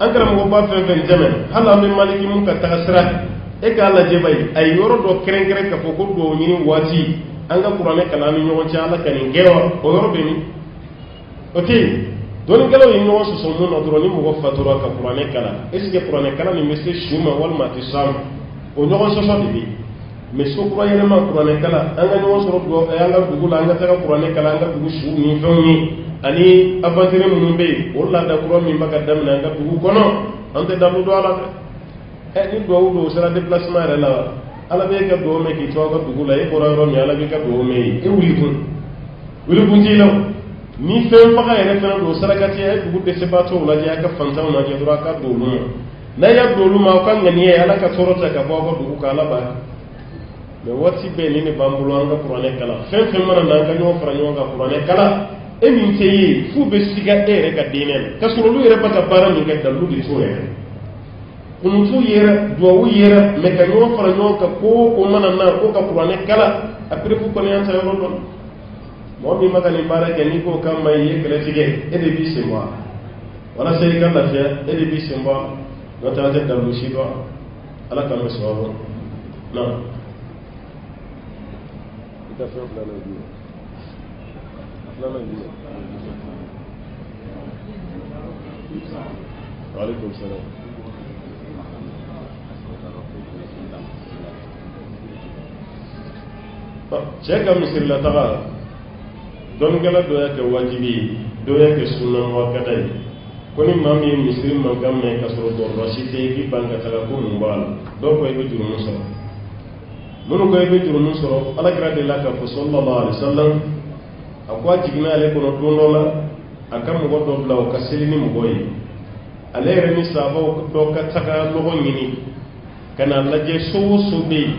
an kara mo ba fe fe jamen hala min maliki mun ka tagasra e ka ala je bay ay yoro do kren kren ka ko do ni wati an ga qur'ane kala ni nyon cha ala kan ngewa o yoro be ni ok doni galo yi no so so no do ni mo fatoro ka qur'ane kala est ce que qur'ane kala ni messe shuma wal matisam o no so so dibi mais so ko yene ma qur'ane kala anga no so do anga dugula anga ta qur'ane kala anga dugu shu ni fonni ani avantere mun be wala da qur'an mi maka dam na anga dugu kono ante dalu do ala e ni do sera déplacement la ala be ka do me ki to ga dugula e bora ro mi ala be ka do me e wuli kun ti law ni fen faga yere fana do sarakati ay dugu de sebato wala ya ka fanta na je dura ka do no na ya dolu ma kan ngani ya ala ka sorota ka bo du ka ala ba me wati be ni bambulo anga qur'ane kala fen mana na ka nyo fara nyo ga qur'ane kala e min teyi fu be siga ere ka dinen ka suru lu ere baka bara mi ga dalu di so ere kuntu yera do yera me ka nyo fara nyo ka ko mana na ko ka qur'ane kala apre fu ko ne anta yo don mo mi maka ni bara ke ni ko kam mai ye kala sige e de bi se moi wala sai kan la fe e de bi se moi no ta ta dalu shi do ala kan so wa no ita fe la la di وعليكم السلام شيخ مصر لا تغا دون غلا دويا كواجبي دويا كسنن وكداي كوني مامي مصر ما كان ما كسر دو رشيتي كي بانغا تاغا كو مبال دو كوي بي جورو نصر منو كوي بي جورو نصر الله كرا دي لا كف صلى الله عليه وسلم akwa jigna ale kono donola aka mo do blaw ka selini mo boy ale remi sabo do ka taka logo nyini kana laje so be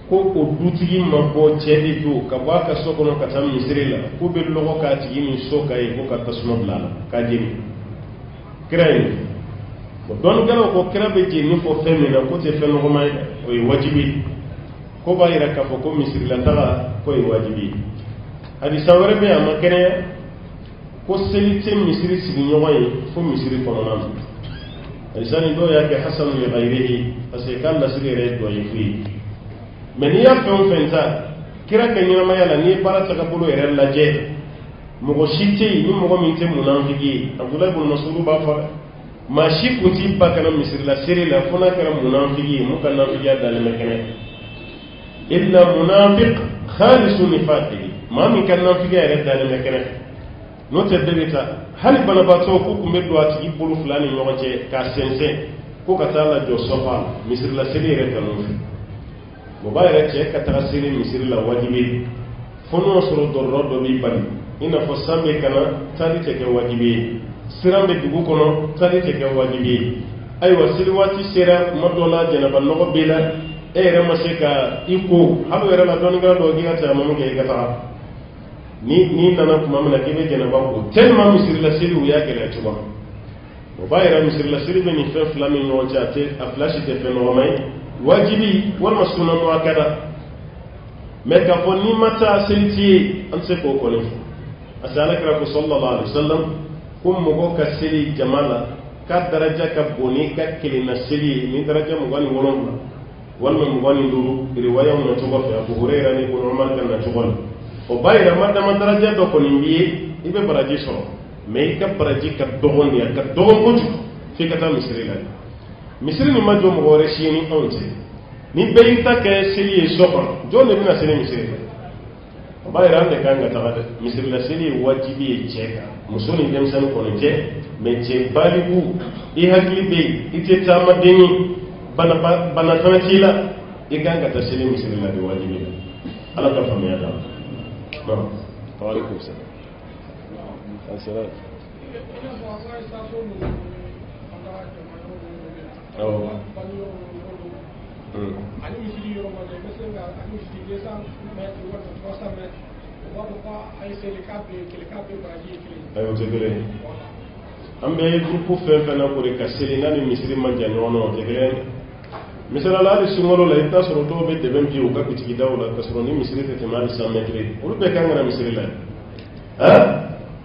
ko ko dutigi ma ko chedi do ka ba ka so kono ka tam misrila ko be logo ka tigi ni so kay ko ka tasmo blala ka jini kray ko don galo ko krabe jini fo femina ko te fen ko may o wajibi ko bayira ka fo ko misrila tara ko wajibi hadi sawere be ama kene ko selite misiri sigi nyoy fo misiri kono nam alisani do ya ke hasan li ghayrihi asekan la sigi re do yifi men ya fon fenta kira ke nyama yala ni para taka bulu ere la je mo go shite ni mo go minte munafiki abdullah ibn mas'ud ba fa ma shi kuti ba kana misiri la siri la fona kana munafiki mo kana fiya dal mekene illa munafiq khalisu nifaqi ma min kan nan figa yare dalil me kene no te debita hal bana bato ko kumbe do ati bulu fulani nyoje ka sense ko ka tala jo sofa misir la sirire kanu mo bayre che ka tara sirire misir la wajibi fono soro do rodo bi bani ina fo sambe kana tali te ke wajibi sirambe dugu kono tali te ke wajibi ay wasiri wati sera madola janaba no bela e re maseka iko halo era la don ga do gi ata mamu ke ga ta ni nana kuma mana kebe janaba ko tellement misir la siri uya ke la tuba o bayra misir la siri beni fe flami no jate a flash te fe no mai wajibi wal masuna muakada me ka fo ni mata selti an se ko ko ne asala kra ko sallallahu alaihi wasallam kum mo ko siri jamala ka daraja ka boni ka kelina siri ni daraja mo gani wolon wal mo gani duru riwaya mo to ko fa Abu Hurairah ni ko normal kan na to o bayra madama daraja do ko nimbi ibe baraji so me ka baraji ka dogon ya ka dogon ko fi ka ta misri la misri ni majo mo gore shini onte ni be ta ka sili so ko jone bina sili misri o bayra ande kan ga ta misri la sili wajibi cheka musoni dem san ko ne je me je balibu i hakli be ite ta madini bana tanatila i kan ga ta sili misri la wajibi ala ka famiya da نعم وعليكم السلام السلام an bɛ groupe fɛn fɛn na ko de ka seli n'a ni misiri man jan ɲɔgɔn na o tɛ kelen misala la hali sunkalo la i bɛ taa sɔrɔ dɔw bɛ dɛbɛn bi u ka bitigidaw la ka sɔrɔ ni misiri tɛ tɛmɛ hali 100 mètres olu bɛɛ kan ka na misiri la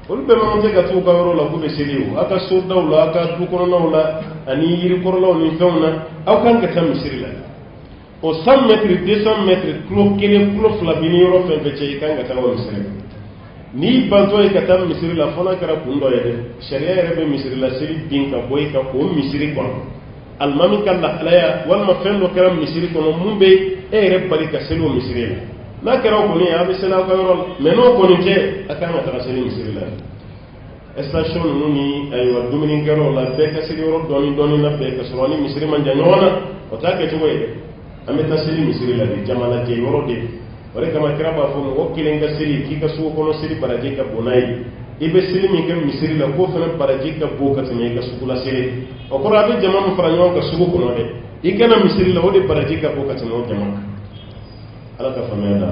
olu bɛɛ man tɛ ka t'u ka yɔrɔ la k'u bɛ seli o aw ka sodaw la aw ka du kɔnɔnaw la ani yirikɔrɔlaw ni fɛnw na aw kan ka taa misiri la o 100 mètres 200 mètres kilo kelen kilo fila bi ni yɔrɔ fɛn fɛn cɛ i kan ka taa o misiri la n'i bantɔ ye ka taa misiri la fo n'a kɛra kun dɔ ye dɛ sariya yɛrɛ bɛ misiri la seli bin ka bɔ i kan k'o misiri kɔnɔ alimami ka lahalaya walima fɛn dɔ kɛra misiri kɔnɔ mun bɛ e yɛrɛ bali ka seli o misiri la n'a kɛra o kɔni ye a bɛ seli aw ka yɔrɔ la mɛ n'o kɔni tɛ a kan ka taga seli misiri la station ninnu ni ayiwa dumunikɛlaw la bɛɛ ka seli yɔrɔ dɔɔni dɔɔni na bɛɛ ka sɔrɔ ni misiri man jan ɲɔgɔn na o t'a kɛcogo ye dɛ an bɛ taa seli misiri la de jamanajɛ yɔrɔ de o de kama kira b'a fɔ mɔgɔ kelen ka seli k'i ka sugu kɔnɔ seli baraji ka bon n'a ye i bɛ seli min kɛ misiri la k'o fana baraji ka bon ka tɛmɛ i ka sugu la seli o ko rabe jama mu fara nyon ka sugu kono de ikana misiri la wodi baraji ka ko ka tano jama ala ka famia da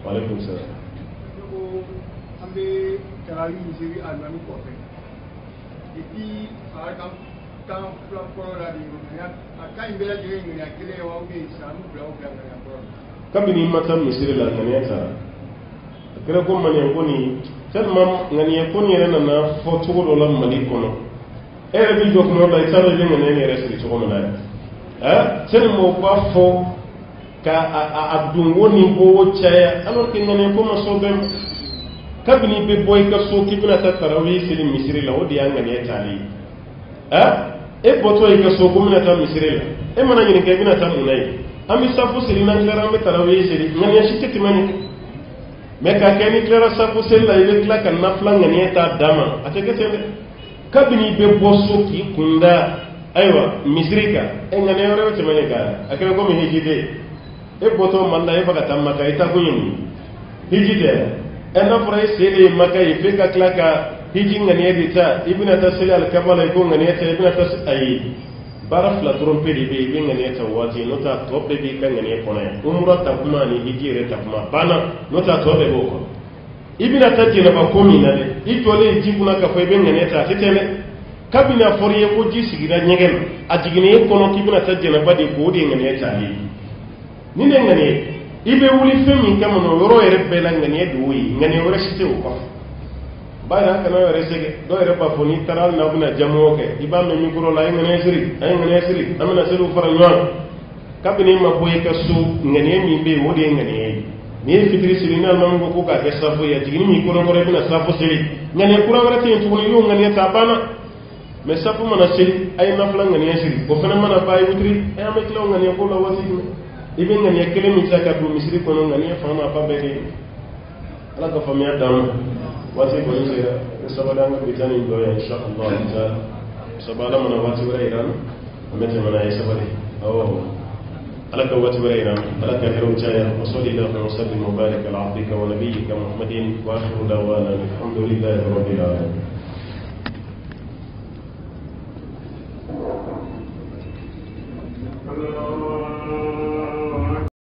wa alaikum salam ambe karawi misiri almami ko fe ipi kan plan ko la di ya akai bela je ngi ya kile wa ubi samu bla bla ya ko kabini mata misiri la ngani ta kira ko man yan koni tellement ngani yan koni yana na foto do la mali kono ere bi jok no la tsaro je ngani ne resri to kono la sen mo ba fo ka abdun woni bo chaya alors que ngani ko ma so bem kabini be boy ka so kibna ta tarawih sili misiri la wodi ya ngani tali e boto e ka so gumna ta misiri la e mana ni ke bina ta munai ami safu sili nan klara me tarawih sili ngani ya shikati mani mais ka keni clara safu sella ile kla kan nafla ngani ta dama ateke sele kabini be boso ki kunda aywa misrika e ngani yore wote mani ka akere ko mi hijide e boto manda e baga tamma ka ita kunyin hijide en na fara sele maka e fe ka kla ka hiji ngani edita ibna ta sele al kabala ko ngani ta ibna ta ayi baraf la trompe di be be ngani ta wati nota tobe bi kan ngani kona umra ta kuma ni hijire ta kuma bana nota tobe boko ibina ta tira ba komi na de itole jibuna ka fe be ngani ta titele kabina foriye ko ji sigira nyegen ajigine kono kibina ta jena badi ko de ngani ta ni ne ngani ibe wuli femi kama no yoro ere be la ngani duwi ngani wora site ko bayna kana yore sege do yere ba foni taral na buna jamo ke iba me mikro la ngene siri amana selu fara nyon kabini ma boye ka su ngene mi be wodi ngene ni fitri siri na ma ngo ko ka ke safu ya jigini mi ko ngore bina safu siri ngene kura wara tin to yo ngene ta bana me safu mana siri ay na flan ngene siri ko fana mana bay witri ay ma kilo ngene ko la wasi ibe ngene kele mi saka du misri ko ngene fa ma pa be de ala ka famia dam wasi ko ni sira sabada nga bitani do ya insha Allah taala sabada mana wati wala iran amete mana ya sabadi alaka wati wala iran alaka heru chaya wa sallallahu wa sallim wa barik ala abdika wa nabiyyika muhammadin wa akhiru da'wana alhamdulillahi rabbil alamin